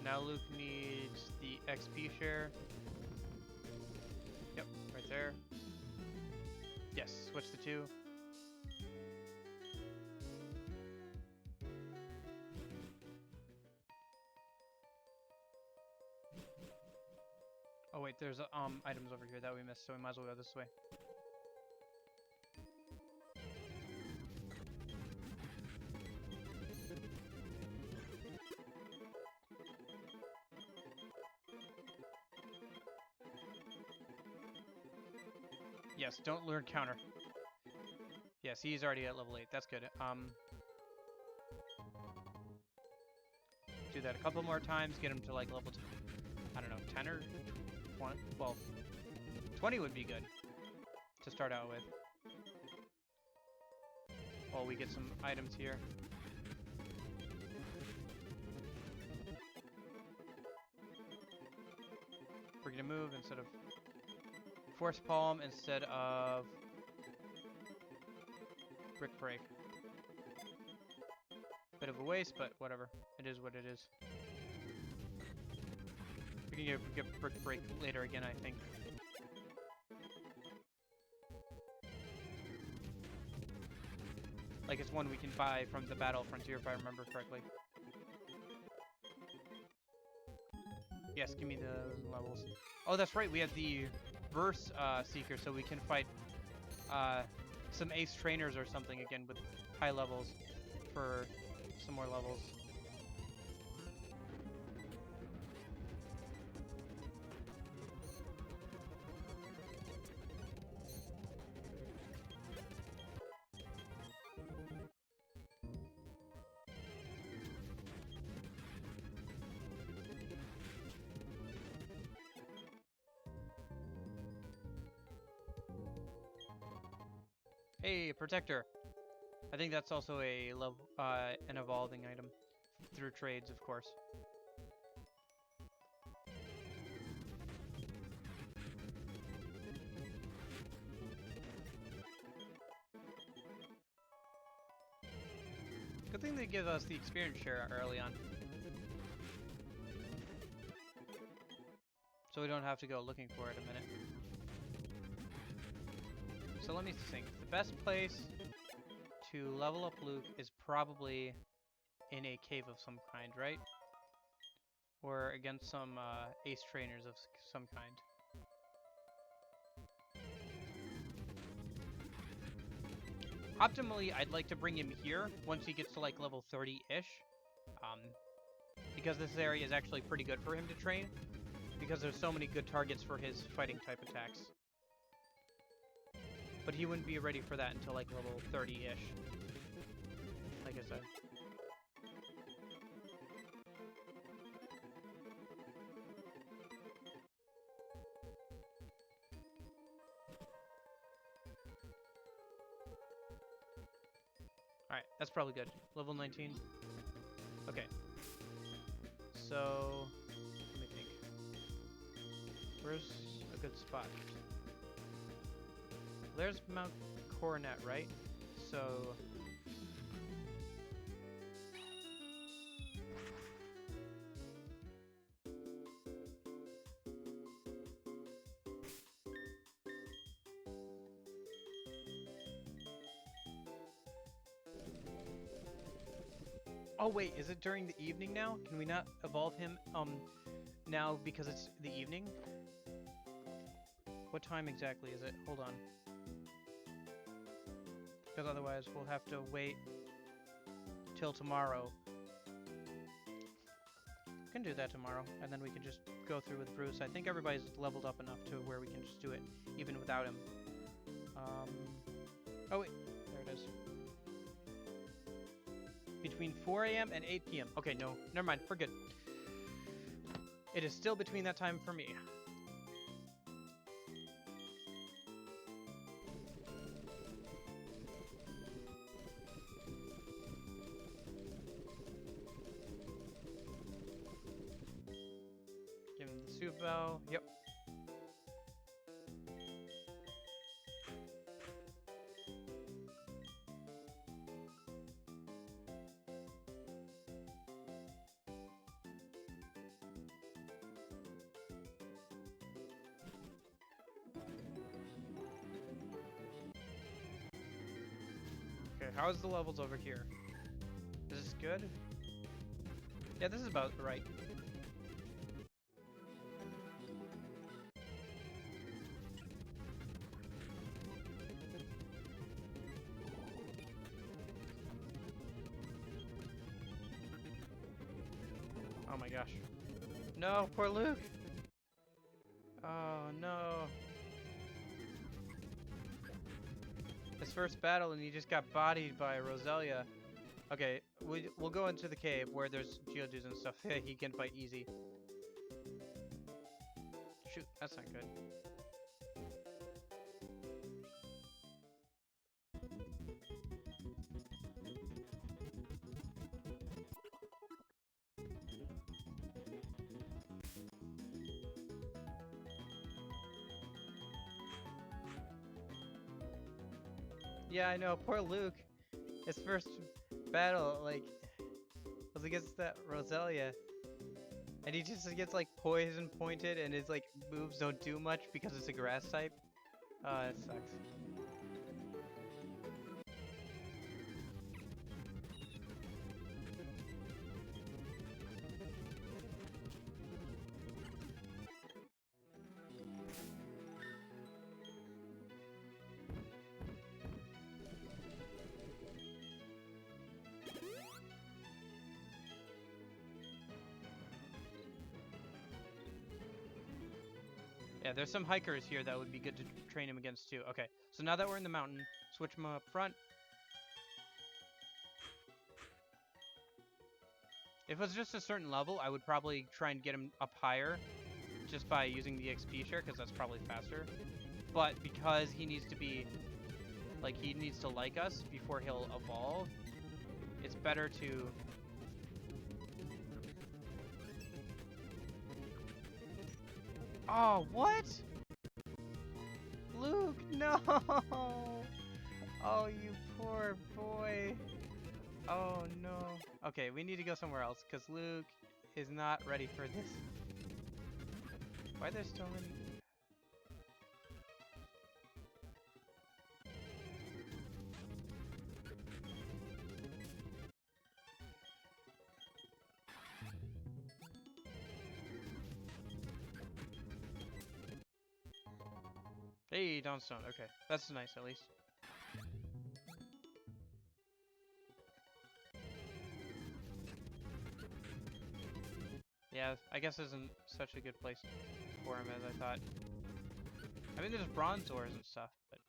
now Luke needs the XP share. Yep, right there. Yes, switch the two. Oh wait, there's items over here that we missed, so we might as well go this way. Yes, don't learn counter. Yes, he's already at level 8. That's good. Do that a couple more times, get him to like level, I don't know, 10 or 20? Well, 20 would be good to start out with. While we get some items here. We're gonna move instead of Force Palm instead of Brick Break. Bit of a waste, but whatever. It is what it is. We can get Brick Break later again, I think. Like it's one we can buy from the Battle Frontier if I remember correctly. Yes, give me the levels. Oh, that's right, we have the Verse Seeker, so we can fight some Ace Trainers or something again with high levels for some more levels. Hey, Protector. I think that's also a level, an evolving item through trades, of course. Good thing they give us the experience share early on. So we don't have to go looking for it a minute. So let me think. The best place to level up Luke is probably in a cave of some kind, right? Or against some ace trainers of some kind. Optimally, I'd like to bring him here once he gets to like level 30-ish. Because this area is actually pretty good for him to train. Because there's so many good targets for his fighting type attacks. But he wouldn't be ready for that until like level 30-ish. Like I said. Alright, that's probably good. Level 19. Okay. So, let me think. Where's a good spot? There's Mount Coronet, right? So... Oh wait, is it during the evening now? Can we not evolve him now because it's the evening? What time exactly is it? Hold on. Because otherwise we'll have to wait till tomorrow. We can do that tomorrow, and then we can just go through with Bruce. I think everybody's leveled up enough to where we can just do it, even without him. Oh wait, there it is. Between 4 a.m. and 8 p.m. Okay, no, never mind, we're good. It is still between that time for me. Give him the soup bell. Yep. Okay, how's the levels over here? Is this good? Yeah, this is about right. Oh my gosh. No, poor Luke! Oh no. His first battle and he just got bodied by Roselia. Okay, we'll go into the cave where there's Geodudes and stuff. He can fight easy. Shoot, that's not good. Yeah, I know, poor Luke. His first battle, like, was against that Roselia. And he just gets, like, poison pointed and his, like, moves don't do much because it's a grass type. Oh, that sucks. Yeah, there's some hikers here that would be good to train him against too. Okay, so now that we're in the mountain, switch him up front. If it was just a certain level, I would probably try and get him up higher just by using the XP share, because that's probably faster. But because he needs to be like he needs to like us before he'll evolve. It's better to... Oh, what? Luke, no! Oh, you poor boy. Oh, no. Okay, we need to go somewhere else, because Luke is not ready for this. Why are there so many... Hey, Dawnstone. Okay, that's nice at least. Yeah, I guess this isn't such a good place for him as I thought. I mean, there's bronze ores and stuff, but...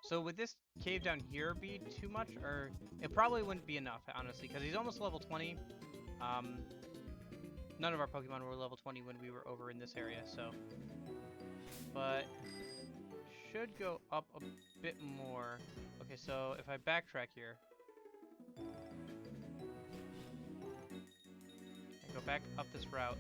So would this cave down here be too much, or it probably wouldn't be enough, honestly, because he's almost level 20. None of our Pokemon were level 20 when we were over in this area, so... But... should go up a bit more. Okay, so if I backtrack here... and go back up this route...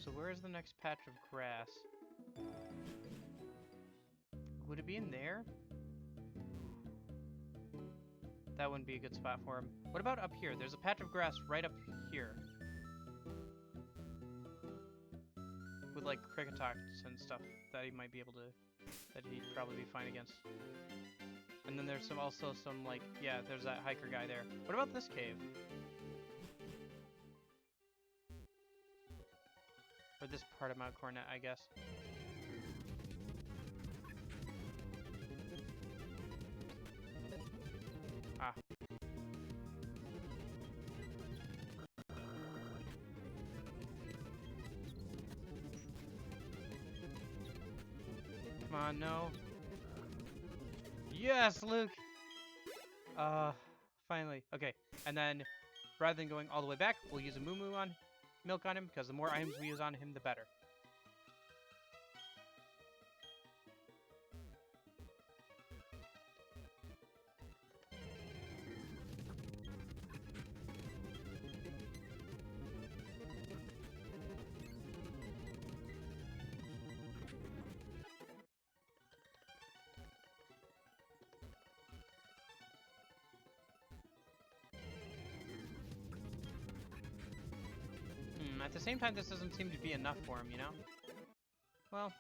So where is the next patch of grass? Would it be in there? That wouldn't be a good spot for him. What about up here? There's a patch of grass right up here. With like Cricketox and stuff that he might be able to... that he'd probably be fine against. And then there's also some like... yeah, there's that hiker guy there. What about this cave? Or this part of Mount Coronet, I guess. Ah. Come on, no. Yes, Luke! Finally. Okay, and then, rather than going all the way back, we'll use a Moo Moo on milk on him, because the more items we use on him, the better. At the same time, this doesn't seem to be enough for him, you know? Well,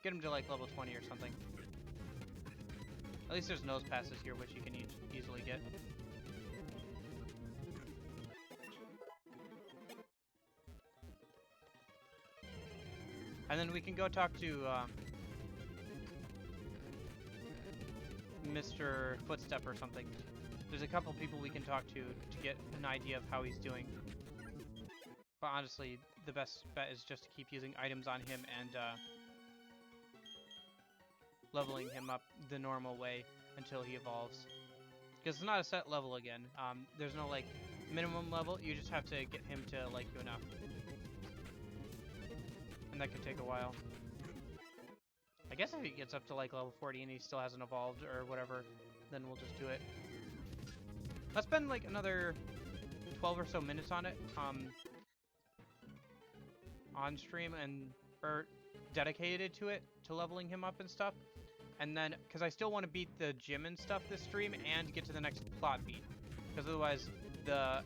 get him to like level 20 or something. At least there's nose passes here, which you can easily get. And then we can go talk to Mr. Footstep or something. There's a couple people we can talk to get an idea of how he's doing. But honestly, the best bet is just to keep using items on him and leveling him up the normal way until he evolves. Because it's not a set level again. There's no like minimum level. You just have to get him to like you enough. And that could take a while. I guess if he gets up to like level 40 and he still hasn't evolved or whatever, then we'll just do it. Let's spend like another 12 or so minutes on it. On stream and or dedicated to it, to leveling him up and stuff, and then because I still want to beat the gym and stuff this stream and get to the next plot beat, because otherwise the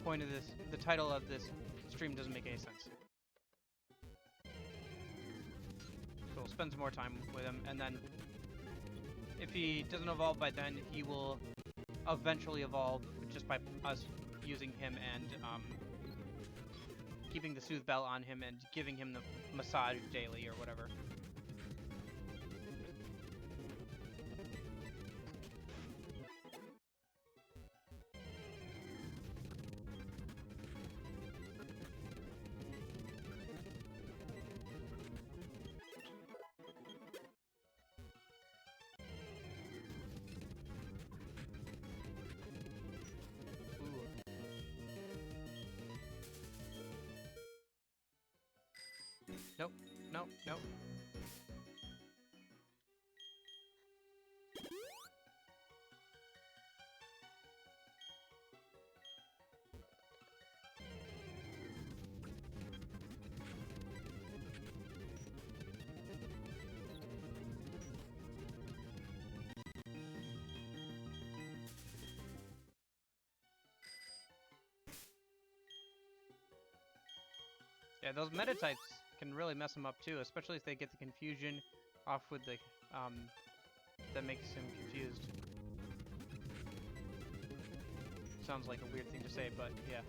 point of this, the title of this stream doesn't make any sense. So we'll spend some more time with him, and then if he doesn't evolve by then, he will eventually evolve just by us using him and keeping the Soothe Bell on him and giving him the massage daily or whatever. Nope. Nope. Nope. Yeah, those meta types can really mess them up too, especially if they get the confusion off with the that makes him confused. Sounds like a weird thing to say, but yeah.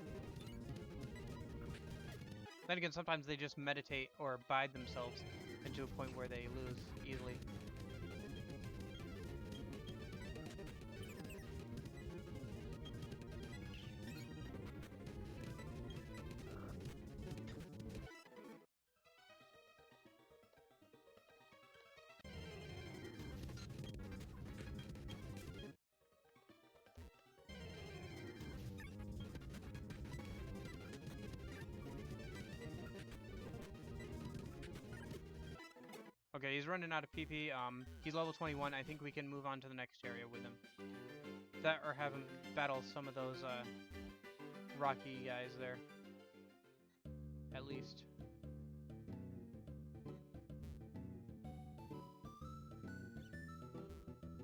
Then again, sometimes they just meditate or bide themselves into a point where they lose easily. Okay, he's running out of PP. He's level 21. I think we can move on to the next area with him. That or have him battle some of those rocky guys there. At least.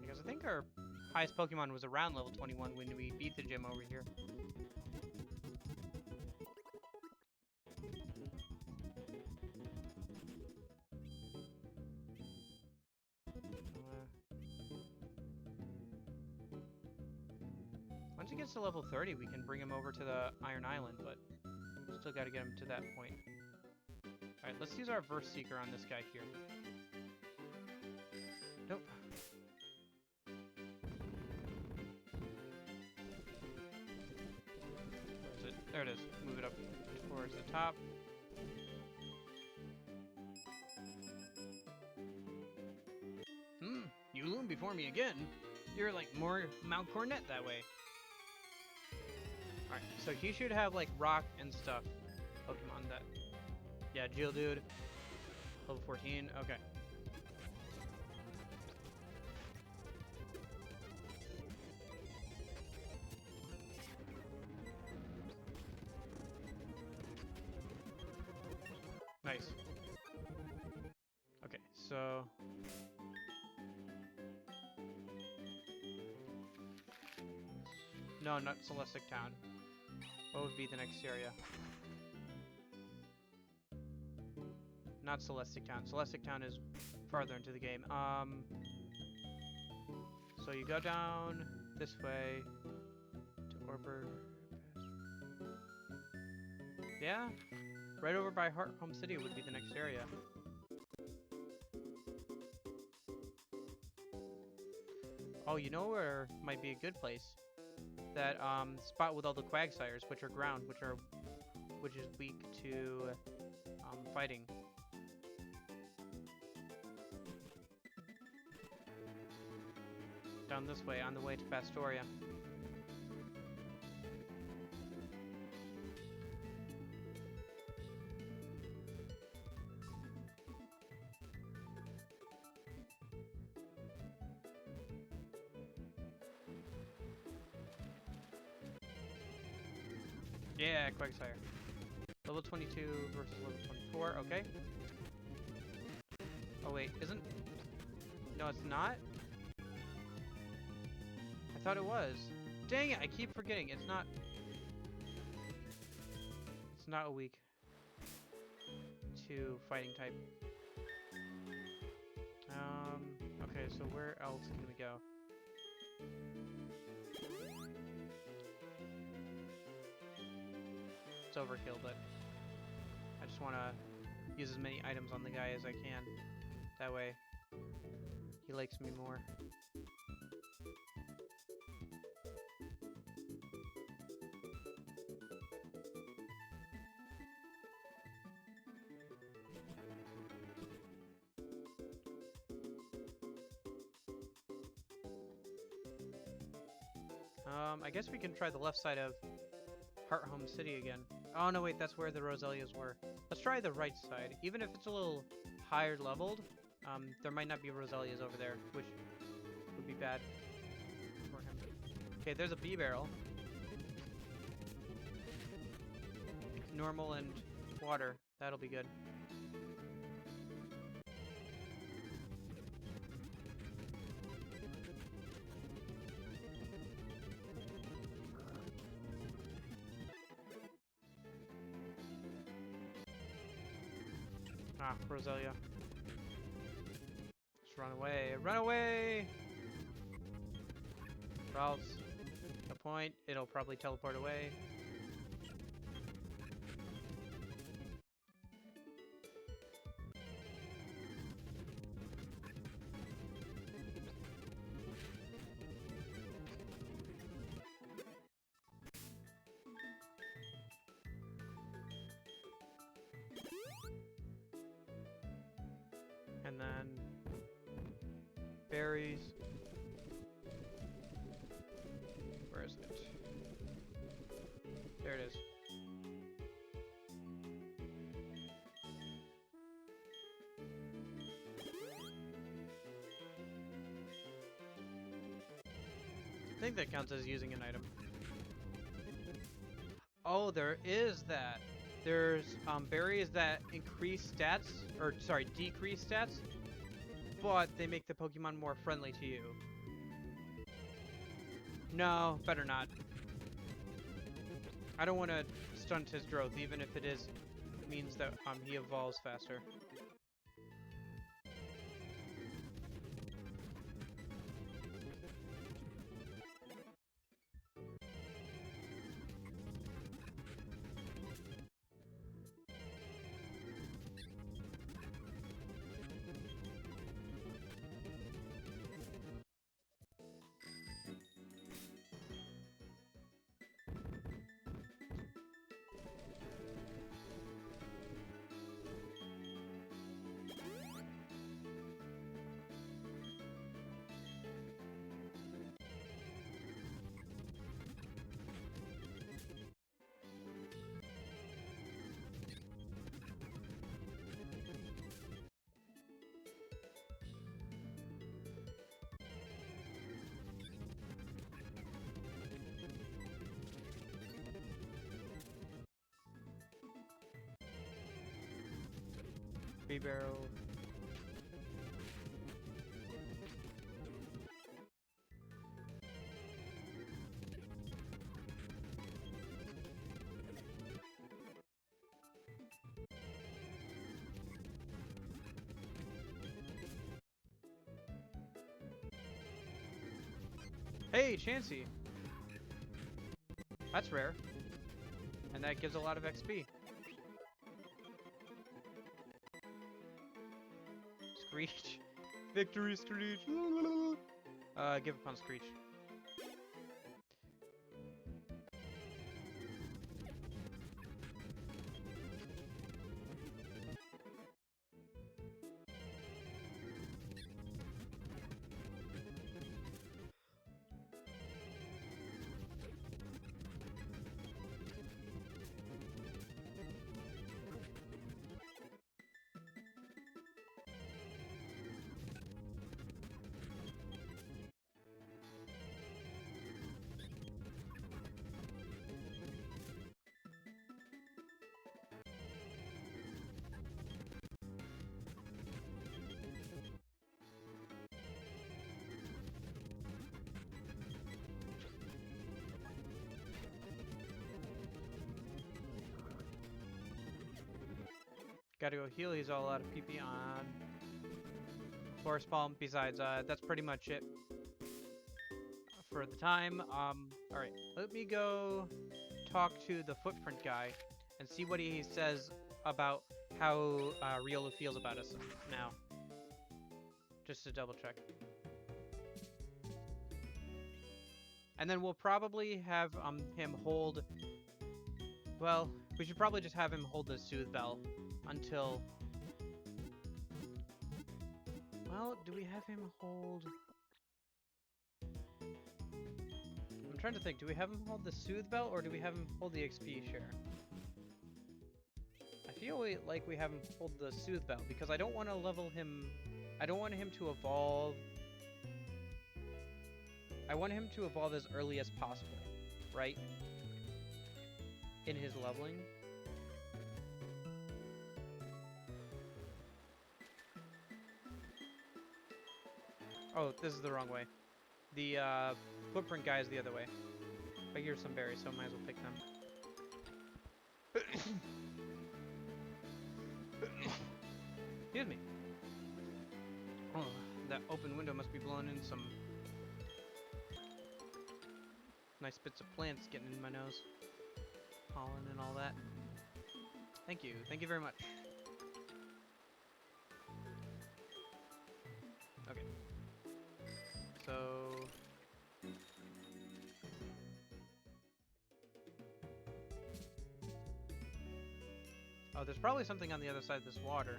Because I think our highest Pokemon was around level 21 when we beat the gym over here. Once he gets to level 30, we can bring him over to the Iron Island, but still got to get him to that point. Alright, let's use our Verse Seeker on this guy here. Nope. Where is it? There it is. Move it up towards the top. You loom before me again. You're like more Mount Cornet that way. Alright, so he should have like rock and stuff. Pokemon that. Yeah, Geodude. Level 14. Okay. Nice. Okay, so no, not Celestic Town. What would be the next area? Not Celestic Town. Celestic Town is farther into the game. So you go down this way to Orbor. Yeah, right over by Heart Home City would be the next area. Oh, you know where might be a good place? That spot with all the Quagsires, which are ground, which is weak to fighting. Down this way, on the way to Pastoria. Yeah, Quagsire. Level 22 versus level 24, okay. Oh wait, isn't... No, it's not? I thought it was. Dang it, I keep forgetting. It's not... It's not a weak to fighting type. Okay, so where else can we go? It's overkill, but I just want to use as many items on the guy as I can. That way, he likes me more. I guess we can try the left side of Heart Home City again. Oh no, wait, that's where the Roselias were. try the right side. Even if it's a little higher leveled, there might not be Roselias over there, which would be bad for him. Okay, there's a B barrel. Normal and water. That'll be good. Ah, Roselia. Just run away. Run away! Or else, no point. It'll probably teleport away. And then berries. Where is it? There it is. I think that counts as using an item. Oh, there is that. There's berries that increase stats, or sorry, decrease stats, but they make the Pokemon more friendly to you. No, better not. I don't want to stunt his growth, even if it means that he evolves faster. Barrel. Hey, Chansey! That's rare. And that gives a lot of XP. Screech. Victory, Screech. Give up on Screech. Gotta go heal. He's all out of PP on Forest Palm. Besides, that's pretty much it for the time. Alright, let me go talk to the footprint guy and see what he says about how Riolu feels about us now. Just to double check. And then we'll probably have him hold... Well, we should probably just have him hold the Soothe Bell until... Well, do we have him hold... I'm trying to think, do we have him hold the Soothe Bell or do we have him hold the XP share? I feel feel like we haven't pulled the Soothe Bell because I don't want to level him. I don't want him to evolve. I want him to evolve as early as possible, right? In his leveling. Oh, this is the wrong way. The footprint guy is the other way. But here's some berries, so I might as well pick them. Excuse me. Oh, that open window must be blowing in some nice bits of plants getting in my nose. Pollen and all that. Thank you. Thank you very much. Okay. So... oh, there's probably something on the other side of this water.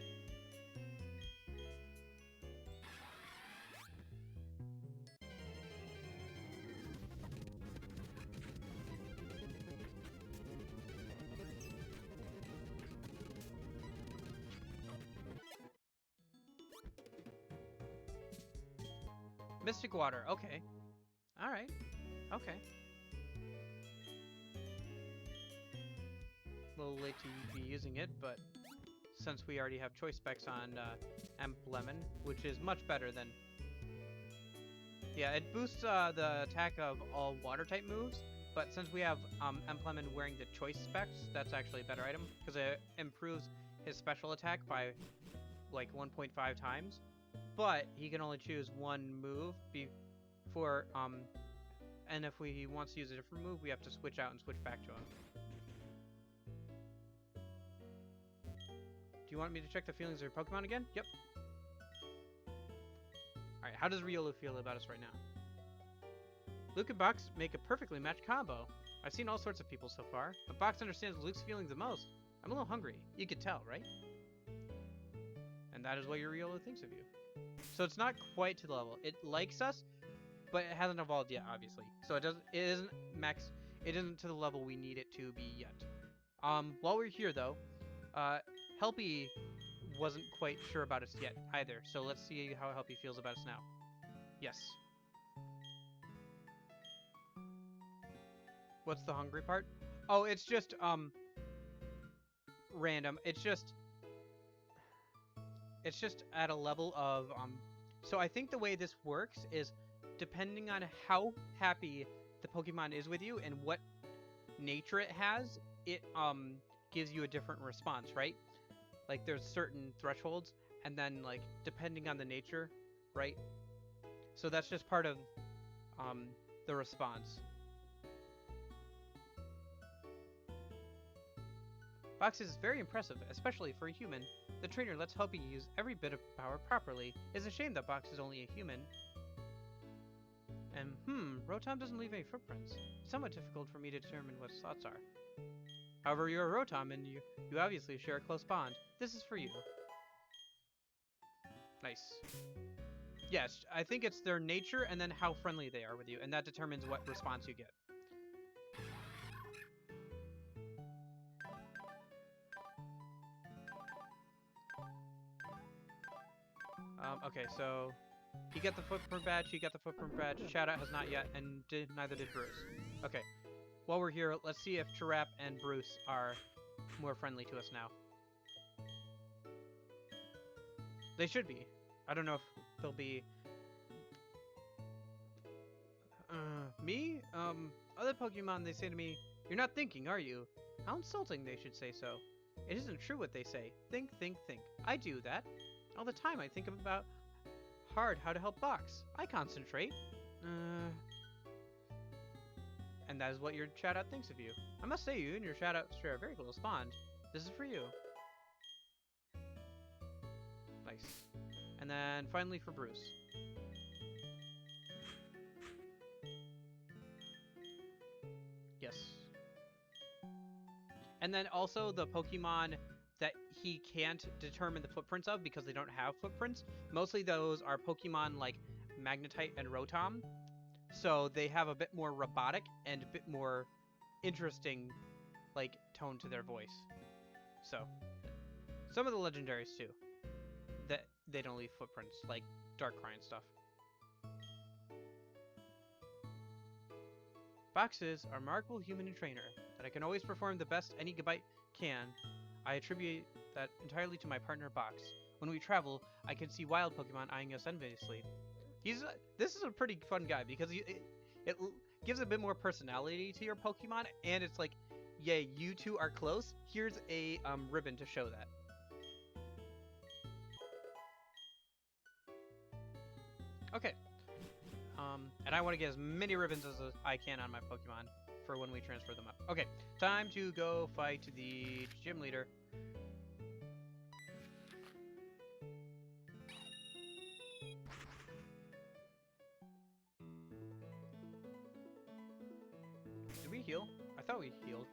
Mystic water, okay. Alright. Okay. A little late to be using it, but since we already have choice specs on Emp Lemon, which is much better than... yeah, it boosts the attack of all water-type moves, but since we have Emp Lemon wearing the choice specs, that's actually a better item, because it improves his special attack by like 1.5 times. But he can only choose one move before, and if he wants to use a different move, we have to switch out and switch back to him. Do you want me to check the feelings of your Pokemon again? Yep. Alright, how does Riolu feel about us right now? Luke and Box make a perfectly matched combo. I've seen all sorts of people so far, but Box understands Luke's feelings the most. I'm a little hungry. You could tell, right? And that is what your Riolu thinks of you. So it's not quite to the level. It likes us, but it hasn't evolved yet, obviously. So it isn't to the level we need it to be yet. While we're here though, Helpy wasn't quite sure about us yet either. So let's see how Helpy feels about us now. Yes. What's the hungry part? Oh, it's just random. It's just at a level of so I think the way this works is depending on how happy the Pokemon is with you and what nature it has, it gives you a different response, right? Like there's certain thresholds, and then like depending on the nature, right? So that's just part of the response. Box is very impressive, especially for a human. The trainer lets Helpy use every bit of power properly. It's a shame that Box is only a human. And Rotom doesn't leave any footprints. It's somewhat difficult for me to determine what his thoughts are. However, you're a Rotom and you obviously share a close bond. This is for you. Nice. Yes, I think it's their nature and then how friendly they are with you, and that determines what response you get. Okay, so he got the footprint badge, he got the footprint badge, Shoutout has not yet, and neither did Bruce. Okay, while we're here, let's see if Chirap and Bruce are more friendly to us now. They should be. I don't know if they'll be... me? Other Pokemon, they say to me, "You're not thinking, are you?" How insulting they should say so. It isn't true what they say. Think, think, think. I do that. All the time I think about hard how to help Box. I concentrate. And that is what your Shoutout thinks of you. I must say you and your Shoutout share a very close bond. This is for you. Nice. And then finally for Bruce. Yes. And then also the Pokemon that he can't determine the footprints of because they don't have footprints. Mostly those are Pokemon like Magnetite and Rotom. So they have a bit more robotic and a bit more interesting like tone to their voice. So Some of the legendaries too. That they don't leave footprints, like Darkrai and stuff. Foxes are a remarkable human and trainer, that I can always perform the best any Gabite can. I attribute that entirely to my partner Box. When we travel, I can see wild Pokemon eyeing us enviously. This is a pretty fun guy because it gives a bit more personality to your Pokemon, and it's like, yeah, you two are close. Here's a ribbon to show that. Okay. And I want to get as many ribbons as I can on my Pokemon for when we transfer them up. Okay, time to go fight the gym leader. Did we heal? I thought we healed.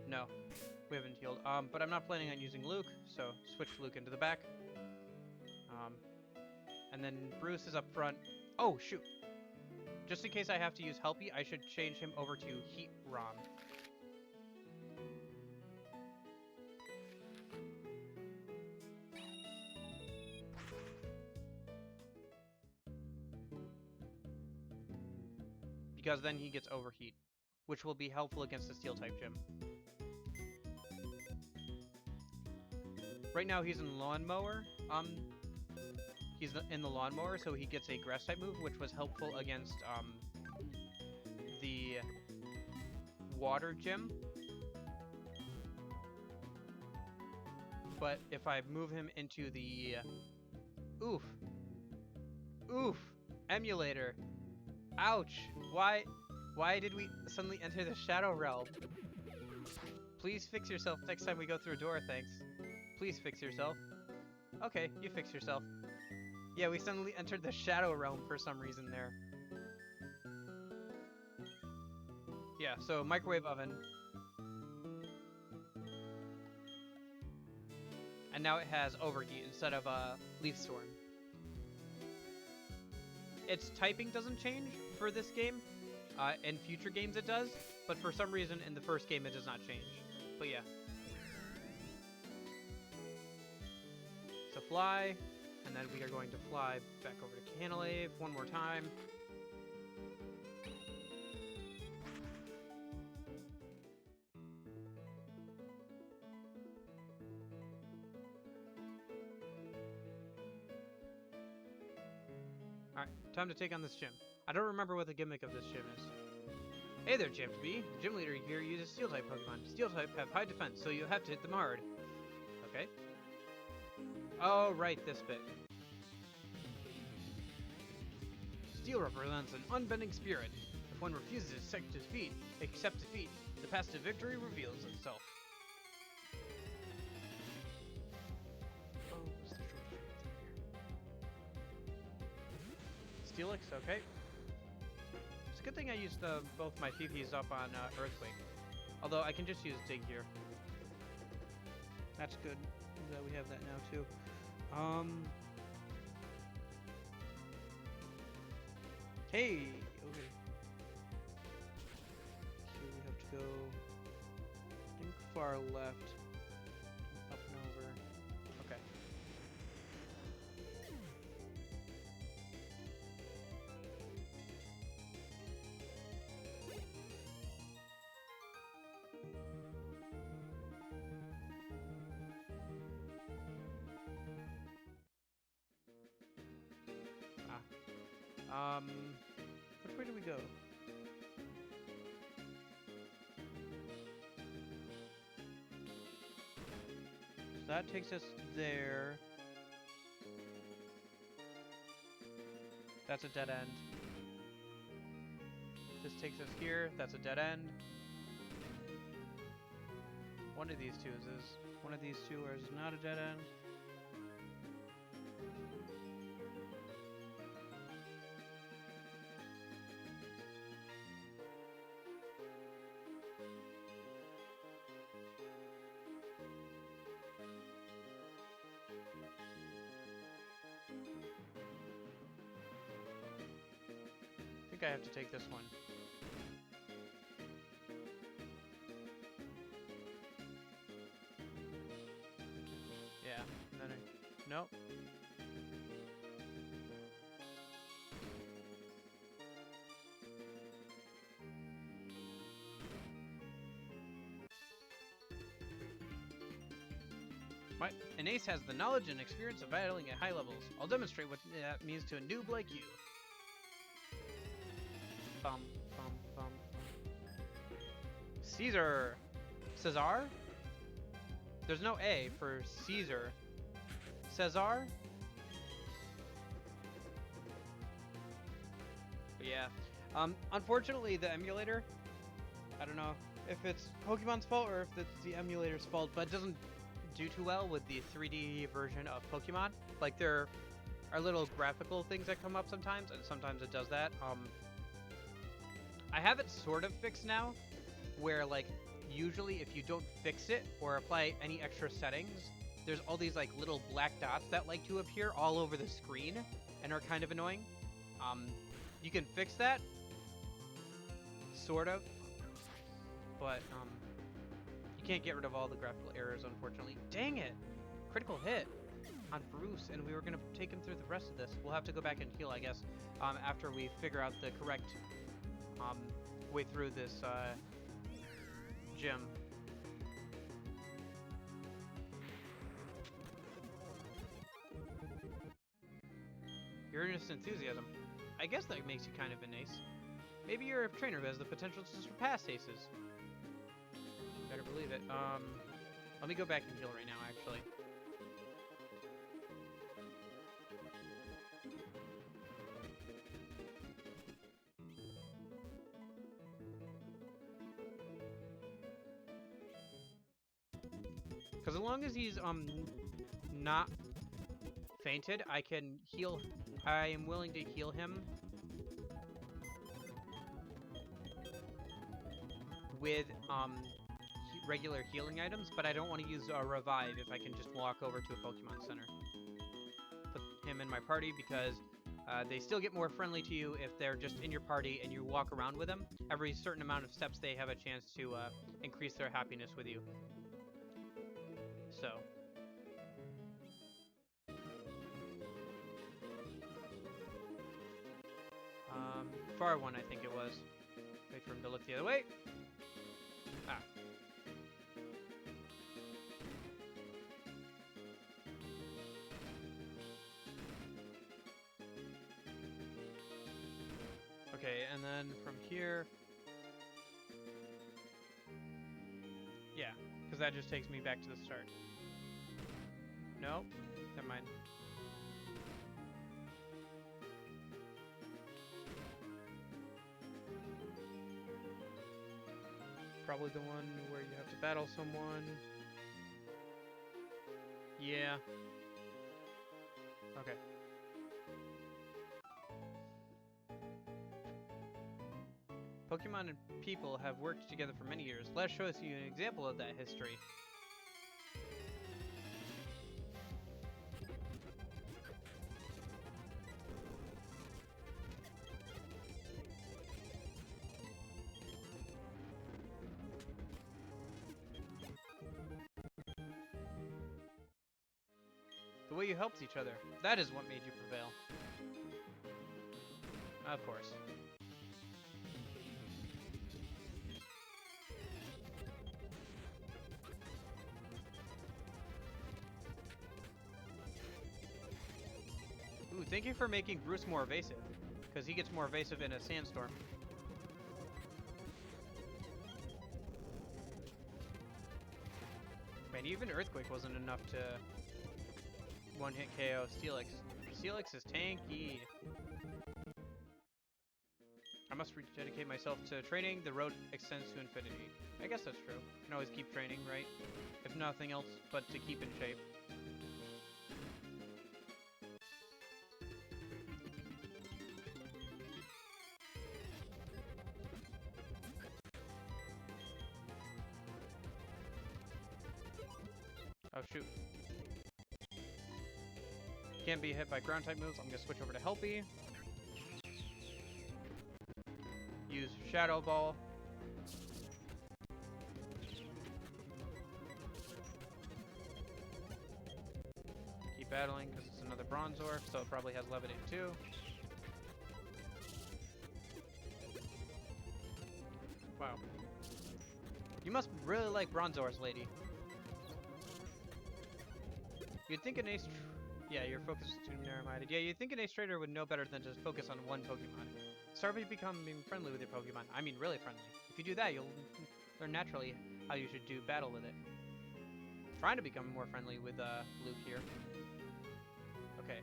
No, we haven't healed. But I'm not planning on using Luke, so switch Luke into the back. And then Bruce is up front. Oh, shoot. Just in case I have to use Helpy, I should change him over to Heat Rom. Because then he gets Overheat, which will be helpful against the Steel-type gym. Right now he's in Lawnmower. He's in the Lawnmower, so he gets a Grass-type move, which was helpful against the Water gym. But if I move him into the Oof, Emulator. Ouch! Why did we suddenly enter the Shadow Realm? Please fix yourself next time we go through a door, thanks. Please fix yourself. Okay, you fix yourself. Yeah, we suddenly entered the Shadow Realm for some reason there. Yeah, so Microwave Oven. And now it has Overheat instead of Leaf Storm. Its typing doesn't change for this game. In future games it does, but for some reason in the first game it does not change. But yeah. So fly, and then we are going to fly back over to Canalave one more time. Alright, time to take on this gym. I don't remember what the gimmick of this gym is. Hey there, Gym to be. The gym leader here uses Steel-type Pokemon. Steel-type have high defense, so you have to hit them hard. Okay. Oh, right, this bit. Steel represents an unbending spirit. If one refuses to accept defeat, the path to victory reveals itself. Oh, what's the short here? Steelix, okay. It's a good thing I used both my PPs up on Earthquake. Although I can just use Dig here. That's good that we have that now too. Hey! Okay. So we have to go, I think, far left. Up and over. Okay. Which way do we go? So that takes us there. That's a dead end. This takes us here. That's a dead end. One of these two is one of these two is not a dead end. I have to take this one. An ace has the knowledge and experience of battling at high levels. I'll demonstrate what that means to a noob like you. Bum, bum, bum. Caesar. Cesar? There's no A for Caesar. Cesar? But yeah. Unfortunately, the emulator, I don't know if it's Pokemon's fault or if it's the emulator's fault, but it doesn't do too well with the 3D version of Pokemon. Like, there are little graphical things that come up sometimes, and sometimes it does that. I have it sort of fixed now, where, like, usually if you don't fix it or apply any extra settings, there's all these, like, little black dots that like to appear all over the screen and are kind of annoying. You can fix that, sort of, but, you can't get rid of all the graphical errors, unfortunately. Dang it! Critical hit on Bruce, and we were going to take him through the rest of this. We'll have to go back and heal, I guess, after we figure out the correct way through this gym. Your earnest enthusiasm. I guess that makes you kind of an ace. Maybe you're a trainer who has the potential to surpass aces. Better believe it. Let me go back and heal right now, actually. Because as long as he's, not fainted, I can heal. I am willing to heal him with, regular healing items, but I don't want to use a revive if I can just walk over to a Pokemon Center. Put him in my party because they still get more friendly to you if they're just in your party and you walk around with them. Every certain amount of steps they have a chance to increase their happiness with you. So. Far one, I think it was. Wait for him to look the other way. Ah. Okay, and then from here... Yeah, because that just takes me back to the start. Nope, never mind. Probably the one where you have to battle someone. Yeah. Okay. Pokemon and people have worked together for many years. Let's show you an example of that history. The way you helped each other. That is what made you prevail. Of course. Ooh, thank you for making Bruce more evasive. Because he gets more evasive in a sandstorm. Man, even Earthquake wasn't enough to one-hit KO Steelix. Steelix is tanky. I must rededicate myself to training. The road extends to infinity. I guess that's true. You can always keep training, right? If nothing else but to keep in shape. Oh shoot. Can't be hit by ground type moves. I'm gonna switch over to Helpy. Use Shadow Ball. Keep battling because it's another Bronzor, so it probably has Levitate too. Wow. You must really like Bronzors, lady. You'd think an ace... Yeah, your focus is too narrow-minded. Yeah, you'd think an ace trader would know better than to focus on one Pokemon. Start by becoming friendly with your Pokemon. I mean, really friendly. If you do that, you'll learn naturally how you should do battle with it. Trying to become more friendly with Luke here. Okay.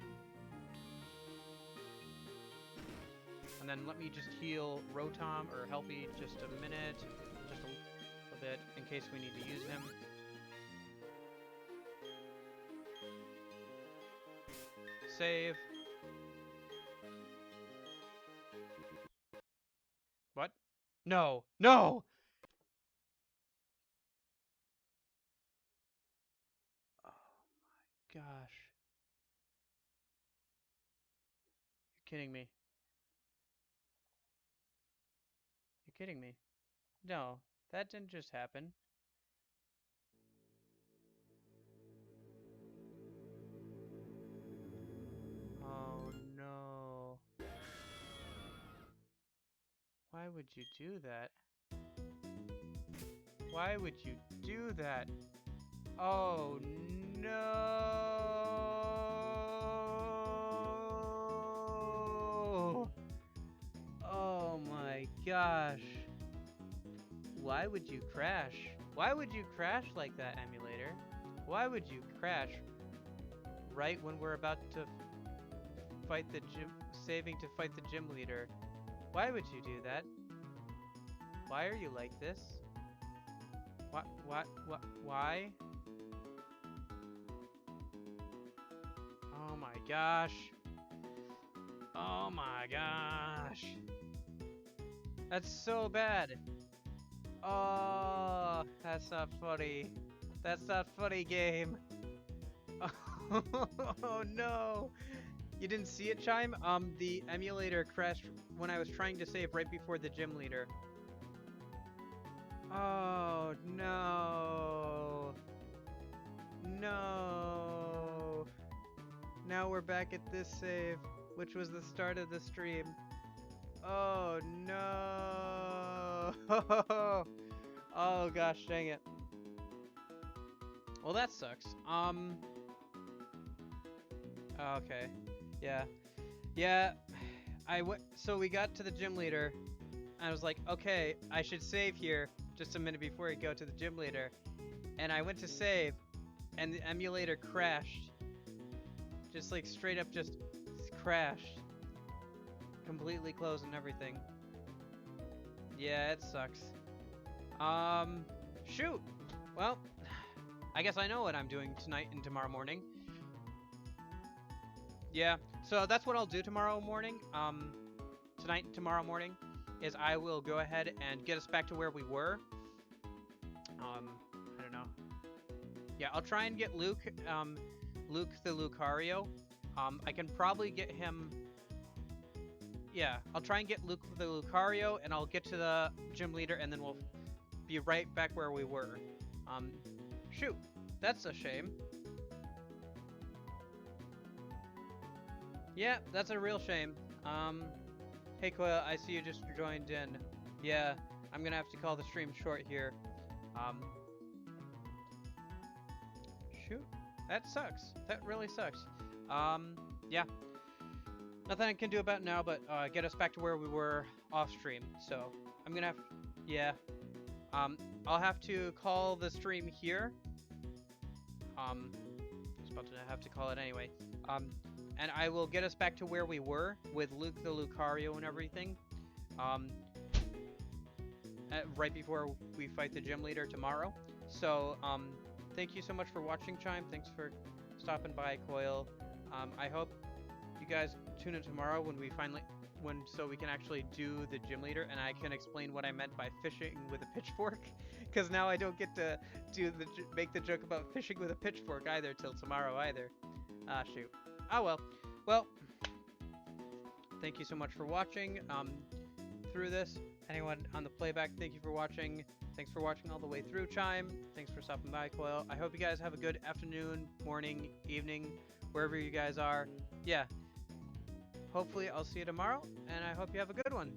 And then let me just heal Rotom or Helpy just a minute. Just a little bit in case we need to use him. Save. What? No! No! Oh my gosh. You're kidding me. You're kidding me. No, that didn't just happen. Oh no. Why would you do that? Why would you do that? Oh no! Oh my gosh. Why would you crash? Why would you crash like that, emulator? Why would you crash right when we're about to fight the gym, saving to fight the gym leader? Why would you do that? Why are you like this? Why? Oh my gosh. Oh my gosh. That's so bad. Oh, that's not funny. That's not funny, game. Oh no. You didn't see it, Chime? The emulator crashed when I was trying to save right before the gym leader. Oh no. No. Now we're back at this save, which was the start of the stream. Oh no. Oh gosh, dang it. Well, that sucks. Okay. Yeah. Yeah. So we got to the gym leader. I was like, okay, I should save here just a minute before we go to the gym leader. And I went to save, and the emulator crashed. Just like straight up just crashed. Completely closed and everything. Yeah, it sucks. Shoot! Well, I guess I know what I'm doing tonight and tomorrow morning. Yeah, so that's what I'll do tomorrow morning. Tonight and tomorrow morning is I will go ahead and get us back to where we were. I don't know. Yeah, I'll try and get Luke, Luke the Lucario. I can probably get him... Yeah, I'll try and get Luke the Lucario, and I'll get to the gym leader, and then we'll be right back where we were. Shoot, that's a shame. Yeah, that's a real shame. Hey Coil, I see you just joined in. Yeah, I'm gonna have to call the stream short here. Shoot, that sucks. That really sucks. Yeah. Nothing I can do about it now, but get us back to where we were off stream. So I'm gonna have, yeah. I'll have to call the stream here. I was about to have to call it anyway. And I will get us back to where we were with Luke the Lucario and everything. Right before we fight the gym leader tomorrow. So thank you so much for watching, Chime. Thanks for stopping by, Coil. I hope you guys tune in tomorrow so we can actually do the gym leader, and I can explain what I meant by fishing with a pitchfork, because now I don't get to make the joke about fishing with a pitchfork either till tomorrow either. Ah, shoot. Oh well. Well, thank you so much for watching through this. Anyone on the playback, thank you for watching. Thanks for watching all the way through, Chime. Thanks for stopping by, Coil. I hope you guys have a good afternoon, morning, evening, wherever you guys are. Yeah. Hopefully I'll see you tomorrow, and I hope you have a good one.